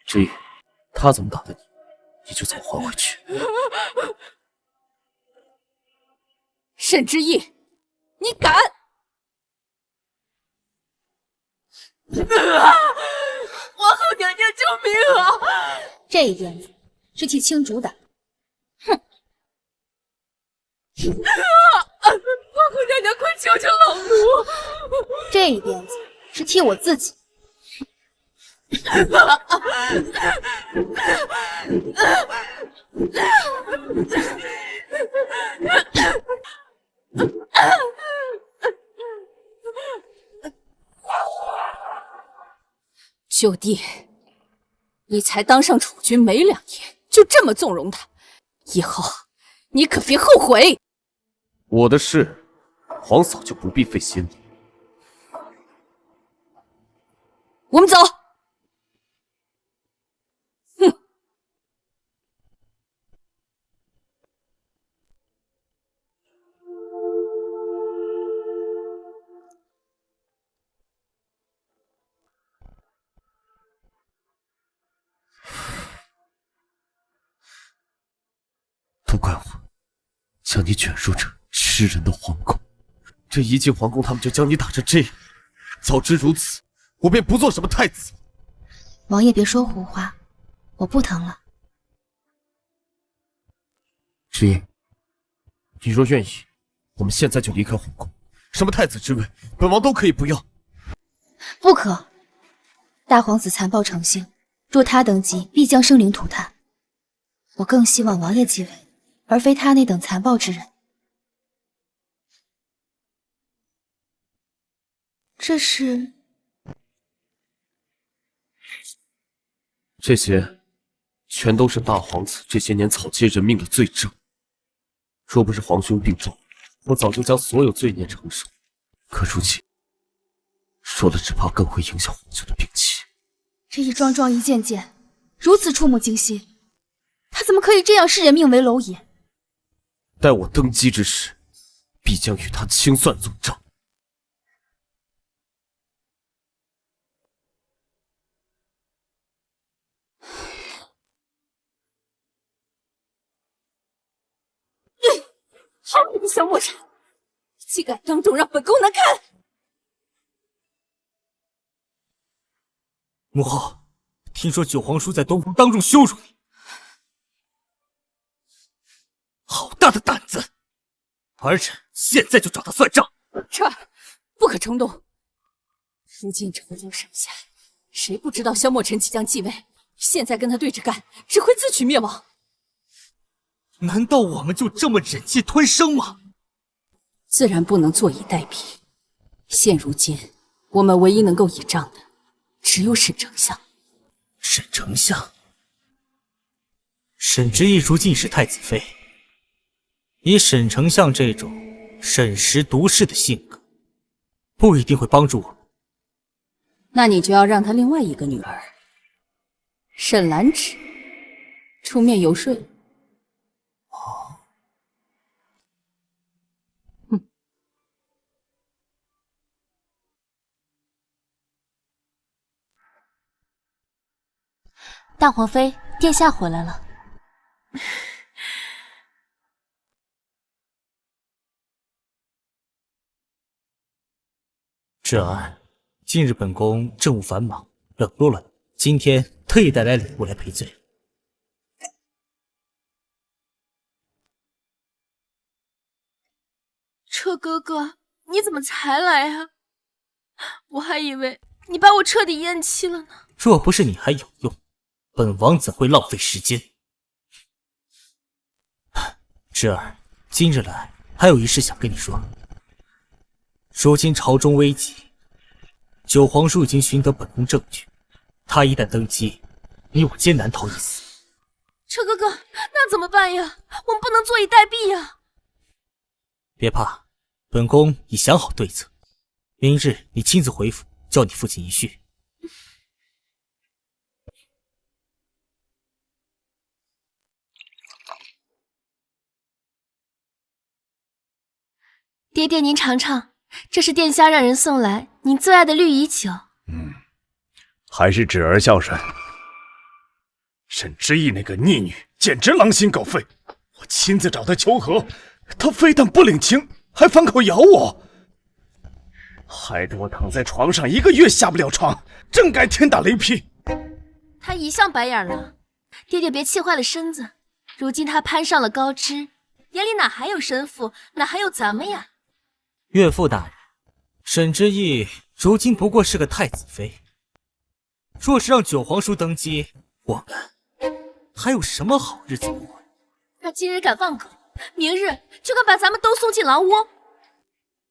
之意，他怎么打的你，你就怎么还回去。沈之意，你敢！皇后娘娘，救命啊！这一鞭子是替青竹打。皇后娘娘，快救救老奴！这一鞭子是替我自己。九弟，你才当上储君没2年，就这么纵容他，以后你可别后悔。我的事，皇嫂就不必费心了。我们走。都怪我，将你卷入这吃人的皇宫。这一进皇宫，他们就将你打成这样。早知如此，我便不做什么太子。王爷别说胡话，我不疼了。之意，你若愿意，我们现在就离开皇宫。什么太子之位，本王都可以不要。不可！大皇子残暴成性，若他登基，必将生灵涂炭。我更希望王爷继位，而非他那等残暴之人。这是……这些全都是大皇子这些年草菅人命的罪证。若不是皇兄病重，我早就将所有罪孽承受。可如今说了，只怕更会影响皇兄的病情。这一桩桩一件件，如此触目惊心，他怎么可以这样视人命为蝼蚁？待我登基之时，必将与他清算总账。好你个小墨尘，竟敢当众让本宫难看！母后，听说九皇叔在东宫当众羞辱你，好大的胆子！儿臣现在就找他算账。彻儿，不可冲动。如今朝中上下，谁不知道萧墨尘即将继位？现在跟他对着干，只会自取灭亡。难道我们就这么忍气吞声吗？自然不能坐以待毙。现如今，我们唯一能够倚仗的，只有沈丞相。沈丞相，沈之意如今是太子妃，以沈丞相这种审时度势的性格，不一定会帮助我们。那你就要让他另外一个女儿沈兰芷出面游说。大皇妃，殿下回来了。芷儿，近日本宫政务繁忙，冷落了你，今天特意带来礼物来赔罪。彻哥哥，你怎么才来啊？我还以为你把我彻底厌弃了呢。若不是你还有用，本王怎会浪费时间？芷儿，今日来还有一事想跟你说。如今朝中危急，九皇叔已经寻得本宫证据，他一旦登基，你我皆难逃一死。彻哥哥，那怎么办呀？我们不能坐以待毙呀！别怕，本宫已想好对策。明日你亲自回府，叫你父亲一叙。爹爹，您尝尝，这是殿下让人送来您最爱的绿蚁酒。还是芷儿孝顺。沈之意那个逆女简直狼心狗肺，我亲自找她求和，她非但不领情，还反口咬我，害得我躺在床上1个月下不了床，正该天打雷劈。他一向白眼狼，爹爹别气坏了身子。如今他攀上了高枝，眼里哪还有生父，哪还有咱们呀？岳父大人，沈之意如今不过是个太子妃，若是让九皇叔登基，我们还有什么好日子过？他今日敢放狗，明日就敢把咱们都送进狼窝。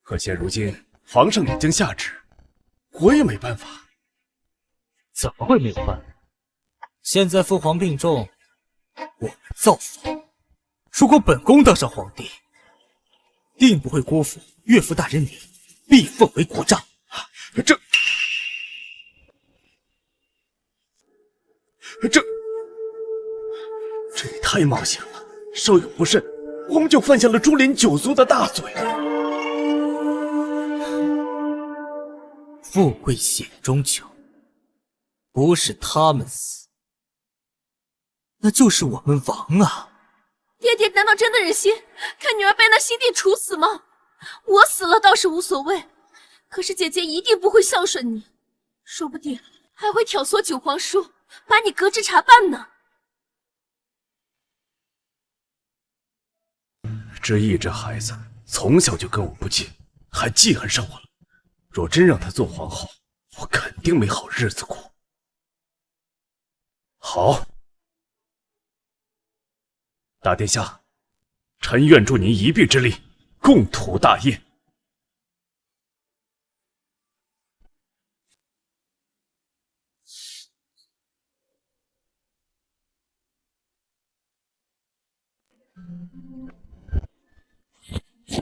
可现如今皇上已经下旨，我也没办法。怎么会没有办法？现在父皇病重，我们造反。如果本宫当上皇帝，定不会辜负岳父大人你，必奉为国丈。这也太冒险了，稍有不慎，我们就犯下了株连九族的大罪。富贵险中求，不是他们死，那就是我们亡啊！爹爹难道真的忍心看女儿被那新帝处死吗？我死了倒是无所谓，可是姐姐一定不会孝顺你，说不定还会挑唆九皇叔把你革职查办呢。之意这孩子从小就跟我不亲，还记恨上我了。若真让她做皇后，我肯定没好日子过。好，大殿下，臣愿助您一臂之力，共图大业。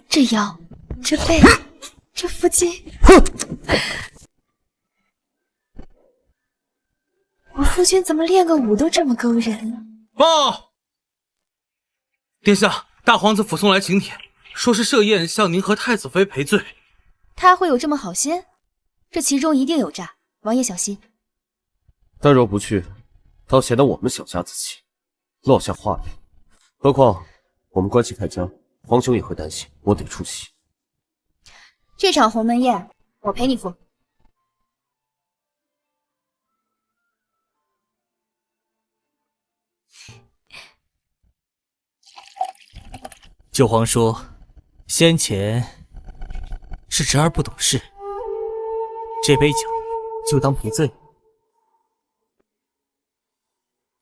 这腰，这背，这腹肌，我夫君怎么练个舞都这么勾人？报，殿下，大皇子府送来请帖，说是设宴向您和太子妃赔罪。他会有这么好心？这其中一定有诈，王爷小心。但若不去，倒显得我们小家子气，落下话来。何况我们关系太僵，皇兄也会担心，我得出席。这场鸿门宴，我陪你赴。九皇说，先前是侄儿不懂事，这杯酒就当赔罪。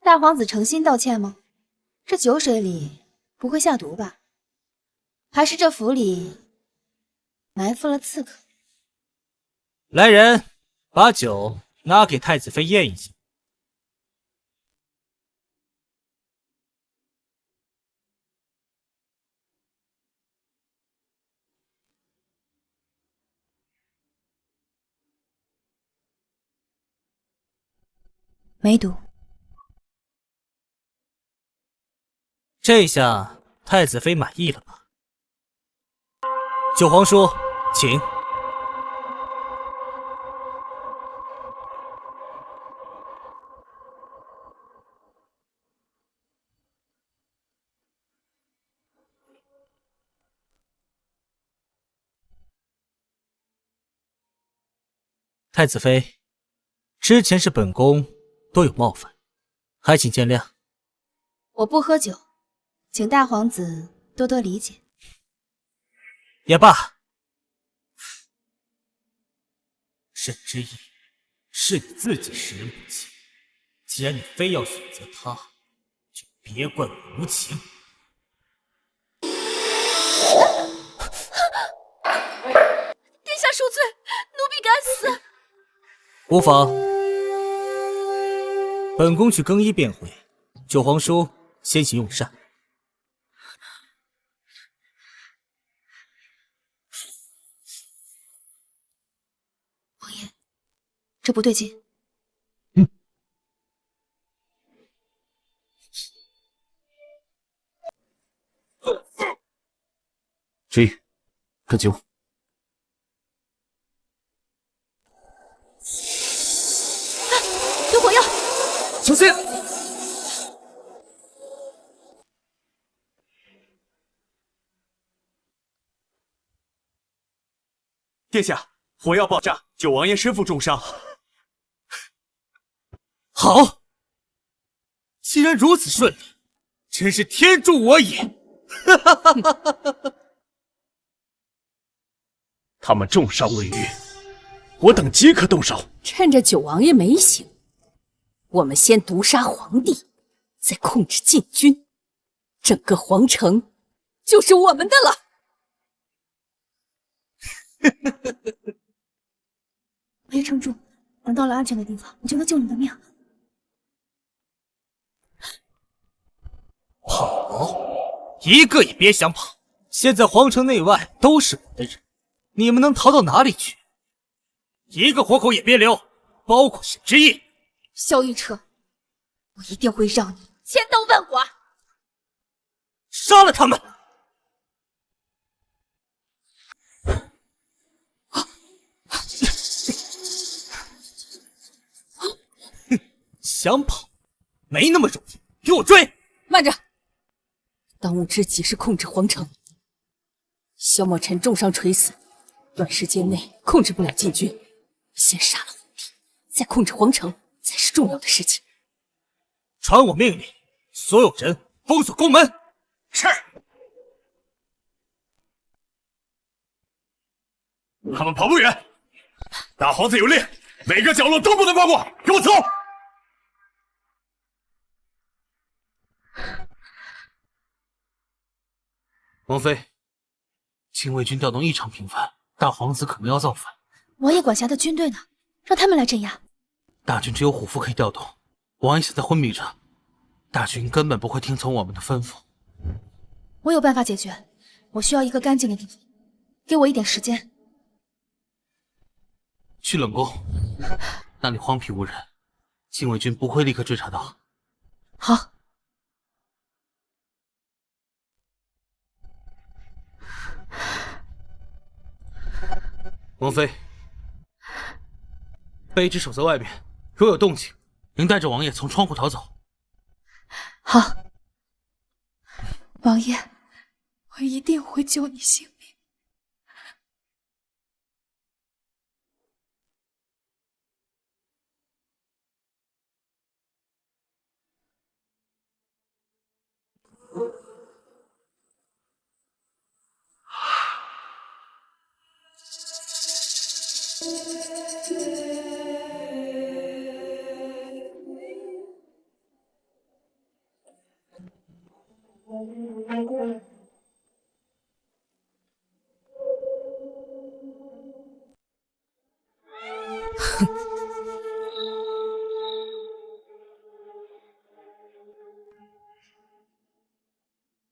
大皇子诚心道歉吗？这酒水里不会下毒吧？还是这府里埋伏了刺客？来人，把酒拿给太子妃验一下。没毒。这下太子妃满意了吧？九皇叔，请。太子妃，之前是本宫多有冒犯，还请见谅。我不喝酒，请大皇子多多理解。也罢，沈之意是你自己识人不清，既然你非要选择他，就别怪我无情。殿下恕罪，奴婢该死。无妨，本宫去更衣便回。九皇叔先行用膳。王爷，这不对劲。之意，跟紧我。有火药！小心！殿下，火药爆炸，九王爷身负重伤。好，既然如此顺利，真是天助我也！他们重伤未愈，我等即刻动手。趁着九王爷没醒，我们先毒杀皇帝，再控制禁军，整个皇城就是我们的了。王爷撑住，等到了安全的地方，我就能救你的命。跑，一个也别想跑！现在皇城内外都是我的人，你们能逃到哪里去？一个活口也别留，包括沈之意。萧逸彻，我一定会让你千刀万剐！杀了他们！想跑，没那么容易，给我追！慢着，当务之急是控制皇城。萧墨尘重伤垂死，短时间内控制不了禁军，先杀了皇帝，再控制皇城才是重要的事情。传我命令，所有人封锁宫门。是。他们跑不远，大皇子有令，每个角落都不能放过，给我走！王妃，禁卫军调动异常频繁，大皇子可能要造反。王爷管辖的军队呢？让他们来镇压。大军只有虎符可以调动，王爷现在昏迷着，大军根本不会听从我们的吩咐。我有办法解决。我需要一个干净的地方，给我一点时间。去冷宫，那里荒僻无人，禁卫军不会立刻追查到。好。王妃，卑职守在外面，若有动静，您带着王爷从窗户逃走。好，王爷，我一定会救你性命。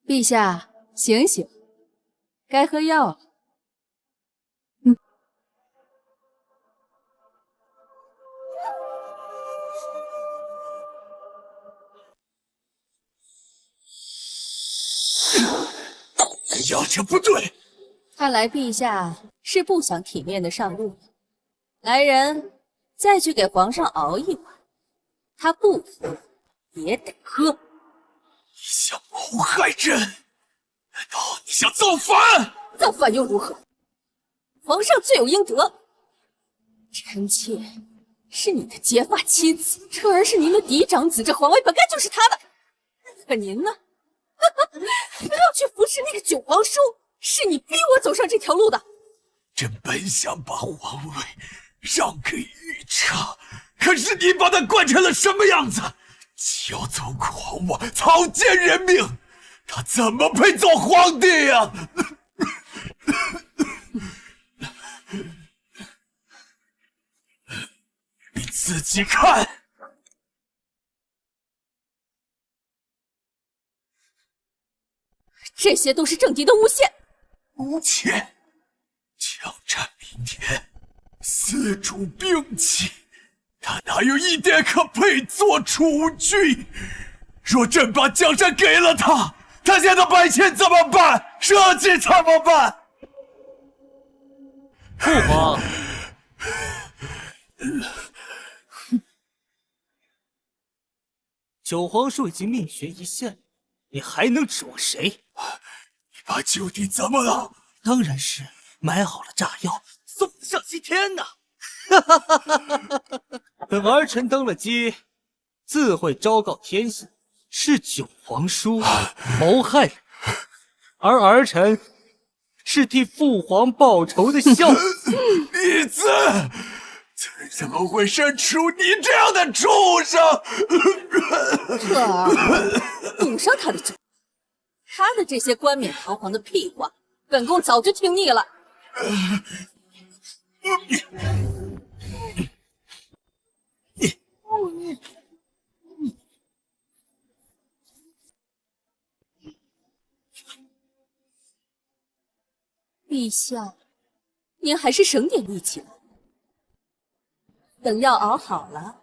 陛下，醒醒，该喝药了。牙齿不对，看来陛下是不想体面的上路了。来人，再去给皇上熬一碗，他不喝也得喝。你想谋害朕？难道你想造反？造反又如何？皇上罪有应得。臣妾是你的结发妻子，车儿是您的嫡长子，这皇位本该就是他的。可您呢？非要去扶持那个九皇叔，是你逼我走上这条路的。朕本想把皇位让给玉彻，可是你把他惯成了什么样子？骄纵狂妄，草菅人命，他怎么配做皇帝呀？你自己看。这些都是政敌的诬陷。诬陷？枪战明天，丝竹兵器，他哪有一点可配做储君？若朕把江山给了他，他现在百姓怎么办？社稷怎么办？父皇，九皇叔已经命悬一线，你还能指望谁？你把九弟怎么了？当然是买好了炸药，送上西天呐！本儿臣登了基，自会昭告天下，是九皇叔谋害了你，而儿臣是替父皇报仇的孝子。逆子，朕怎么会生出你这样的畜生？彻儿，堵上他的嘴！他的这些冠冕堂皇的屁话，本宫早就听腻了。陛下，您还是省点力气了。等药熬好了，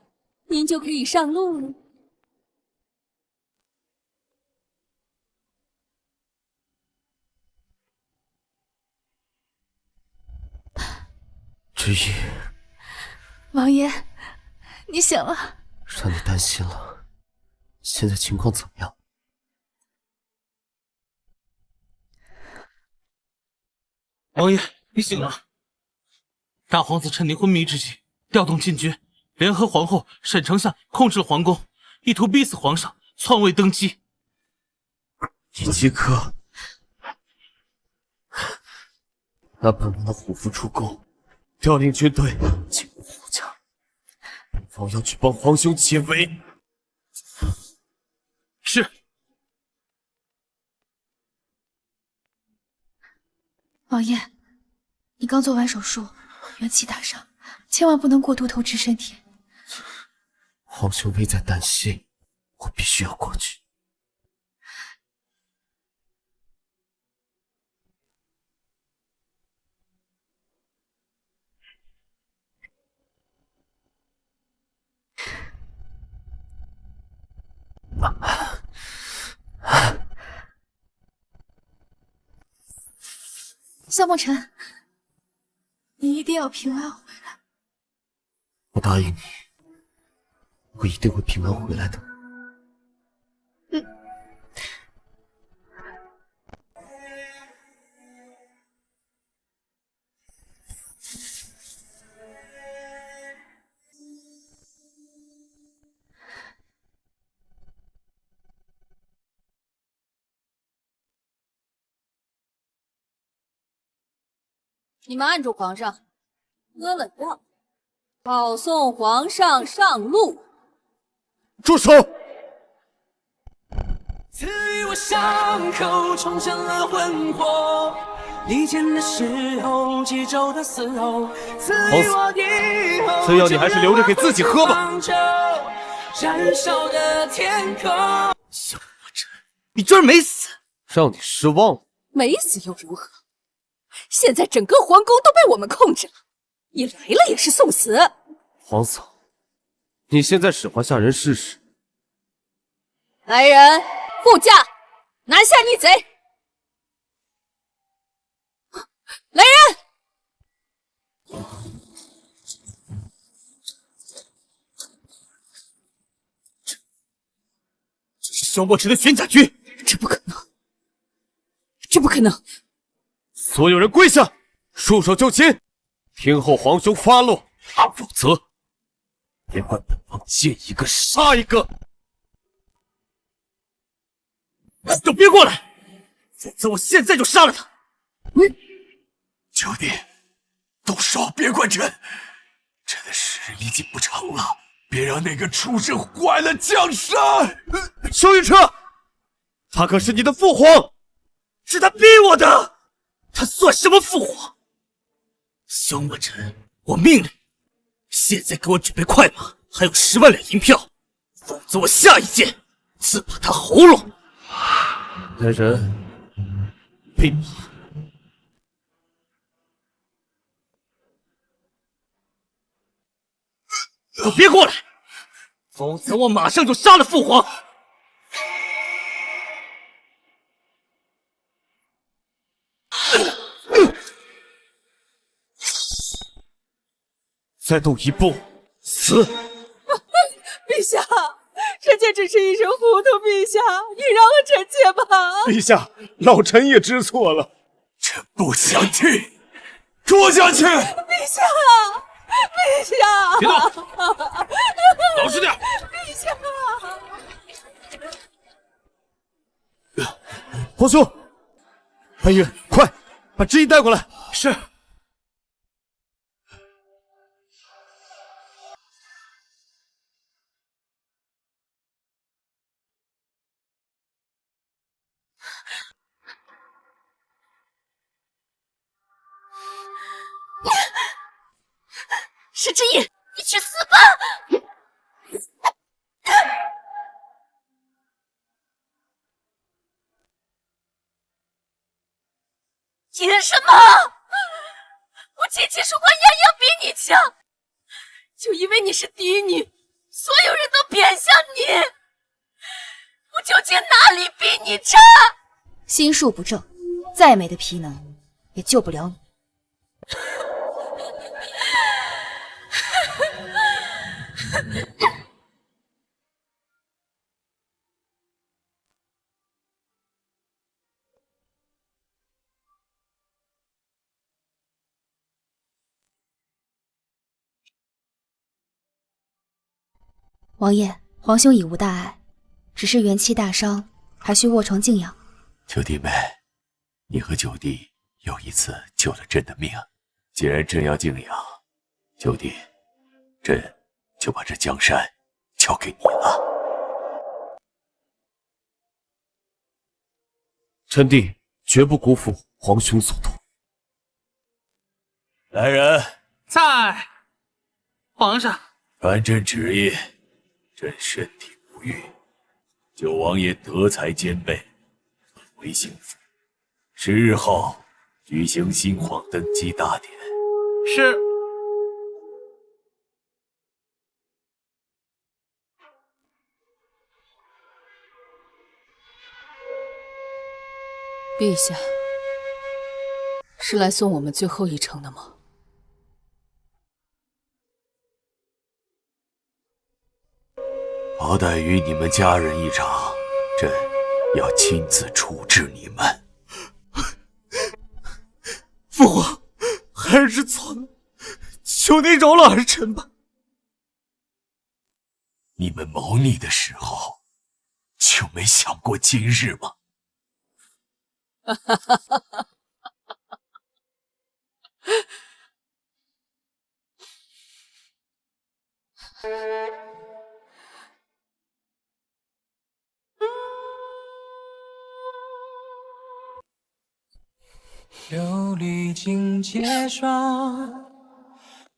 您就可以上路了。之一，王爷，你醒了。让你担心了。现在情况怎么样？王爷，你醒了。大皇子趁您昏迷之际，调动禁军，联合皇后、沈丞相控制了皇宫，意图逼死皇上，篡位登基。你即刻拿本王的虎符出宫，调令军队进攻皇家。本王要去帮皇兄解围。是。王爷，你刚做完手术，元气大伤，千万不能过度透支身体。皇兄危在旦夕，我必须要过去。萧梦辰，你一定要平安回来。我答应你，我一定会平安回来的。你们按住皇上，喝了药，保送皇上上路。住手！赐予我伤口重生了魂魄，离间的时候，记咒的嘶吼，赐予我以后，此药你还是留着给自己喝吧。燃烧的天空。萧墨尘，你居然没死！让你失望了。没死又如何？现在整个皇宫都被我们控制了，你来了也是送死。皇嫂，你现在使唤下人试试。来人，护驾，拿下逆贼！来人！这是萧墨尘的玄甲军，这不可能，这不可能！所有人跪下，束手就擒，听候皇兄发落，否则别怪本王见一个杀一个。都别过来，否则我现在就杀了他！九弟，动手，别怪朕，朕的时日已经不长了，别让那个畜生坏了江山。萧御彻，他可是你的父皇，是他逼我的，他算什么父皇？萧墨尘，我命令，现在给我准备快马，还有10万两银票，否则我下一剑刺破他喉咙。来人，备马。都别过来，否则我马上就杀了父皇！再动一步，死！陛下，臣妾只是一时糊涂，陛下，你饶了臣妾吧。陛下，老臣也知错了，朕不想听，捉下去！陛下，陛下，别动，老实点！陛下，皇兄，白玉，快把知音带过来。是。石之隐，你去死吧！凭什么？我姐姐说话样样比你强，就因为你是嫡女，所有人都偏向你。我究竟哪里比你差？心术不正，再美的皮囊也救不了你。王爷，皇兄已无大碍，只是元气大伤，还需卧床静养。九弟妹，你和九弟又一次救了朕的命，既然朕要静养，九弟，朕就把这江山交给你了。臣弟绝不辜负皇兄所托。来人，在，皇上，传朕旨意，朕身体无虞，九王爷德才兼备，很为幸福。10日后举行新皇登基大典。是。陛下，是来送我们最后一程的吗？好歹与你们家人一场，朕要亲自处置你们。父皇，孩儿知错了，求您饶了儿臣吧。你们谋逆的时候，就没想过今日吗？琉璃镜结霜，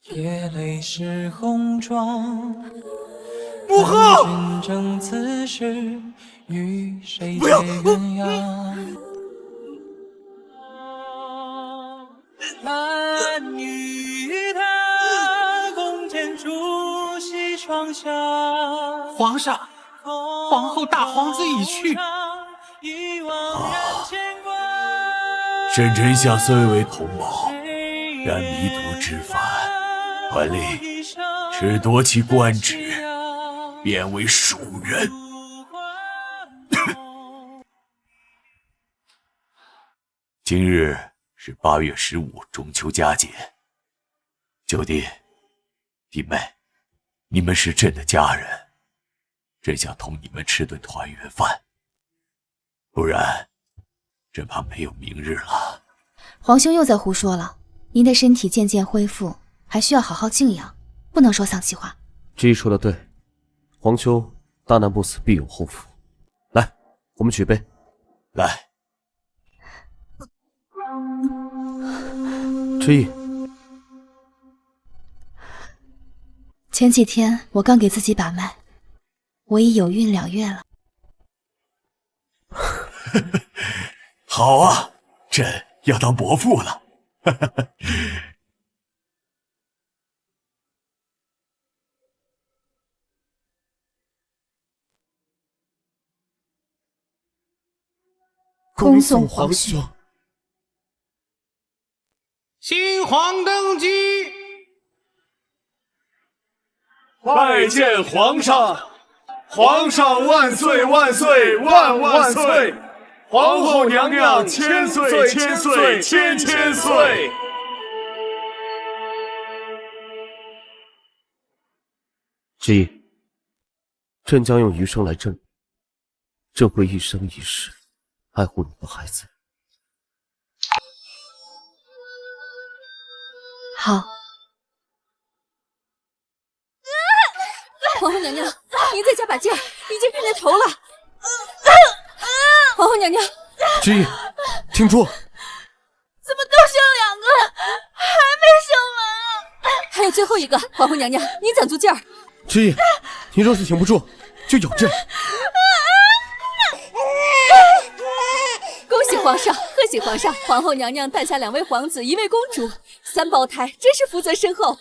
夜泪湿红妆。母后，君正此时与谁不要结鸳鸯？难与他共剪烛西窗下。皇上，皇后大皇子已去。朕丞相虽为同谋，然迷途知返，桓令只夺其官职，贬为庶人。今日是8月15中秋佳节，九弟、弟妹，你们是朕的家人，朕想同你们吃顿团圆饭，不然朕怕没有明日了。皇兄又在胡说了，您的身体渐渐恢复，还需要好好静养，不能说丧气话。知意说的对，皇兄大难不死必有后福。来，我们举杯。来，知意。前几天我刚给自己把脉，我已有孕2月了。好啊，朕要当伯父了。恭送皇兄。新皇登基，拜见皇上！皇上万岁万岁万万岁！皇后娘娘千岁千岁千千岁！知意，朕将用余生来证明，朕会一生一世爱护你和孩子。好。皇后娘娘，您再加把劲儿，已经晕在头了。皇后娘娘，知意，听住！怎么都生2个了，还没生完？还有最后一个，皇后娘娘，您攒足劲儿。知意，您若是挺不住，就咬朕。恭喜皇上，贺喜皇上！皇后娘娘诞下2位皇子，1位公主，3胞胎，真是福泽深厚。